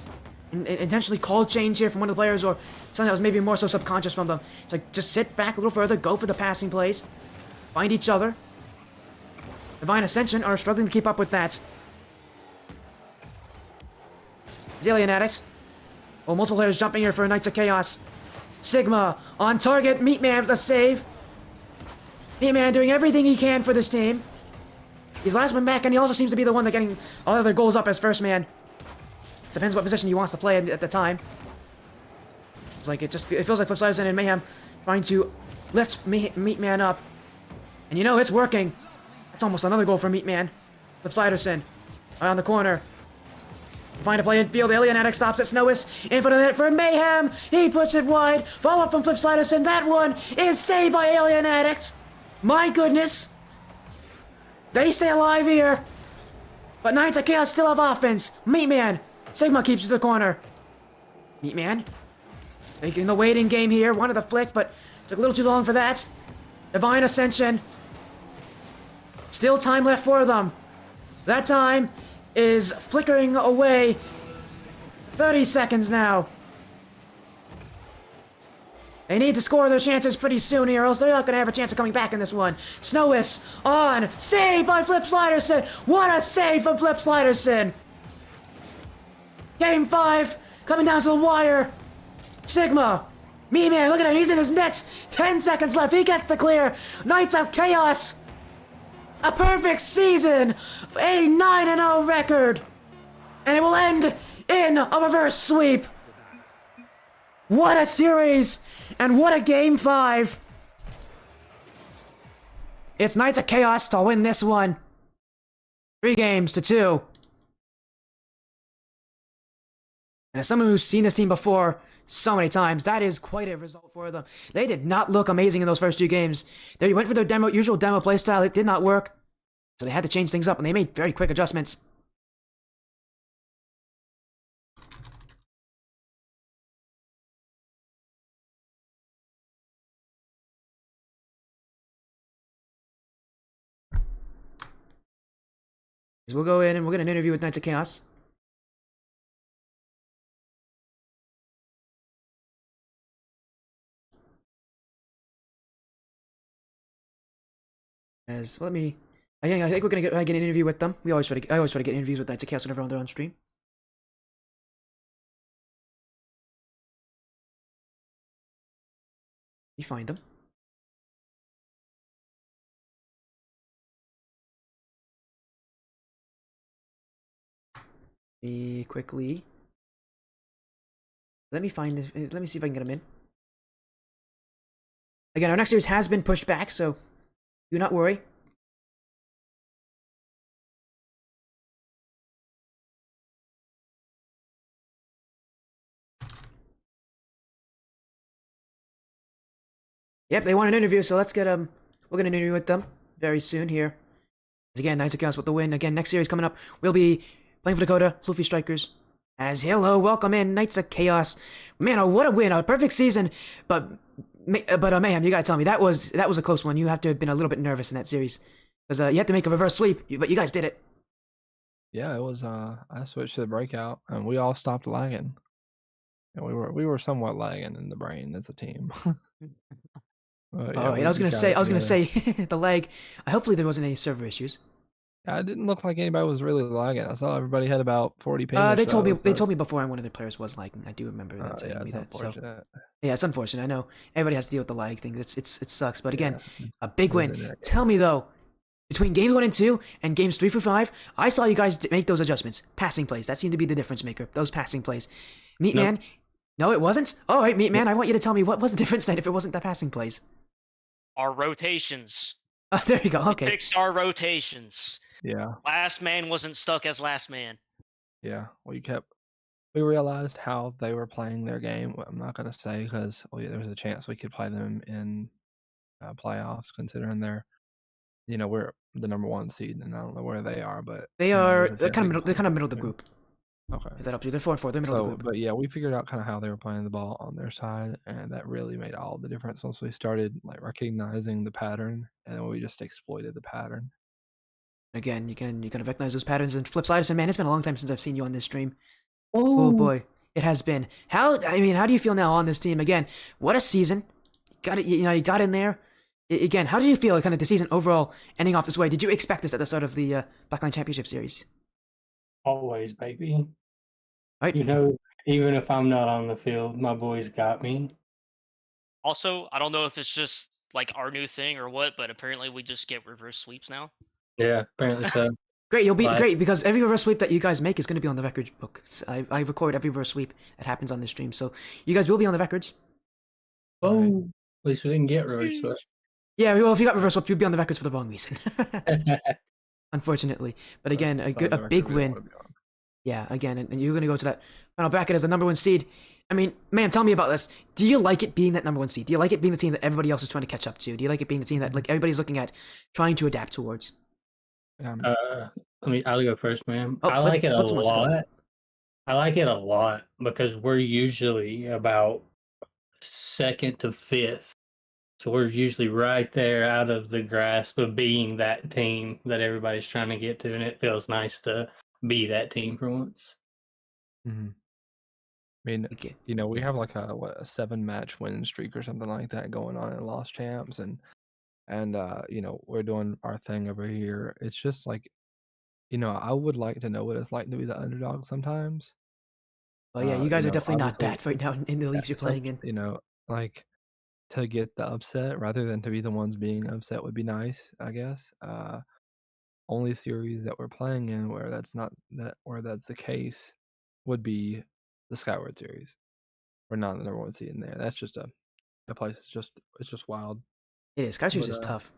intentionally called change here from one of the players or something that was maybe more so subconscious from them. It's like, just sit back a little further, go for the passing plays, find each other. Divine Ascension are struggling to keep up with that. Alien Addict. Oh, multiple players jumping here for Knights of Chaos. Sigma on target. Meatman with the save. Meatman doing everything he can for this team. He's last one back, and he also seems to be the one that getting all of their goals up as first man. Depends what position he wants to play at the time. It's like it feels like Flipsiderson and Mayhem trying to lift Meatman up, and you know it's working. That's almost another goal for Meatman. Flipsiderson around the corner. Find a play in field. Alien Addict stops at Snowis. In front of the net for Mayhem. He puts it wide. Follow up from Flipsiderson. That one is saved by Alien Addict. My goodness. They stay alive here. But Knights of Chaos still have offense. Meatman. Sigma keeps to the corner. Meatman. Making the waiting game here. Wanted the flick, but took a little too long for that. Divine Ascension. Still time left for them. That time is flickering away. 30 seconds now. They need to score their chances pretty soon here, or else they're not going to have a chance of coming back in this one. Snowis on. Save by Flipsiderson. What a save from Flipsiderson. Game 5 coming down to the wire. Sigma. Me-Man, look at him. He's in his nets. 10 seconds left. He gets the clear. Knights of Chaos. A perfect season. A 9-0 record. And it will end in a reverse sweep. What a series. And what a game 5. It's Knights of Chaos to win this one. 3-2. And as someone who's seen this team before so many times, that is quite a result for them. They did not look amazing in those first 2 games. They went for their usual demo playstyle. It did not work. So they had to change things up, and they made very quick adjustments. We'll go in and we'll get an interview with Knights of Chaos. I think we're gonna get an interview with them. I always try to get interviews with Knights of Chaos whenever they're on stream. You find them. Quickly. Let me see if I can get them in. Again, our next series has been pushed back, so do not worry. Yep, they want an interview, so let's get we're gonna interview with them very soon here. Again, Knights of Chaos with the win. Again, next series coming up, we'll be playing for Dakota, Floofy Strykers. As hello, welcome in, Knights of Chaos. Man, oh, what a win! A perfect season, but Mayhem, you gotta tell me that was a close one. You have to have been a little bit nervous in that series because you had to make a reverse sweep, but you guys did it. Yeah, it was, I switched to the breakout, and we all stopped lagging. And we were somewhat lagging in the brain as a team. But, Oh, yeah, and I we was we gonna got say, it together. the lag. Hopefully there wasn't any server issues. Yeah, it didn't look like anybody was really lagging. I saw everybody had about 40 ping or so, They so told me before one of the players was lagging. I do remember them yeah, telling me it's that. So unfortunate. yeah, it's unfortunate. I know everybody has to deal with the lag things. It sucks. But again, Yeah, it's a big it is win. internet Tell gaming. me though, between games 1 and 2 and games 3 through 5, I saw you guys make those adjustments. Passing plays. That seemed to be the difference maker. Those passing plays. Meat Nope. Man. No, it wasn't. All right, Meat Nope. Man. I want you to tell me what was the difference then if it wasn't the passing plays. Our rotations. There you go. We Okay. fixed our rotations. Yeah, Last man wasn't stuck as last man. yeah, we realized how they were playing their game. Well, I'm not gonna say 'cause, well, yeah, there was a chance we could play them in, playoffs considering we're the number 1 seed, and I don't know where they are, but, They there's are a chance we could they're play kind of them middle of the soon. group. Okay. If that helps you, they're 4-4. They're middle of the So, group. but yeah, we figured out kind of how they were playing the ball on their side, and that really made all the difference once we started like recognizing the pattern, and then we just exploited the pattern. Again, you can recognize those patterns. And flip side, man, it's been a long time since I've seen you on this stream. Oh Oh, boy, it has been. How do you feel now on this team? Again, what a season. Got it. You got in there. Again, how did you feel? Kind of the season overall ending off this way. Did you expect this at the start of the Blackline Championship Series? Always, baby. Right. You know, even if I'm not on the field, my boys got me. Also, I don't know if it's just like our new thing or what, but apparently we just get reverse sweeps now. Yeah, apparently so. Great. You'll be Last, great because every reverse sweep that you guys make is going to be on the record book. I record every reverse sweep that happens on this stream, so you guys will be on the records. oh, at least we didn't get reverse swept. Yeah. Well, if you got reverse sweep, you'll be on the records for the wrong reason. Unfortunately, but That's again, the side of a the record big we don't win. want to be on. Yeah, again, and you're gonna go to that final bracket as the number 1 seed. I mean, man, tell me about this. Do you like it being that number 1 seed? Do you like it being the team that everybody else is trying to catch up to? Do you like it being the team that like everybody's looking at, trying to adapt towards? Um, I'll go first, man. Oh, I like it a Flips wants to go. lot. I like it a lot because we're usually about second to fifth. So we're usually right there out of the grasp of being that team that everybody's trying to get to, and it feels nice to be that team for once. mhm. I mean, Okay. we Yeah. have like a 7-match winning streak or something like that going on in Lost Champs, and we're doing our thing over here. It's just like, I would like to know what it's like to be the underdog sometimes. Well, yeah, you guys are definitely not Obviously, that right now in the yeah, leagues you're playing in. like to get the upset rather than to be the ones being upset would be nice, I guess. Only series that we're playing in where that's the case would be the Skyward series. We're not the number 1 seed in there. That's just a place. It's just wild, It is. Sky but is tough.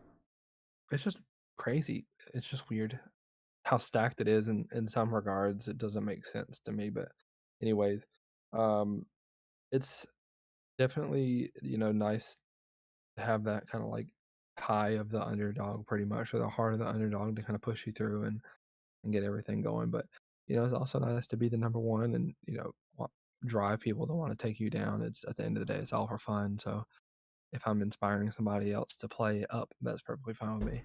it's just crazy. It's just weird how stacked it is in some regards. It doesn't make sense to me, but anyways, um, it's definitely nice to have that kind of like high of the underdog, pretty much, or the heart of the underdog to kind of push you through and get everything going. But it's also nice to be the number 1 and drive people to want to take you down. It's at the end of the day, it's all for fun. So if I'm inspiring somebody else to play up, that's perfectly fine with me.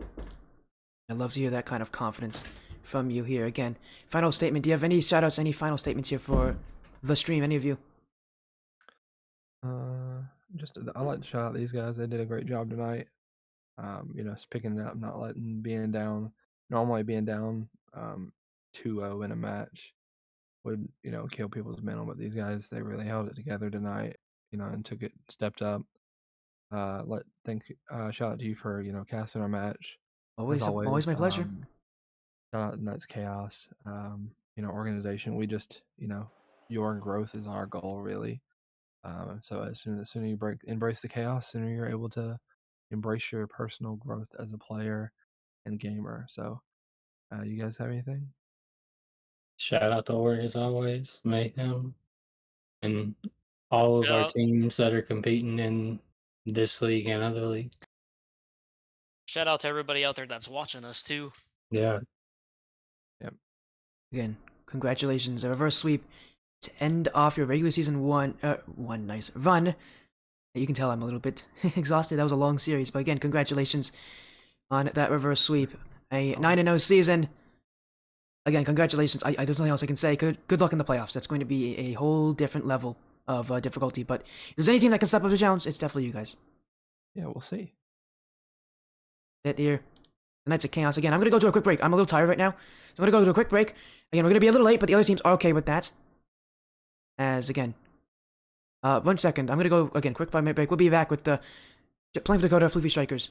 I love to hear that kind of confidence from you here. Again, final statement. Do you have any shoutouts, any final statements here for the stream? Any of you? Just I like to shout out these guys. They did a great job tonight. Just picking it up, not being down. Normally being down 2-0 in a match would kill people's mental, but these guys, they really held it together tonight. And stepped up. Shout out to you for casting our match as Always always. my pleasure. Shout out to Knights Chaos. Organization. We just your growth is our goal really. So as soon as you embrace the chaos, sooner you're able to embrace your personal growth as a player and gamer. So, you guys have anything? Shout out to Ori as always, Mayhem, and all of our Yeah. teams that are competing in this league and other leagues. Shout out to everybody out there that's watching us too. Yeah. Again, congratulations, a reverse sweep to end off your regular season one nice run. You can tell I'm a little bit exhausted. That was a long series, but again, congratulations on that reverse sweep. A 9-0 season. Again, congratulations. There's nothing else I can say. Good luck in the playoffs. That's going to be a whole different level of difficulty. But if there's any team that can step up to the challenge, it's definitely you guys. Yeah, we'll see. That here. The Knights of Chaos. Again, I'm going to go to a quick break. I'm a little tired right now. So I'm going to go to a quick break. Again, we're going to be a little late, but the other teams are okay with that. As, again, 1 second. I'm going to go, again, quick 5-minute break. We'll be back with the playing for Dakota, Floofy Strykers.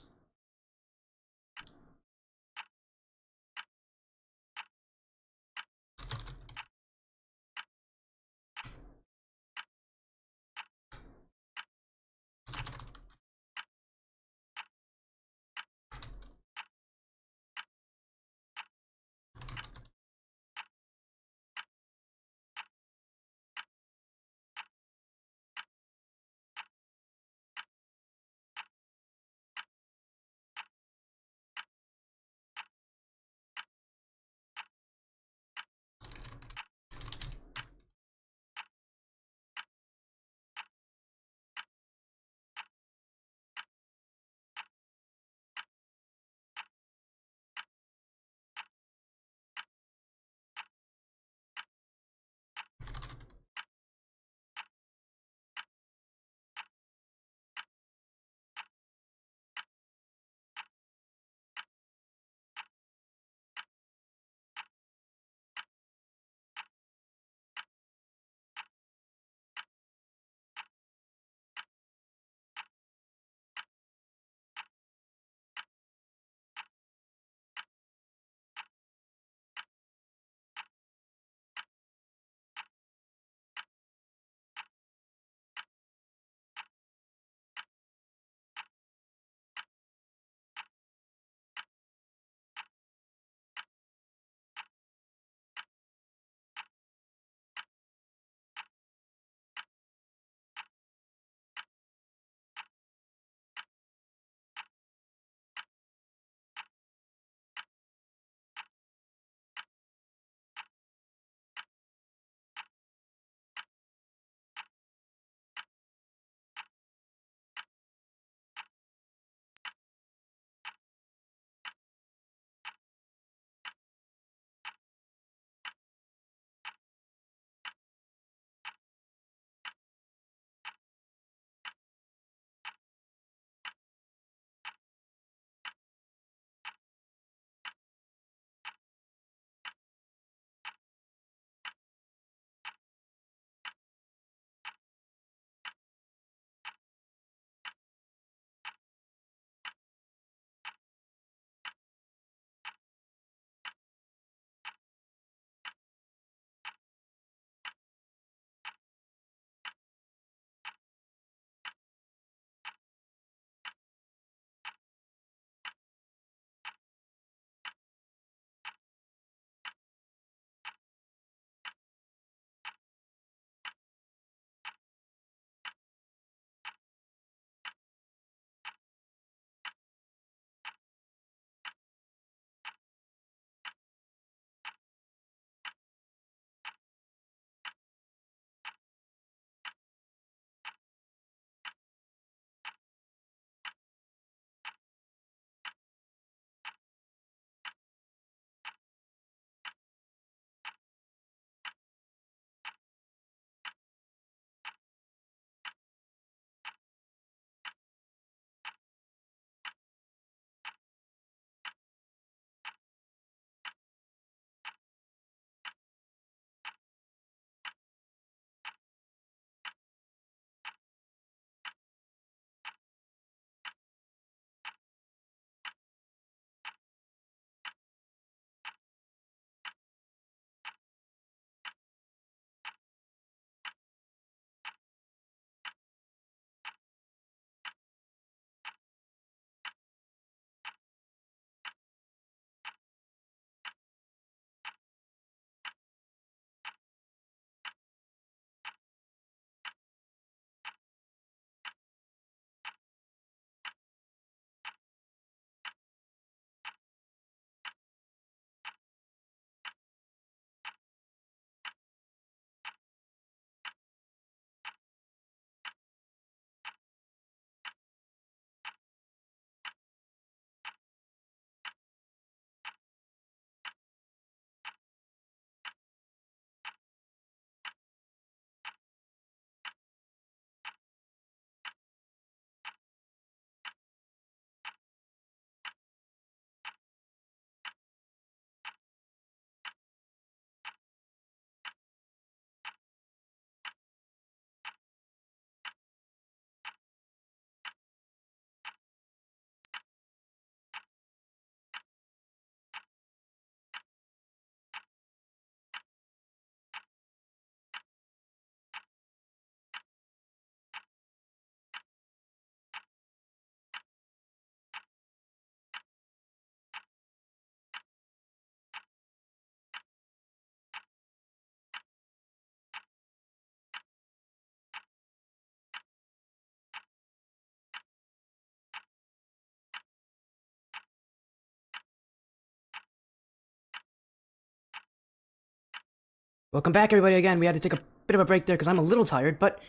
Welcome back, everybody, again. We had to take a bit of a break there because I'm a little tired, but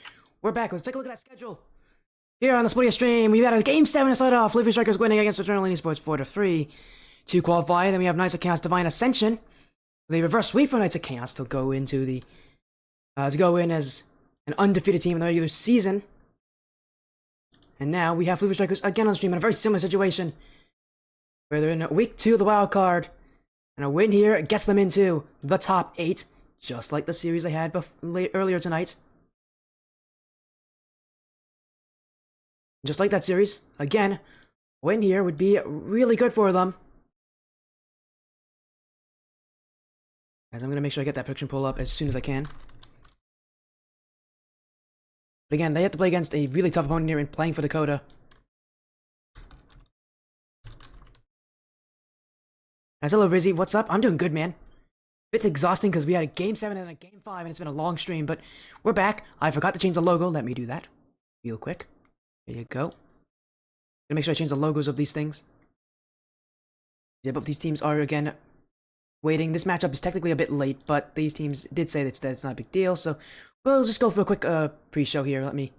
we're back. Let's take a look at that schedule. Here on the Splitty stream, we've had a Game 7 to start off. Floofy Strykers winning against Eternal Esports 4-3 to qualify. Then we have Knights of Chaos Divine Ascension. The reverse sweep for Knights of Chaos to go into the to go in as an undefeated team in the regular season. And now we have Floofy Strykers again on the stream in a very similar situation, where they're in week 2 of the wild card, and a win here gets them into the top 8, just like the series they had earlier tonight. Just like that series, again, win here would be really good for them. Guys, I'm going to make sure I get that prediction pull up as soon as I can. But again, they have to play against a really tough opponent here in playing for Dakota. Guys, hello Rizzy, what's up? I'm doing good, man. It's exhausting because we had a Game 7 and a Game 5 and it's been a long stream, but we're back. I forgot to change the logo. Let me do that real quick. There you go. Gonna make sure I change the logos of these things. Yeah, both these teams are, again, waiting. This matchup is technically a bit late, but these teams did say that it's not a big deal, so we'll just go for a quick pre-show here. Let me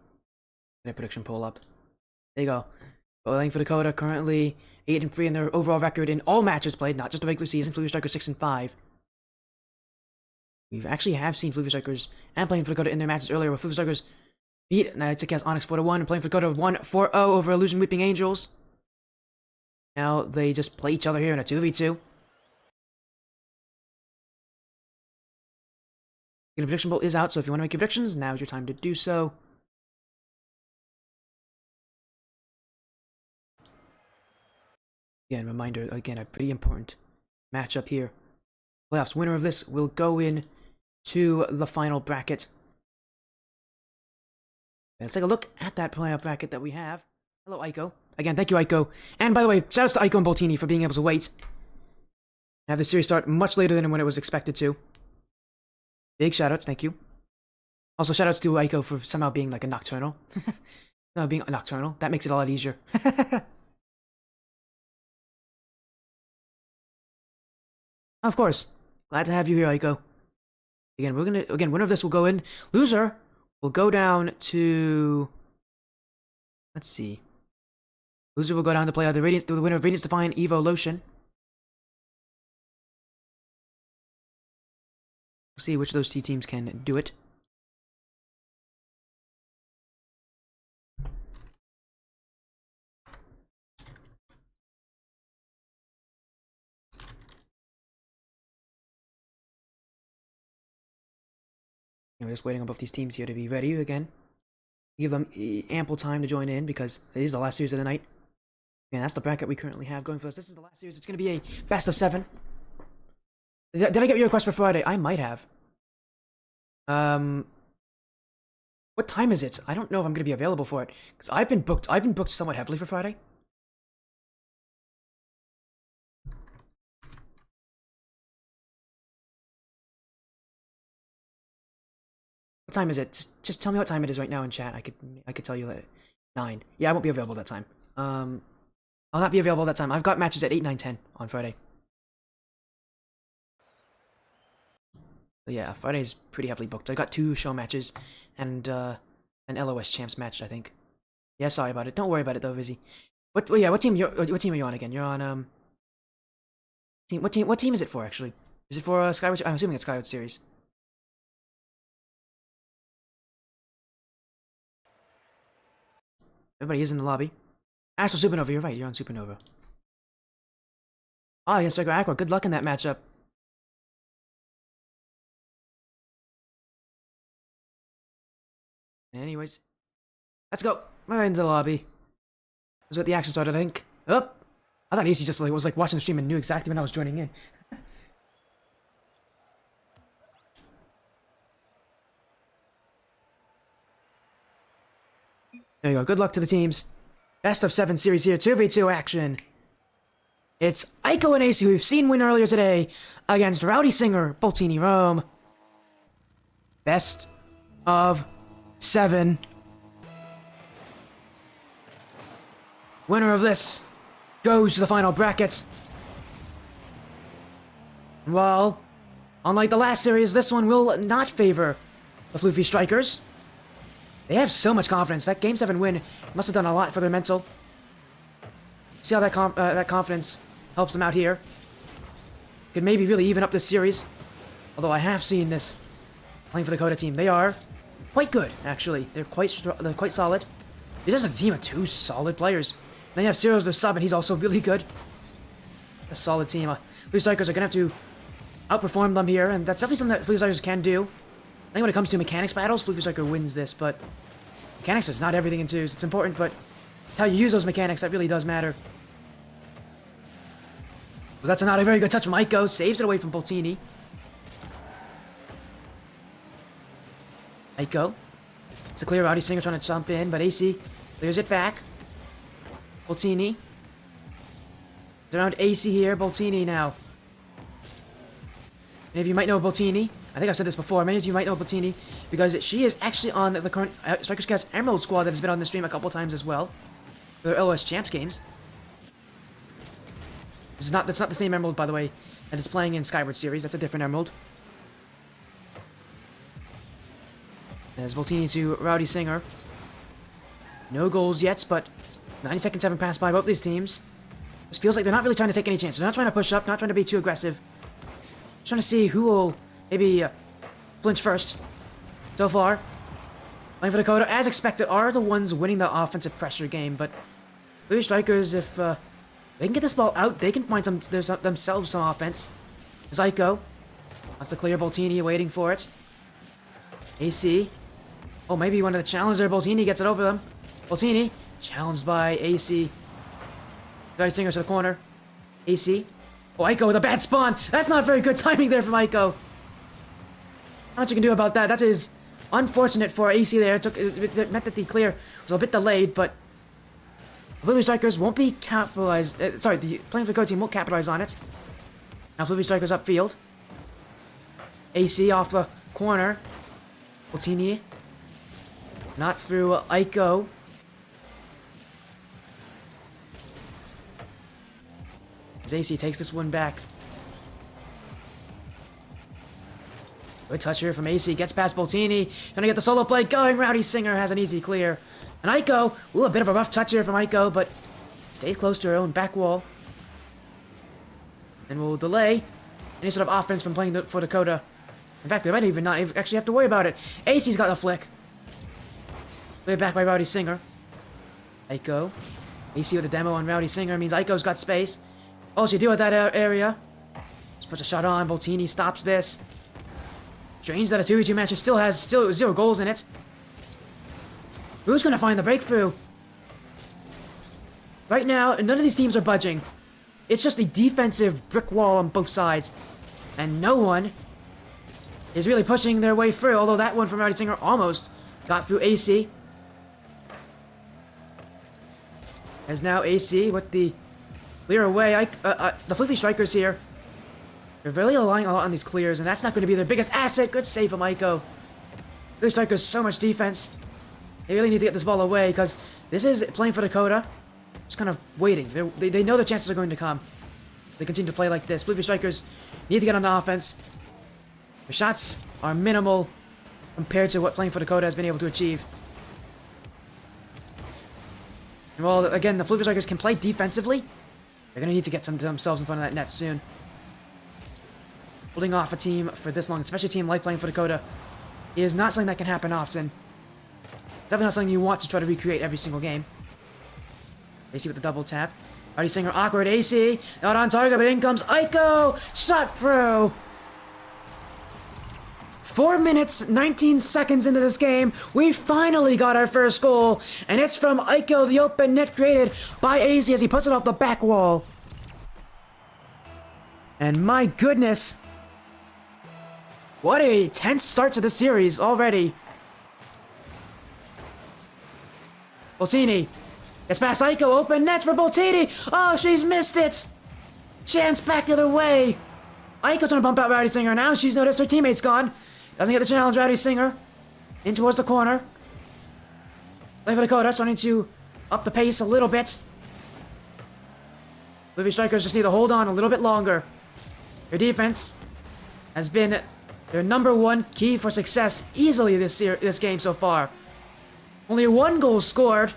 get a prediction poll up. There you go. Playing for Dakota, currently 8-3 in their overall record in all matches played, not just the regular season. Floofy Strykers 6-5. We actually have seen Floofy Strykers and playing for Dakota in their matches earlier, with Floofy Strykers beat Knights of Chaos Onyx 4-1 and playing for Dakota 1-4-0 over Illusion Weeping Angels. Now they just play each other here in a 2v2. The prediction poll is out, so if you want to make your predictions, now's your time to do so. Again, reminder, again, a pretty important matchup here. Playoffs winner of this will go in to the final bracket. Let's take a look at that playoff bracket that we have. Hello, Aiko. Again, thank you, Aiko. And by the way, shoutouts to Aiko and Boltini for being able to wait. Have the series start much later than when it was expected to. Big shoutouts, thank you. Also, shoutouts to Aiko for somehow being like a nocturnal. No, being a nocturnal. That makes it a lot easier. Of course. Glad to have you here, Aiko. Again, winner of this will go in. Loser will go down to, let's see. Loser will go down to play either the winner of Radiance Define Evo Lotion. We'll see which of those two teams can do it. We're just waiting on both these teams here to be ready again. Give them ample time to join in because it is the last series of the night. And that's the bracket we currently have going for us. This is the last series. It's going to be a best of 7. Did I get your request for Friday? I might have. What time is it? I don't know if I'm going to be available for it because I've been booked somewhat heavily for Friday. What time is it? Just tell me what time it is right now in chat. I could tell you that 9. Yeah, I won't be available that time. I'll not be available that time. I've got matches at 8, 9, 10 on Friday. But yeah, Friday's pretty heavily booked. I got 2 show matches and an LOS champs match, I think. Yeah, sorry about it. Don't worry about it though, Vizzy. What team are you on again? You're on what team is it for actually? Is it for Skyward? I'm assuming it's Skyward series. Everybody is in the lobby. Astral Supernova, you're right, you're on Supernova. Oh, yes, Striker Aqua, good luck in that matchup. Anyways, let's go. We're into the lobby. That's what the action started, I think. Oh, I thought AC just was watching the stream and knew exactly when I was joining in. There you go. Good luck to the teams. Best of 7 series here. 2v2 action. It's Aiko and AC, who we've seen win earlier today, against Rowdy Singer, Boltini Rome. Best of 7. Winner of this goes to the final bracket. Well, Unlike the last series, this one will not favor the Floofy Strykers. They have so much confidence. That Game 7 win must have done a lot for their mental. See how that confidence helps them out here. Could maybe really even up this series. Although I have seen this playing for the Dakota team. They are quite good, actually. They're quite solid. They're just a team of 2 solid players. Then you have Cyril's their sub, and he's also really good. A solid team. Floofy Strykers are going to have to outperform them here, and that's definitely something that Floofy Strykers can do. I think when it comes to mechanics battles, Floofy Striker wins this, but mechanics is not everything in 2s. It's important, but it's how you use those mechanics that really does matter. Well, that's not a very good touch from Aiko. Saves it away from Boltini. Aiko. It's a clear Rowdy Singer trying to jump in, but AC clears it back. Boltini. It's around AC here. Boltini now. Many of you might know Boltini. I think I've said this before. Many of you might know Boltini because she is actually on the current Strykers Cast Emerald squad that has been on the stream a couple times as well. For their LOS Champs games. That's not the same Emerald, by the way, that is playing in Skyward series. That's a different Emerald. As Boltini to Rowdy Singer. No goals yet, but 90 seconds haven't passed by both these teams. This feels like they're not really trying to take any chances. They're not trying to push up, not trying to be too aggressive. Just trying to see who will maybe flinch first. So far, playing for Dakota, as expected, are the ones winning the offensive pressure game, but Floofy Strykers, if they can get this ball out, they can find themselves some offense. Zyko wants to clear Boltini, waiting for it. AC. Oh, maybe one of the challengers there. Boltini gets it over them. Boltini, challenged by AC. Rowdy Singer to the corner. AC. Oh, Aiko with a bad spawn. That's not very good timing there from Aiko. Not much you can do about that. That is unfortunate for AC there. It meant that the clear was a bit delayed, but Floofy Strykers won't be capitalized. Sorry, the playing for the Dakota team won't capitalize on it. Now Floofy Strykers upfield. AC off the corner. Boltini. Not through Aiko. As AC takes this one back. Good touch here from AC. Gets past Boltini. Trying to get the solo play going. Rowdy Singer has an easy clear. And Aiko. Ooh, a bit of a rough touch here from Aiko, but stays close to her own back wall. And will delay any sort of offense from playing for Dakota. In fact, they might even not actually have to worry about it. AC's got the flick. Way back by Rowdy Singer. Aiko. AC with a demo on Rowdy Singer means Aiko's got space. All she do with that area. Just puts a shot on. Boltini stops this. Strange that a 2v2 match still has 0 goals in it. Who's gonna find the breakthrough? Right now, none of these teams are budging. It's just a defensive brick wall on both sides. And no one is really pushing their way through, although that one from Rowdy Singer almost got through AC. As now AC with the clear away. The Floofy Strykers here, they're really relying a lot on these clears, and that's not going to be their biggest asset. Good save from Aiko. Floofy Strykers so much defense. They really need to get this ball away, because this is playing for Dakota. Just kind of waiting. They know the chances are going to come. They continue to play like this. Floofy Strykers need to get on the offense. Their shots are minimal compared to what playing for Dakota has been able to achieve. And while, again, the Floofy Strykers can play defensively, they're going to need to get themselves in front of that net soon. Holding off a team for this long, especially a team like playing for Dakota, is not something that can happen often. Definitely not something you want to try to recreate every single game. AC with the double tap. Rowdy Singer awkward. AC not on target, but in comes Aiko. Shot through. 4 minutes, 19 seconds into this game, we finally got our first goal, and it's from Aiko, the open net created by AC as he puts it off the back wall. And my goodness, what a tense start to the series already. Boltini gets past Aiko, open net for Boltini. Oh, she's missed it. Chance back the other way. Aiko trying to bump out Rowdy Singer. Now she's noticed her teammate's gone. Doesn't get the challenge, Rowdy Singer. In towards the corner. Playing for Dakota, starting to up the pace a little bit. Floofy Strykers just need to hold on a little bit longer. Their defense has been their #1 key for success easily this game so far. Only 1 goal scored.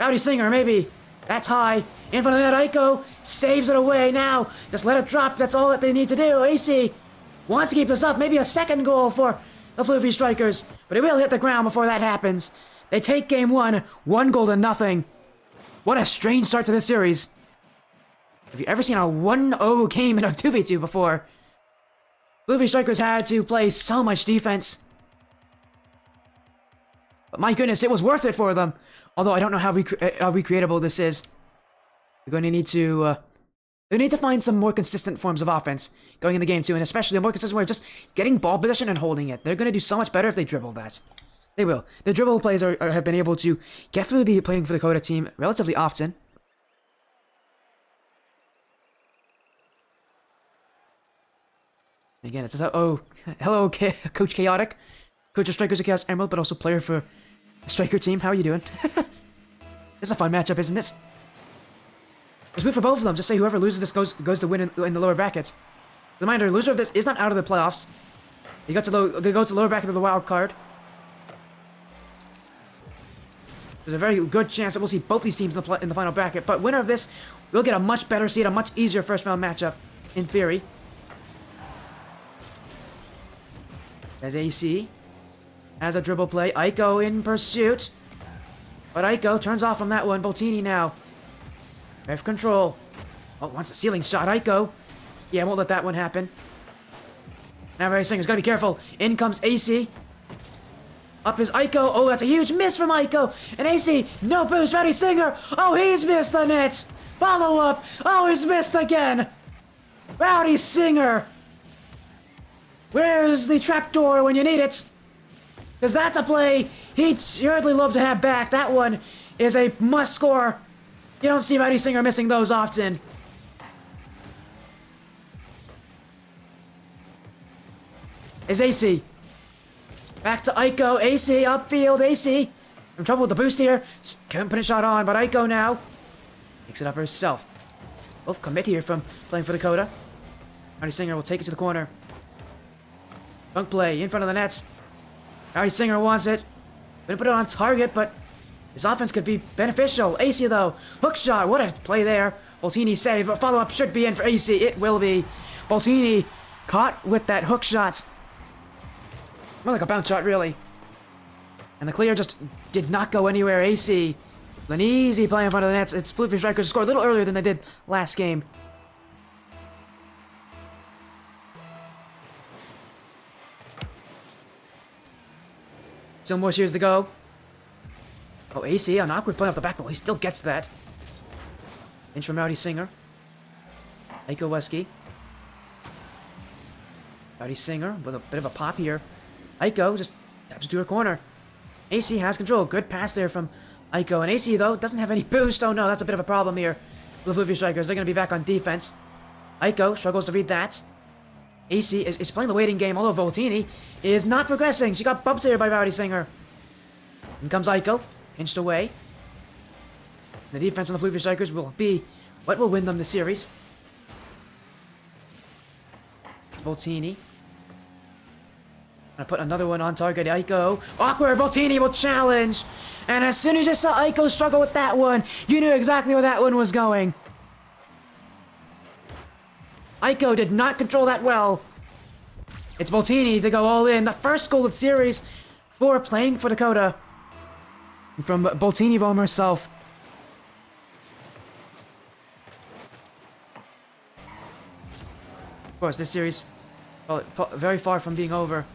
Rowdy Singer, maybe. That's high. In front of that, Aiko saves it away now. Just let it drop. That's all that they need to do. AC wants to keep this up. Maybe a 2nd goal for the Floofy Strykers. But it will hit the ground before that happens. They take game 1, 1-0. What a strange start to this series. Have you ever seen a 1-0 game in a 2v2 before? Floofy Strykers had to play so much defense. But my goodness, it was worth it for them. Although I don't know how recreatable this is. We're going to need to... we need to find some more consistent forms of offense going in the game too, and especially a more consistent way of just getting ball possession and holding it. They're going to do so much better if they dribble that. They will. The dribble plays have been able to get through the playing for the Dakota team relatively often. Again, it says, oh, hello, Coach Chaotic. Coach of Strykers against Emerald, but also player for the Striker team. How are you doing? It's a fun matchup, isn't it? It's good for both of them. Just say whoever loses this goes to win in the lower bracket. Reminder, loser of this is not out of the playoffs. They go to lower bracket of the wild card. There's a very good chance that we'll see both these teams in the final bracket, but winner of this will get a much better seed, a much easier first round matchup, in theory. As AC has a dribble play, Aiko in pursuit, but Aiko turns off from that one. Boltini now. Ref control. Oh, wants a ceiling shot. Aiko. Yeah, won't let that one happen. Now Rowdy Singer's gotta be careful. In comes AC. Up is Aiko. Oh, that's a huge miss from Aiko. And AC, no boost. Rowdy Singer. Oh, he's missed the net. Follow up. Oh, he's missed again. Rowdy Singer. Where's the trapdoor when you need it? Because that's a play he'd surely love to have back. That one is a must score. You don't see Rowdy Singer missing those often. Is AC. Back to Aiko. AC upfield. AC. In trouble with the boost here. Couldn't put a shot on, but Aiko now makes it up herself. Both commit here from playing for Dakota. Rowdy Singer will take it to the corner. Dunk play in front of the nets. Rowdy Singer wants it. Gonna put it on target, but his offense could be beneficial. AC though, hook shot. What a play there. Boltini save, but follow up should be in for AC. It will be. Boltini caught with that hook shot. More like a bounce shot, really. And the clear just did not go anywhere. AC, an easy play in front of the nets. It's Floofy Strykers scored a little earlier than they did last game. Still more series to go. Oh, AC, an awkward play off the back, but he still gets that. Inch from Rowdy Singer. Aiko Wesky. Rowdy Singer with a bit of a pop here. Aiko just taps it to her corner. AC has control. Good pass there from Aiko. And AC, though, doesn't have any boost. Oh, no, that's a bit of a problem here. The Floofy Strykers, they're going to be back on defense. Aiko struggles to read that. AC is playing the waiting game, although Voltini is not progressing. She got bumped here by Rowdy Singer. In comes Aiko, pinched away. The defense on the Floofy Strykers will be what will win them the series. Voltini. Gonna put another one on target. Aiko. Awkward. Voltini will challenge. And as soon as you saw Aiko struggle with that one, you knew exactly where that one was going. Aiko did not control that well. It's Boltini to go all in. The first goal of the series for playing for Dakota. From Boltini Rome herself. Of course, this series very far from being over.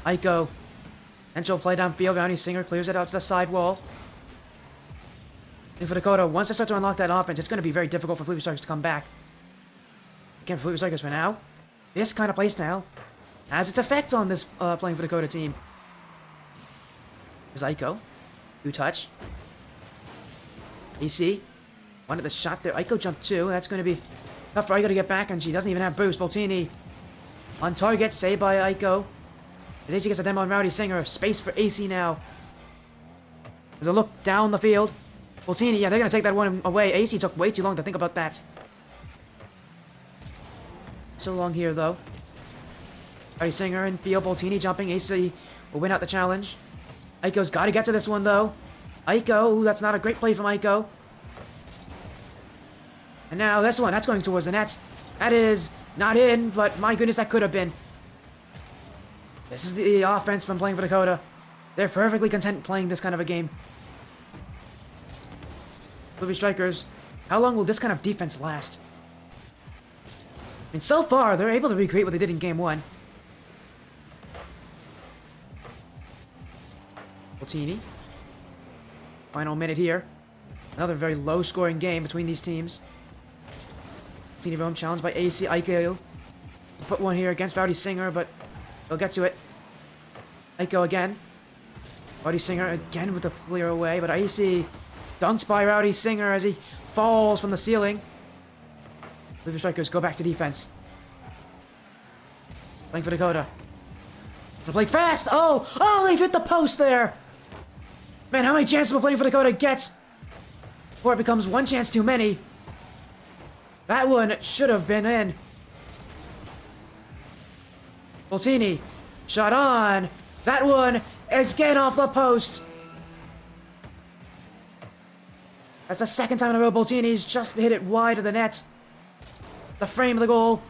Aiko. And she'll play downfield. Rowdy Singer clears it out to the side wall. And for Dakota, once they start to unlock that offense, it's going to be very difficult for Floofy Strykers to come back. Again, for Floofy Strykers for now, this kind of playstyle has its effect on this playing for Dakota team. Is Aiko. 2-touch. AC. Wanted the shot there. Aiko jumped 2. That's going to be tough for Aiko to get back, and she doesn't even have boost. Boltini on target. Saved by Aiko. As AC gets a demo on Rowdy Singer. Space for AC now. There's a look down the field. Boltini, yeah, they're going to take that one away. AC took way too long to think about that. so long here, though. Rowdy Singer and Theo Boltini jumping. AC will win out the challenge. Aiko's got to get to this one, though. Aiko, ooh, that's not a great play from Aiko. And now this one, that's going towards the net. That is not in, but my goodness, that could have been. This is the offense from playing for Dakota. They're perfectly content playing this kind of a game. Floofy Strykers, how long will this kind of defense last? I mean, so far, they're able to recreate what they did in Game 1. Boltini. Final minute here. Another very low-scoring game between these teams. Boltini Rome challenged by AC Aiko. Put one here against Rowdy Singer, but they'll get to it. Aiko again. Rowdy Singer again with the clear away, but AC dunks by Rowdy Singer as he falls from the ceiling. Floofy Strykers go back to defense. Playing for Dakota. Gonna play fast! Oh, they've hit the post there! Man, how many chances will playing for Dakota get? Or it becomes one chance too many. That one should have been in. Boltini. Shot on. That one is getting off the post. That's the second time in a row Boltini's just hit it wide of the net. The frame of the goal.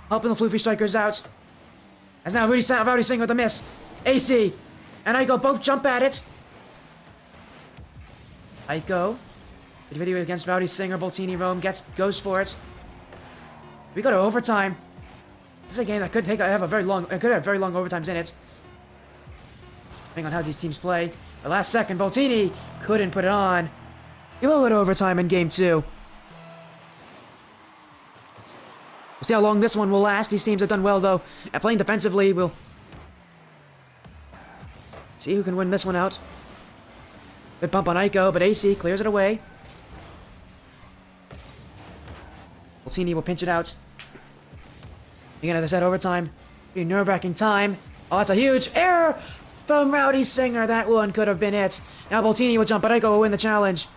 Helping the Floofy Strykers out. As now Rowdy Singer with a miss. AC and Aiko both jump at it. Aiko. Good video against Rowdy Singer. Boltini Rome goes for it. We go to overtime. This is a game that could have very long overtimes in it. Depending on how these teams play. The last second, Boltini couldn't put it on. We will go to overtime in Game 2. We'll see how long this one will last. These teams have done well, though, at playing defensively. We'll see who can win this one out. Good bump on Aiko, but AC clears it away. Boltini will pinch it out. Again, as I said, overtime. Pretty nerve-wracking time. Oh, that's a huge error from Rowdy Singer. That one could have been it. Now Boltini will jump, but Aiko will win the challenge.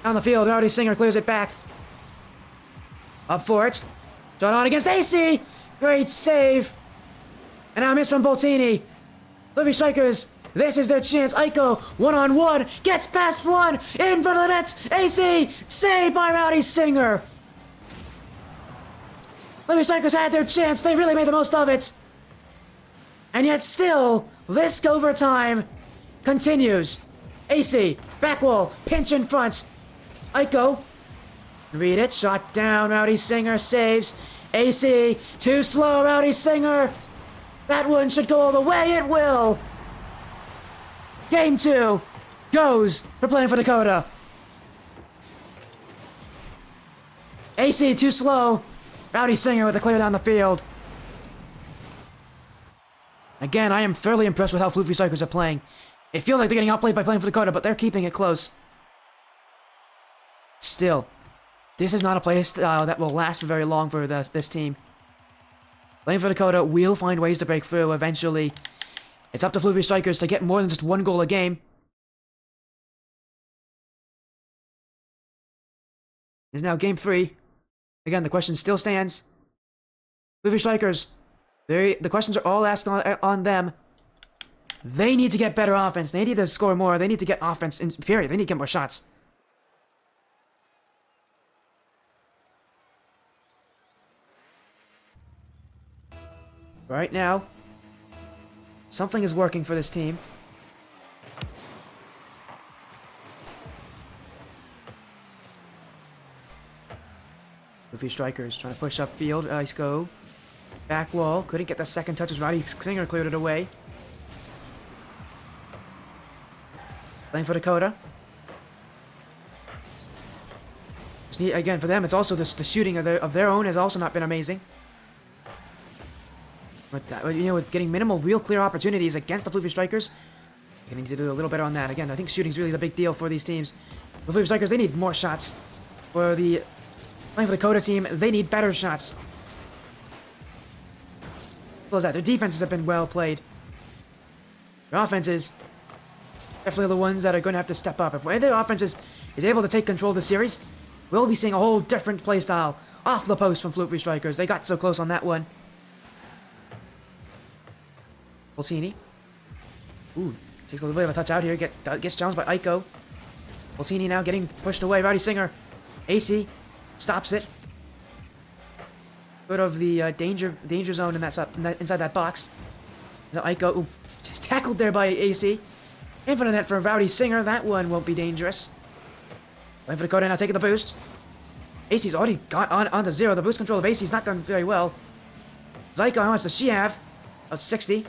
Down the field, Rowdy Singer clears it back. Up for it. Shot on against AC. Great save. And now a miss from Boltini. Floofy Strykers, this is their chance. Aiko, one-on-one, gets past one, in front of the net. AC, saved by Rowdy Singer. Floofy Strykers had their chance. They really made the most of it. And yet still, this overtime continues. AC, back wall, pinch in front. Aiko, read it, shot down, Rowdy Singer saves. AC, too slow, Rowdy Singer. That one should go all the way, it will. Game 2 goes for playing for Dakota. AC too slow. Rowdy Singer with a clear down the field. Again, I am thoroughly impressed with how Floofy Strykers are playing. It feels like they're getting outplayed by playing for Dakota, but they're keeping it close. Still, this is not a play style that will last for very long for this team. Playing for Dakota will find ways to break through eventually. It's up to Floofy Strykers to get more than just one goal a game. It's now Game 3. Again, the question still stands. Floofy Strykers, the questions are all asked on them. They need to get better offense. They need to score more. They need to get offense in period. They need to get more shots. Right now, something is working for this team. Floofy Strykers trying to push upfield. Ice go. Back wall. Couldn't get the second touch as Rowdy Singer cleared it away. Playing for Dakota. Again, for them, it's also the shooting of their own has also not been amazing. But with getting minimal, real clear opportunities against the Floofy Strykers, they need to do a little better on that. Again, I think shooting's really the big deal for these teams. The Floofy Strykers, they need more shots. For the playing for the Dakota team, they need better shots. As well as that, their defenses have been well played. Their offenses, definitely the ones that are going to have to step up. If their offense is able to take control of the series, we'll be seeing a whole different play style, off the post from Floofy Strykers. They got so close on that one. Boltini. Ooh, takes a little bit of a touch out here. Gets challenged by Aiko. Boltini now getting pushed away. Rowdy Singer. AC stops it. Out of the danger zone inside that box. Now Aiko, ooh, tackled there by AC. In front of that for Rowdy Singer. That one won't be dangerous. Waiting for Dakota now taking the boost. AC's already got onto 0. The boost control of AC's not done very well. Zyko, how much does she have? About 60.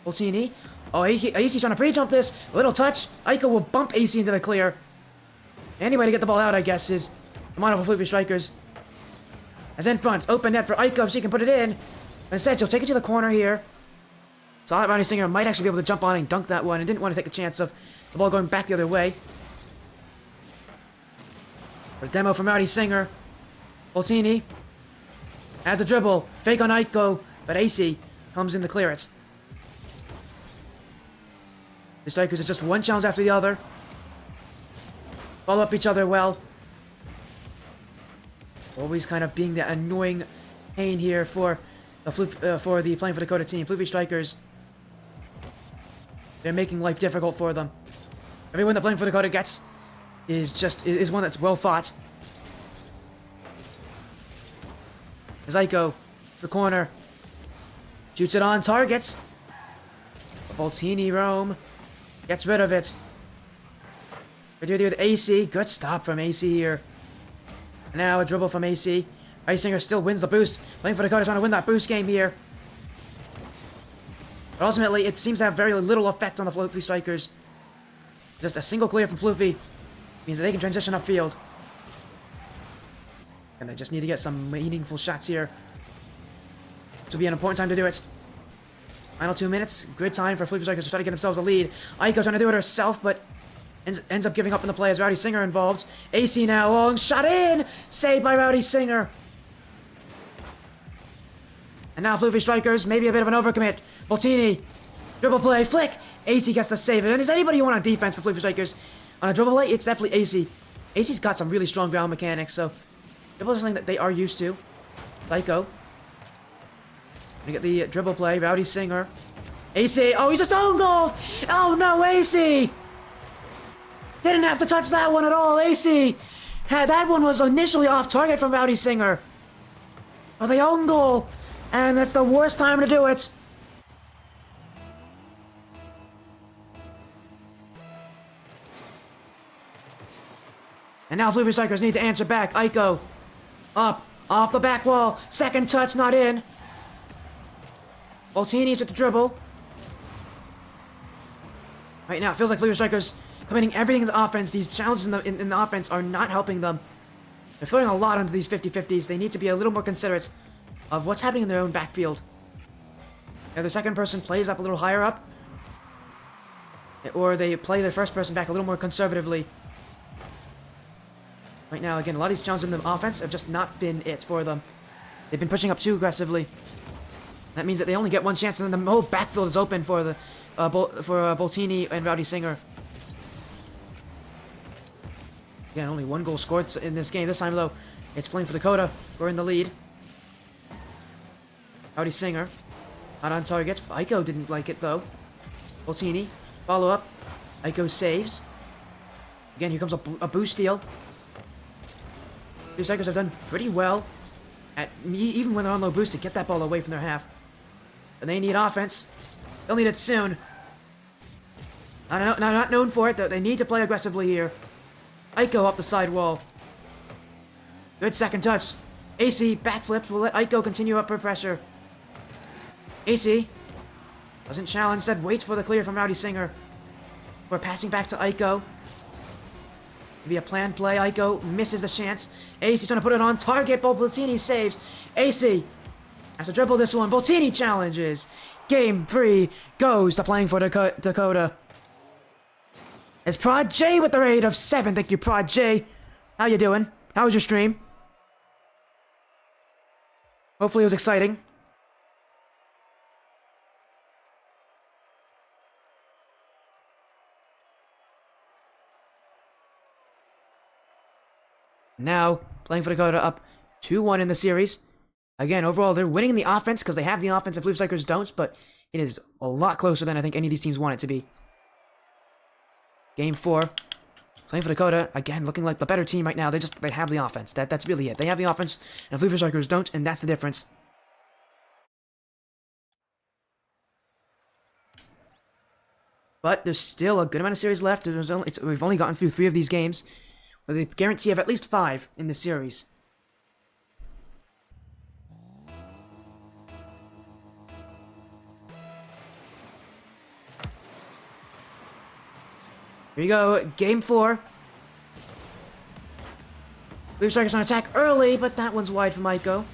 Boltini. Oh, AC's trying to pre-jump this. A little touch. Aiko will bump AC into the clear. Any way to get the ball out, I guess, is the model for Floofy Strykers. As in front, open net for Aiko if she can put it in. And instead, she'll take it to the corner here. So Rowdy Singer might actually be able to jump on and dunk that one and didn't want to take a chance of the ball going back the other way. For a demo from Rowdy Singer. Boltini has a dribble. Fake on Aiko, but AC comes in to clear it. The Strykers are just one challenge after the other. Follow up each other well. Always kind of being the annoying pain here for the Playing for Dakota team. Floofy Strykers. They're making life difficult for them. Every win that Playing for Dakota gets is one that's well fought. As Aiko to the corner. Shoots it on target. Boltini roam. Gets rid of it. We're with AC. Good stop from AC here. And now a dribble from AC. Rowdy Singer still wins the boost. Playing for Dakota trying to win that boost game here. But ultimately, it seems to have very little effect on the Floofy Strykers. Just a single clear from Floofy means that they can transition upfield. And they just need to get some meaningful shots here. This will be an important time to do it. Final 2 minutes. Good time for Floofy Strykers to try to get themselves a lead. Aiko trying to do it herself, but ends up giving up in the play as Rowdy Singer involved. AC now, long shot in! Saved by Rowdy Singer. And now Floofy Strykers, maybe a bit of an overcommit. Boltini, dribble play, flick! AC gets the save. And is anybody you want on defense for Floofy Strykers? On a dribble play, it's definitely AC. AC's got some really strong ground mechanics, so dribble is something that they are used to. Aiko. We get the dribble play, Rowdy Singer. AC, oh, he's a stone goal! Oh no, AC! Didn't have to touch that one at all, AC! That one was initially off target from Rowdy Singer. Oh, the own goal! And that's the worst time to do it. And now Floofy Strykers need to answer back. Aiko. Up. Off the back wall. Second touch, not in. Boltini with the dribble. Right now, it feels like Floofy Strykers committing everything into offense. These challenges in the offense are not helping them. They're throwing a lot onto these 50-50s. They need to be a little more considerate of what's happening in their own backfield. If the second person plays up a little higher up, or they play their first person back a little more conservatively. Right now, again, a lot of these challenges in the offense have just not been it for them. They've been pushing up too aggressively. That means that they only get one chance, and then the whole backfield is open for the Boltini and Rowdy Singer. Again, only one goal scored in this game. This time, though, it's Playing for Dakota. We're in the lead. Rowdy Singer. Not on target. Aiko didn't like it, though. Boltini. Follow up. Aiko saves. Again, here comes a boost steal. The Strykers have done pretty well at even when they're on low boost to get that ball away from their half. But they need offense. They'll need it soon. Not known for it, though. They need to play aggressively here. Aiko off the side wall. Good second touch. AC backflips will let Aiko continue up her pressure. AC doesn't challenge, instead waits for the clear from Rowdy Singer. We're passing back to Aiko. Maybe a planned play. Aiko misses the chance. AC trying to put it on target. Boltini saves. AC has to dribble this one. Boltini challenges. Game 3 goes to Playing for Dakota. It's Prod J with the rate of 7. Thank you, Prod J. How you doing? How was your stream? Hopefully it was exciting. Now, Playing for Dakota up 2-1 in the series. Again, overall, they're winning the offense because they have the offense and Floofy Strykers don't, but it is a lot closer than I think any of these teams want it to be. Game 4. Playing for Dakota, again, looking like the better team right now. They have the offense. That's really it. They have the offense, and Floofy Strykers don't, and that's the difference. But there's still a good amount of series left. We've only gotten through 3 of these games, with a guarantee of at least 5 in the series. Here you go, game 4. Floofy Strykers on attack early, but that one's wide from Aiko.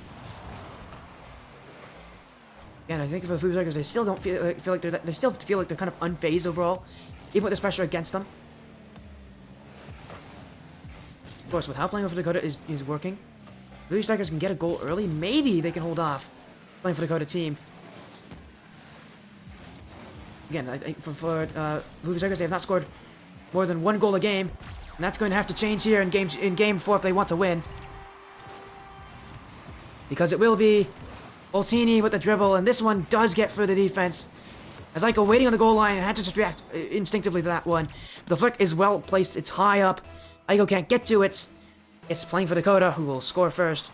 Again, I think for the Floofy Strykers, they still don't feel like they're kind of unfazed overall, even with this pressure against them. Of course, with how playing for Dakota is working, Floofy Strykers can get a goal early. Maybe they can hold off playing for Dakota team. Again, for Floofy Strykers, they have not scored more than 1 goal a game, and that's going to have to change here in game 4 if they want to win. Because it will be Boltini with the dribble, and this one does get through the defense. As Aiko waiting on the goal line and had to just react instinctively to that one. The flick is well placed, it's high up. Aiko can't get to it. It's playing for Dakota, who will score first.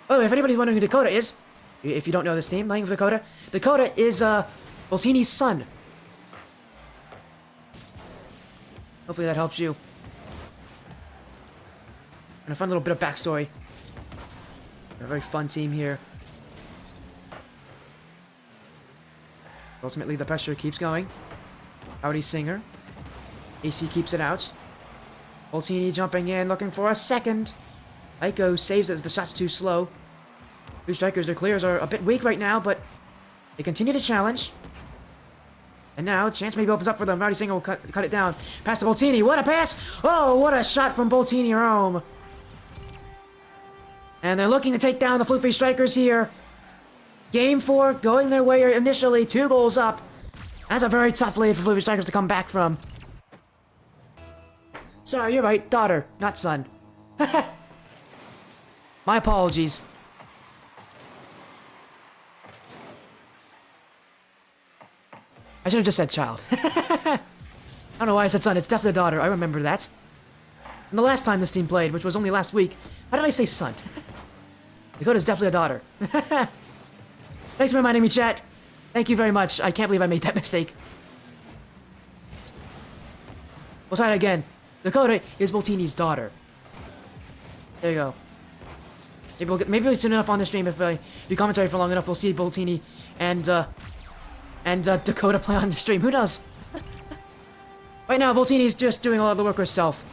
Oh, if anybody's wondering who Dakota is, if you don't know this team, playing for Dakota, Dakota is Boltini's son. Hopefully that helps you. And a fun little bit of backstory. They're a very fun team here. Ultimately, the pressure keeps going. Rowdy Singer. AC keeps it out. Boltini jumping in, looking for a second. Aiko saves it as the shot's too slow. Floofy Strykers, their clears are a bit weak right now, but they continue to challenge. And now, chance maybe opens up for them. Rowdy Singer will cut it down. Pass to Boltini. What a pass! Oh, what a shot from Boltini Rome. And they're looking to take down the Floofy Strykers here. Game 4 going their way initially. 2 goals up. That's a very tough lead for Floofy Strykers to come back from. Sorry, you're right. Daughter, not son. My apologies. I should have just said child. I don't know why I said son. It's definitely a daughter. I remember that. And the last time this team played, which was only last week, how did I say son? Dakota's definitely a daughter. Thanks for reminding me, chat. Thank you very much. I can't believe I made that mistake. We'll try it again. Dakota is Boltini's daughter. There you go. Maybe we'll soon enough on the stream if I do commentary for long enough. We'll see Boltini and Dakota play on the stream. Who knows? Right now, Boltini's just doing a lot of the work herself.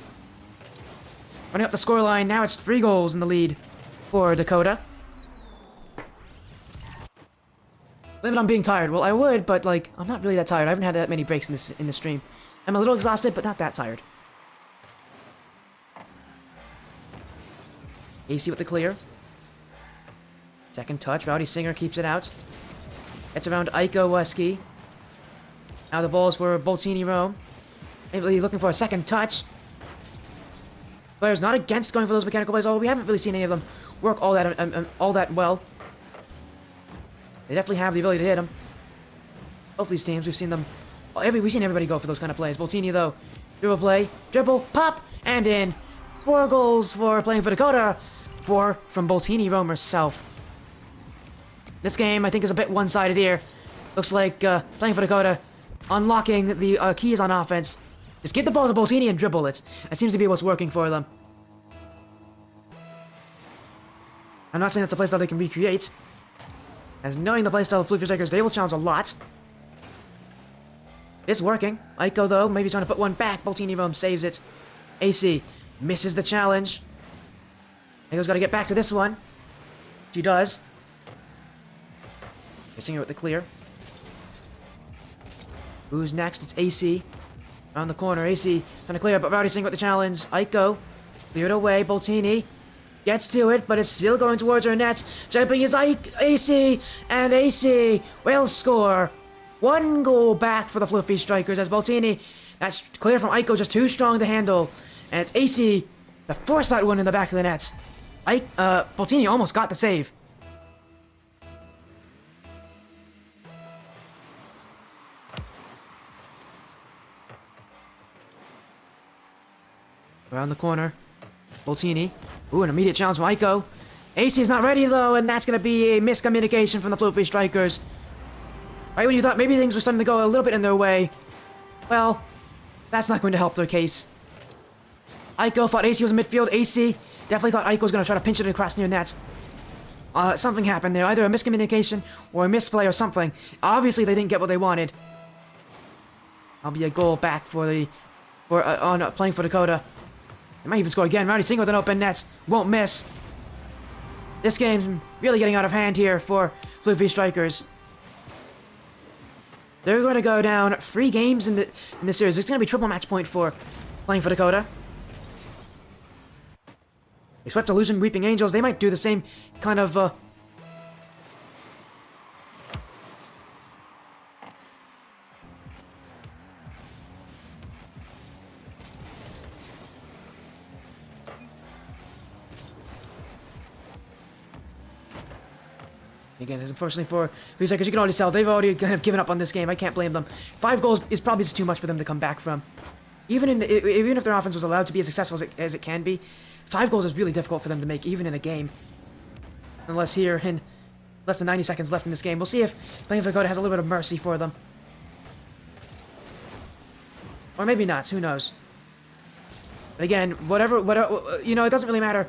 Running up the scoreline. Now it's 3 goals in the lead for Dakota. Blame it on being tired. Well, I would, but like, I'm not really that tired. I haven't had that many breaks in the stream. I'm a little exhausted, but not that tired. AC with the clear. Second touch. Rowdy Singer keeps it out. It's around Aiko Weski. Now the ball is for Boltini Rome. Maybe looking for a second touch. Players not against going for those mechanical plays, although we haven't really seen any of them work all that well. They definitely have the ability to hit them. Both these teams, we've seen them. We've seen everybody go for those kind of plays. Boltini though, dribble play, dribble, pop, and in. 4 goals for playing for Dakota. 4 from Boltini Rome herself. This game, I think, is a bit one-sided here. Looks like playing for Dakota, unlocking the keys on offense. Just give the ball to Boltini and dribble it. That seems to be what's working for them. I'm not saying that's a playstyle they can recreate. As knowing the playstyle of Floofy Strykers, they will challenge a lot. It's working. Aiko, though, maybe trying to put one back. Boltini Rome saves it. AC misses the challenge. Aiko's got to get back to this one. She does. Missing her with the clear. Who's next? It's AC. Around the corner, AC trying to clear, but Rowdy Singer with the challenge. Aiko cleared away. Boltini gets to it, but it's still going towards her net. Jumping is AC, and AC will score. 1 goal back for the Floofy Strykers as Boltini. That's clear from Aiko, just too strong to handle. And it's AC that forced that one in the back of the net. Boltini almost got the save. Around the corner. Boltini. Ooh, an immediate challenge from Aiko. AC is not ready though, and that's going to be a miscommunication from the Floofy Strykers. Right when you thought maybe things were starting to go a little bit in their way, well, that's not going to help their case. Aiko thought AC was in midfield. AC definitely thought Aiko was going to try to pinch it across near net. Something happened there, either a miscommunication or a misplay or something. Obviously, they didn't get what they wanted. That'll be a goal back for playing for Dakota. They might even score again. Rowdy Single with an open net. Won't miss. This game's really getting out of hand here for Floofy Strykers. They're going to go down 3 games in the series. It's going to be triple match point for playing for Dakota. They swept Illusion, Weeping Angels. They might do the same kind of... Again, unfortunately for Strykers, you can already tell they've already kind of given up on this game. I can't blame them. 5 goals is probably just too much for them to come back from. Even if their offense was allowed to be as successful as it can be, 5 goals is really difficult for them to make, even in a game. Unless here, in less than 90 seconds left in this game, we'll see if playing for Dakota has a little bit of mercy for them. Or maybe not, who knows. But again, whatever, you know, it doesn't really matter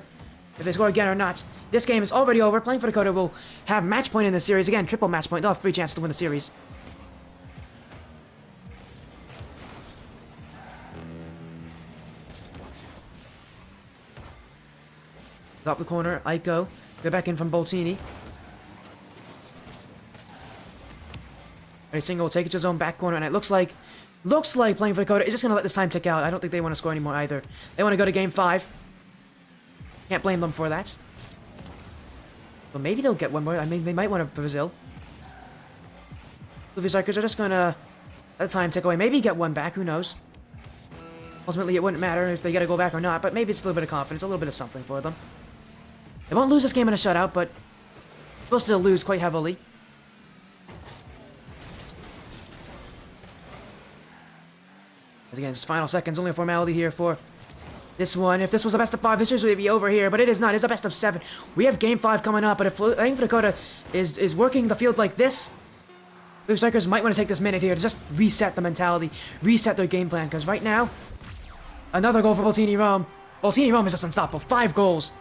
if they score again or not. This game is already over. Playing for Dakota will have match point in the series. Again, triple match point. They'll have 3 chances to win the series. Top the corner, Aiko. Go back in from Boltini. Rowdy Single will take it to his own back corner, and it looks like playing for Dakota is just going to let this time tick out. I don't think they want to score anymore either. They want to go to game 5. Can't blame them for that. Well, maybe they'll get one more. I mean, they might want to Brazil. Floofy Strykers are just going to let the time tick away. Maybe get one back, who knows. Ultimately, it wouldn't matter if they get a goal back or not, but maybe it's a little bit of confidence, a little bit of something for them. They won't lose this game in a shutout, but they'll still lose quite heavily. As again, it's final seconds, only a formality here for this one. If this was a best of 5, this series would be over here, but it is not. It's a best of 7. We have game 5 coming up, but if playing for Dakota is working the field like this, the Strykers might want to take this minute here to just reset the mentality, reset their game plan, because right now, another goal for Boltini Rome. Boltini Rome is just unstoppable. 5 goals.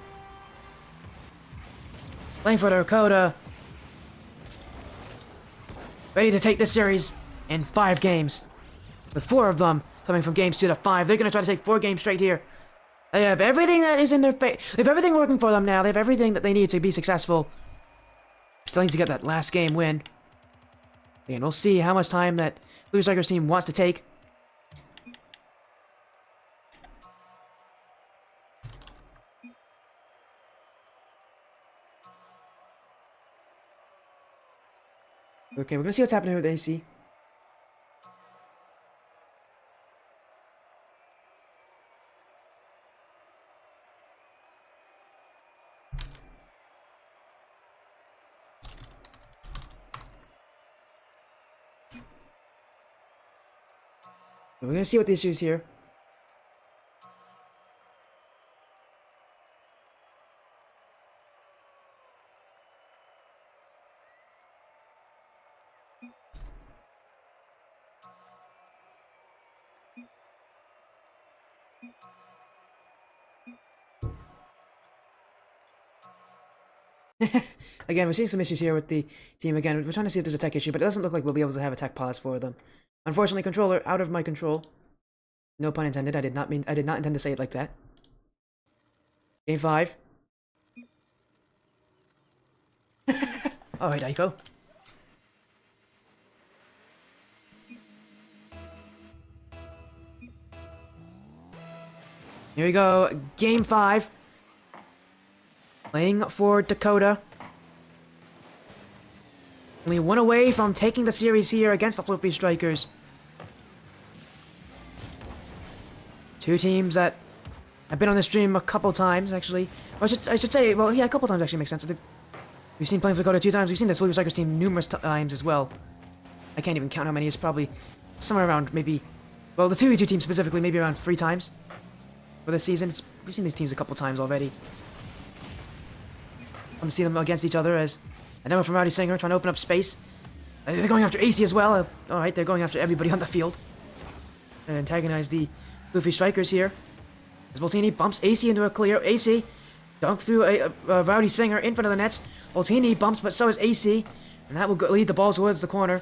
Playing for Dakota. Ready to take this series in 5 games. With 4 of them coming from games 2 to 5. They're going to try to take 4 games straight here. They have everything that is in their face. They have everything working for them now. They have everything that they need to be successful. Still need to get that last game win. Again, we'll see how much time that Blue Strykers team wants to take. Okay, we're gonna see what's happening with AC. We're gonna see what the issue is here. Again, we're seeing some issues here with the team. Again, we're trying to see if there's a tech issue, but it doesn't look like we'll be able to have a tech pause for them. Unfortunately, controller out of my control. No pun intended. I did not intend to say it like that. Game 5. Alright, Aiko. Here we go. Game 5. Playing for Dakota. Only 1 away from taking the series here against the Floofy Strykers. 2 teams that I've been on this stream a couple times, actually. Or I should say, well, yeah, a couple times actually makes sense. We've seen playing for Dakota 2 times. We've seen this Floofy Strykers team numerous times as well. I can't even count how many. It's probably somewhere around maybe, well, the 2v2 team specifically, maybe around 3 times for this season. We've seen these teams a couple times already. I'm to see them against each other as a number from Rowdy Singer trying to open up space. They're going after AC as well. Alright, they're going after everybody on the field. And antagonize the Floofy Strykers here. As Boltini bumps AC into a clear. AC dunk through a Rowdy Singer in front of the nets. Boltini bumps, but so is AC. And that will lead the ball towards the corner.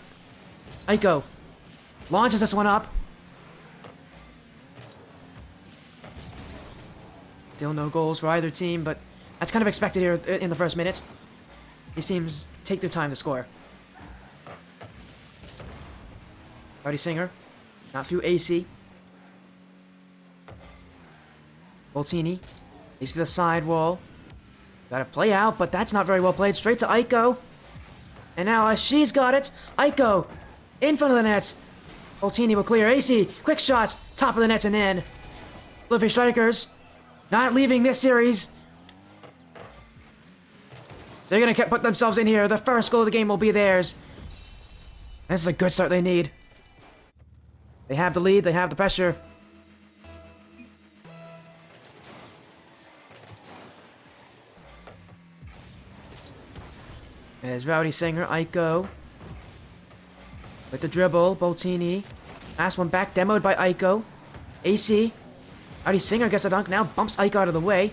Aiko launches this one up. Still no goals for either team, but that's kind of expected here in the first minute. These teams take their time to score. Rowdy Singer, not through AC. Boltini, he's to the side wall. Got to play out, but that's not very well played. Straight to Aiko. And now she's got it. Aiko, in front of the nets. Boltini will clear. AC, quick shot, top of the nets and in. Floofy Strykers, not leaving this series. They're going to put themselves in here. The first goal of the game will be theirs. This is a good start they need. They have the lead. They have the pressure. There's Rowdy Singer, Aiko. With the dribble, Boltini. Last one back, demoed by Aiko. AC. Rowdy Singer gets a dunk, now bumps Aiko out of the way.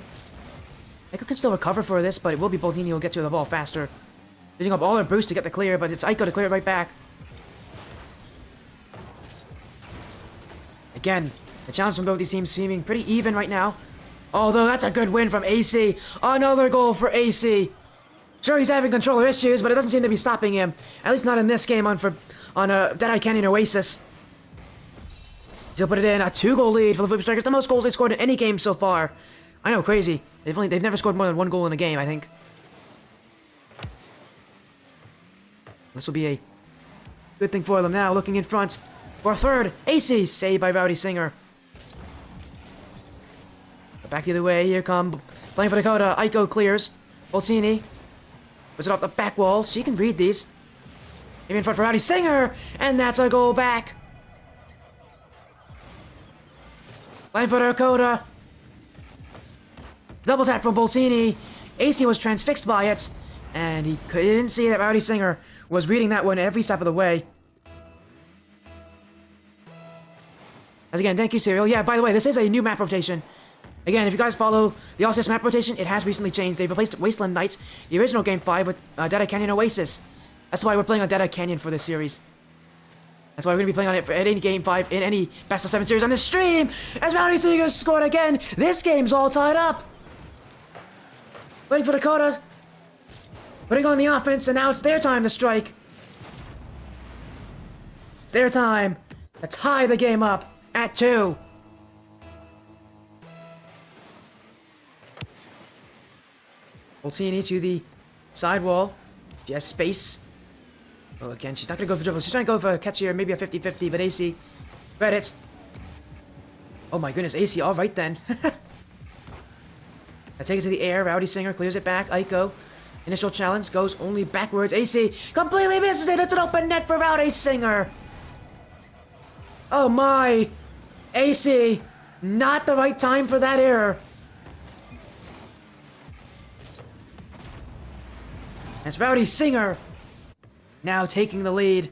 Aiko can still recover for this, but it will be Boltini who will get to the ball faster. Using up all her boost to get the clear, but it's Aiko to clear it right back. Again, the challenge from both these teams seeming pretty even right now. Although that's a good win from AC. Another goal for AC. Sure, he's having controller issues, but it doesn't seem to be stopping him. At least not in this game on Deadeye Canyon Oasis. He'll put it in. A 2-goal lead for the Floofy Strykers. The most goals they've scored in any game so far. I know, crazy. They've never scored more than 1 goal in a game, I think. This will be a good thing for them now. Looking in front for a third. AC saved by Rowdy Singer. But back the other way. Here come playing for Dakota. Aiko clears. Boltini puts it off the back wall. She can read these. Maybe in front for Rowdy Singer, and that's a goal back. Playing for Dakota. Double tap from Boltini. AC was transfixed by it, and he didn't see that Rowdy Singer was reading that one every step of the way. As again, thank you, Serial. Yeah, by the way, this is a new map rotation. Again, if you guys follow the All-Stars map rotation, it has recently changed. They've replaced Wasteland Nights, the original Game 5, with Deadeye Canyon Oasis. That's why we're playing on Deadeye Canyon for this series. That's why we're going to be playing on it for any Game 5 in any Best of 7 series on this stream. As Rowdy Singer scored again, this game's all tied up. Waiting for Dakota. Putting on the offense, and now it's their time to strike. It's their time to tie the game up at 2. Boltini to the sidewall. She has space. Oh, again, she's not going to go for dribble. She's trying to go for a catch here, maybe a 50-50, but AC read it. Oh my goodness, AC, all right then. I take it to the air. Rowdy Singer clears it back. Aiko, initial challenge, goes only backwards. AC completely misses it. It's an open net for Rowdy Singer. Oh my. AC, not the right time for that error. That's Rowdy Singer now taking the lead.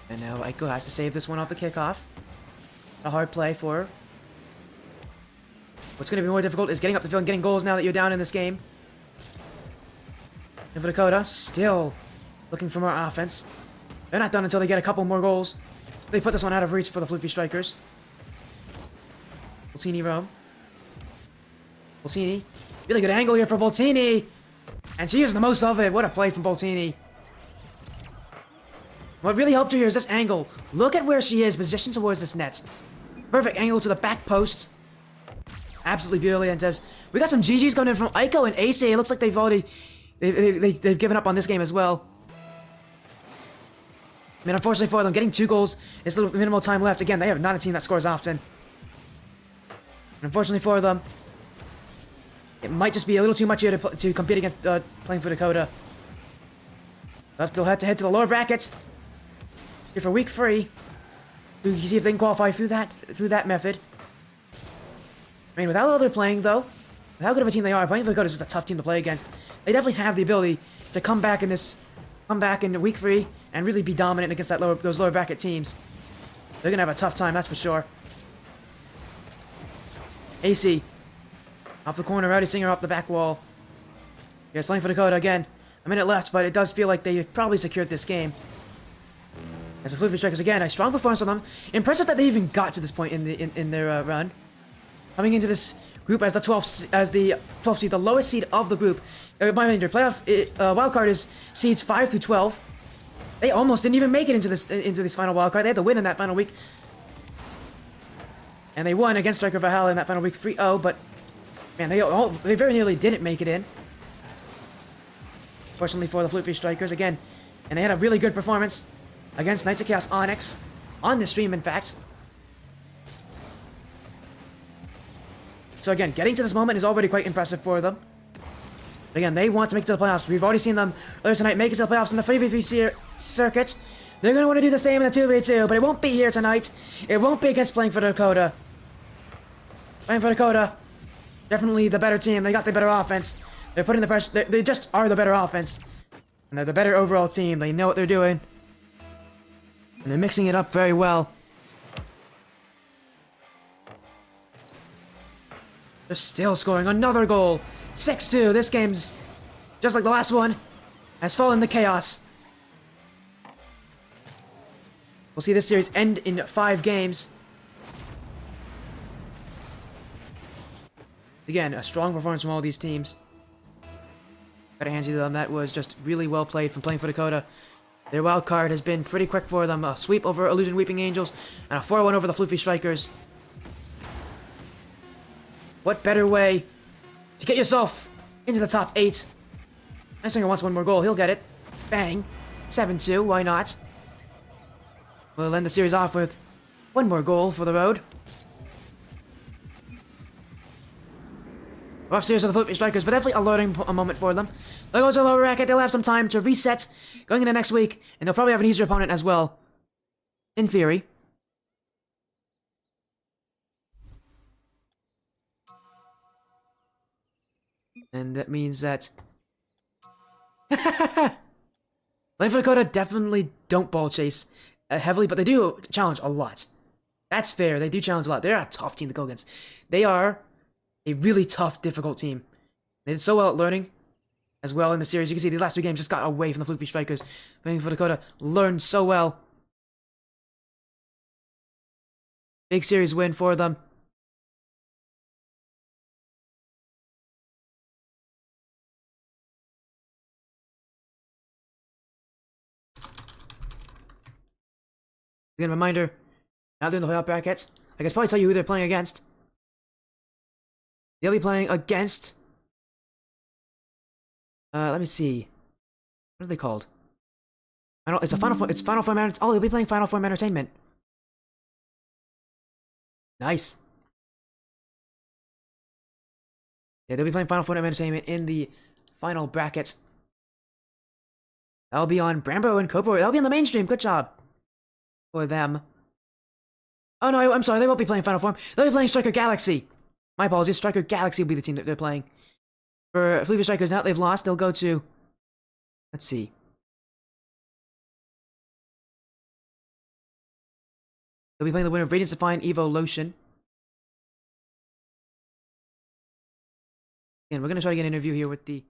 And now Aiko has to save this one off the kickoff. A hard play for her. What's going to be more difficult is getting up the field and getting goals now that you're down in this game. And for Dakota, still looking for more offense. They're not done until they get a couple more goals. They put this one out of reach for the Floofy Strykers. Boltini roam. Boltini. Really good angle here for Boltini. And she is the most of it. What a play from Boltini. What really helped her here is this angle. Look at where she is, positioned towards this net. Perfect angle to the back post. Absolutely brilliant. As we got some GGs coming in from Aiko and AC. It looks like they've already they've given up on this game as well. I mean, unfortunately for them, getting 2 goals is little minimal time left. Again, they are not a team that scores often. Unfortunately for them, it might just be a little too much here to compete against playing for Dakota. They'll have to head to the lower brackets here for week 3 to see if they can qualify through that method. I mean, with how well they're playing, though, with how good of a team they are, playing for Dakota is just a tough team to play against. They definitely have the ability to come back in week 3 and really be dominant against those lower bracket teams. They're gonna have a tough time, that's for sure. AC off the corner, Rowdy Singer off the back wall. Here's playing for Dakota again. A minute left, but it does feel like they've probably secured this game. As the Floofy Strykers again, a strong performance from them. Impressive that they even got to this point in their run. Coming into this group as the 12th seed, the lowest seed of the group. By the way, their playoff wildcard is seeds 5 through 12. They almost didn't even make it into this final wildcard. They had to win in that final week. And they won against Striker Valhalla in that final week 3-0, but man, they very nearly didn't make it in. Fortunately for the Floofy Strykers, again, and they had a really good performance against Knights of Chaos Onyx, on this stream, in fact. So again, getting to this moment is already quite impressive for them. But again, they want to make it to the playoffs. We've already seen them earlier tonight make it to the playoffs in the 3v3 circuit. They're going to want to do the same in the 2v2, but it won't be here tonight. It won't be against playing for Dakota. Playing for Dakota, definitely the better team. They got the better offense. They're putting the pressure. They just are the better offense. And they're the better overall team. They know what they're doing. And they're mixing it up very well. They're still scoring another goal. 6-2. This game's, just like the last one, has fallen to chaos. We'll see this series end in 5 games. Again, a strong performance from all these teams. Gotta hand you to them. That was just really well played from playing for Dakota. Their wild card has been pretty quick for them. A sweep over Illusion Weeping Angels and a 4-1 over the Floofy Strykers. What better way to get yourself into the top 8? Singer wants one more goal. He'll get it. Bang. 7-2. Why not? We'll end the series off with one more goal for the road. Rough series for the Floofy Strykers, but definitely a learning moment for them. They'll go to the lower bracket. They'll have some time to reset going into next week, and they'll probably have an easier opponent as well. In theory. And that means that... Playing for Dakota definitely don't ball chase heavily, but they do challenge a lot. That's fair. They do challenge a lot. They're a tough team to go against. They are a really tough, difficult team. They did so well at learning as well in the series. You can see these last 2 games just got away from the Floofy Strykers. Playing for Dakota learned so well. Big series win for them. Again, reminder, now they're in the playoff brackets. I can probably tell you who they're playing against. They'll be playing against... let me see. What are they called? It's Final Form. Oh, they'll be playing Final Form Entertainment. Nice. Yeah, they'll be playing Final Form Entertainment in the final bracket. That'll be on Brambo and Copo. That'll be on the mainstream. Good job for them. Oh no, I'm sorry. They won't be playing Final Form. They'll be playing Striker Galaxy. My apologies. Striker Galaxy will be the team that they're playing. For Floofy Strykers, now that they've lost, they'll go to... Let's see. They'll be playing the winner of Radiance Define Evo Lotion. And we're going to try to get an interview here with the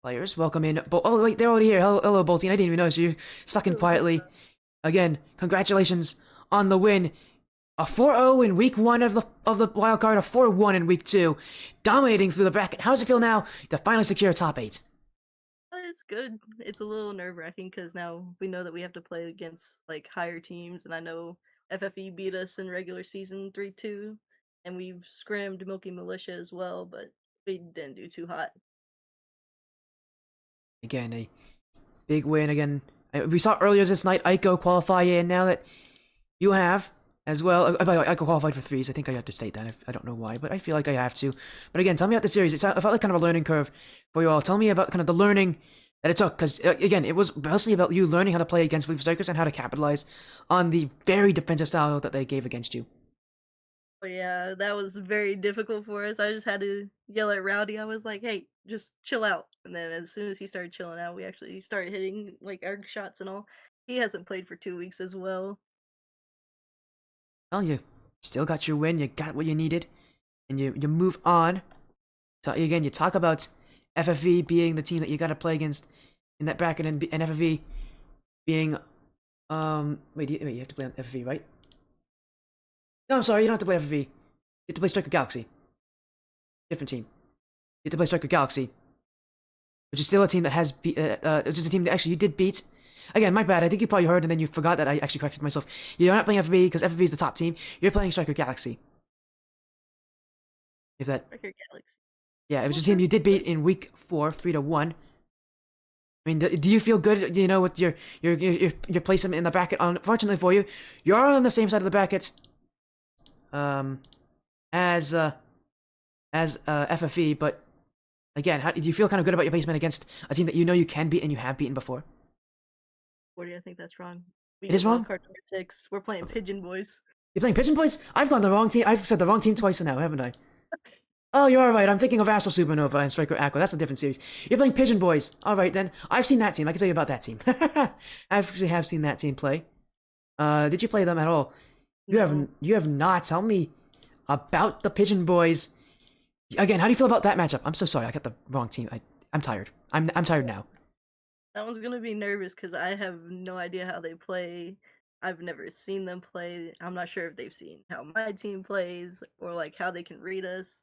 players. Welcome in. Oh, wait, they're already here. Hello, Boltine. I didn't even notice you. Stuck in quietly. Again, congratulations on the win. A 4-0 in week 1 of the wildcard, a 4-1 in week 2. Dominating through the bracket. How does it feel now to finally secure top 8? It's good. It's a little nerve-wracking because now we know that we have to play against like higher teams, and I know FFE beat us in regular season 3-2, and we've scrimmed Milky Militia as well, but we didn't do too hot. Again, a big win. Again, We saw earlier this night Aiko qualify in. Now that you have as well. By the way, Aiko qualified for threes. I think I have to state that. I don't know why, but I feel like I have to. But again, tell me about the series. I felt like kind of a learning curve for you all. Tell me about kind of the learning that it took, because again, it was mostly about you learning how to play against Floofy Strykers and how to capitalize on the very defensive style that they gave against you. But yeah, that was very difficult for us. I just had to yell at Rowdy. I was like, "Hey, just chill out." And then as soon as he started chilling out, we actually started hitting like our shots and all. He hasn't played for 2 weeks as well. Well, you still got your win. You got what you needed, and you move on. So again, you talk about FFV being the team that you got to play against in that bracket, and FFV being wait, you have to play on FFV, right? No, I'm sorry, you don't have to play FFV. You have to play Striker Galaxy. Different team. You have to play Striker Galaxy, which is still a team that has which is a team that actually you did beat. Again, my bad. I think you probably heard and then you forgot that I actually corrected myself. You're not playing FFV because FFV is the top team. You're playing Striker Galaxy. If that, Striker Galaxy. yeah, it was a team you did beat in week 4, 3-1. I mean, do you feel good? You know, with your placement in the bracket. Unfortunately for you, you're on the same side of the bracket. As FFE, but again, do you feel kind of good about your placement against a team that you know you can beat and you have beaten before? What do you think that's wrong? We It is get wrong? Wildcard number 6. We're playing Pigeon Boys. You're playing Pigeon Boys? I've gone the wrong team. I've said the wrong team twice now, haven't I? Oh, you're alright. I'm thinking of Astral Supernova and Striker Aqua. That's a different series. You're playing Pigeon Boys. Alright then. I've seen that team. I can tell you about that team. I actually have seen that team play. Did you play them at all? You have not. Tell me about the Pigeon Boys. Again, how do you feel about that matchup? I'm so sorry. I got the wrong team. I'm tired. I'm tired now. That one's gonna be nervous because I have no idea how they play. I've never seen them play. I'm not sure if they've seen how my team plays or like how they can read us.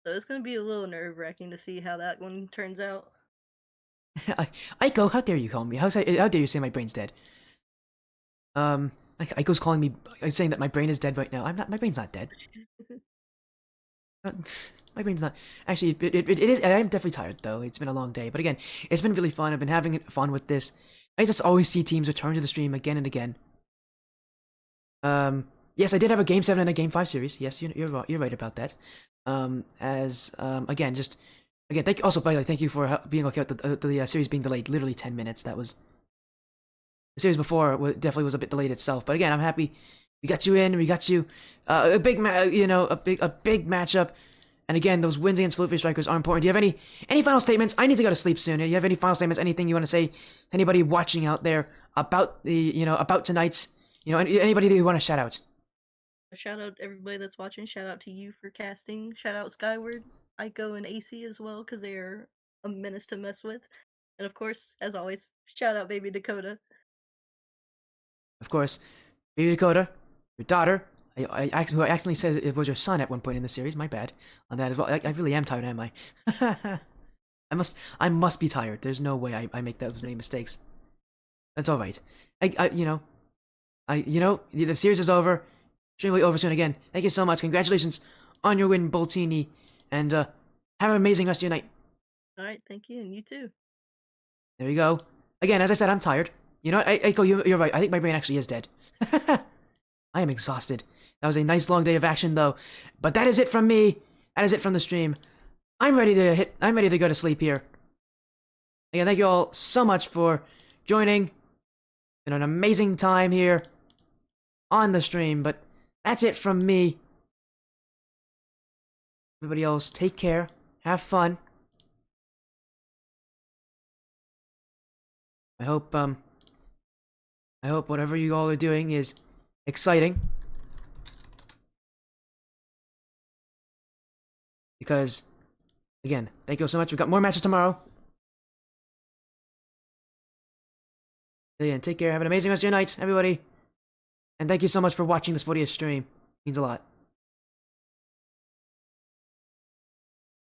So it's gonna be a little nerve-wracking to see how that one turns out. Aiko, how dare you call me? How dare you say my brain's dead? Aiko's calling me, saying that my brain is dead right now. My brain's not dead. My brain's not. Actually, it is. I am definitely tired though. It's been a long day, but again, it's been really fun. I've been having fun with this. I just always see teams return to the stream again and again. Yes, I did have a Game 7 and a Game 5 series. Yes, you're right about that. Again, thank you. Also, by the way, thank you for being okay with the series being delayed. Literally 10 minutes. That was the series before. Definitely was a bit delayed itself. But again, I'm happy we got you in. We got you a big matchup. And again, those wins against Floofy Strykers are important. Do you have any final statements? I need to go to sleep soon. Do you have any final statements? Anything you want to say to anybody watching out there about about tonight's, anybody that you want to shout out? Shout out to everybody that's watching. Shout out to you for casting. Shout out Skyward, Aiko, and AC as well because they are a menace to mess with. And of course, as always, shout out baby Dakota. Of course, baby Dakota, your daughter. I accidentally said it was your son at one point in the series. My bad on that as well. I really am tired, am I? I must be tired. There's no way I make those many mistakes. That's all right. The series is over. Stream will be over soon again. Thank you so much. Congratulations on your win, Boltini, and have an amazing rest of your night. All right, thank you, and you too. There you go. Again, as I said, I'm tired. You know what, Aiko, you're right. I think my brain actually is dead. I am exhausted. That was a nice long day of action, though. But that is it from me. That is it from the stream. I'm ready to go to sleep here. Again, thank you all so much for joining. Been an amazing time here on the stream, but that's it from me. Everybody else, take care. Have fun. I hope whatever you all are doing is exciting. Because, again, thank you all so much. We've got more matches tomorrow. Again, take care. Have an amazing rest of your night, everybody. And thank you so much for watching this Sportiest stream. It means a lot.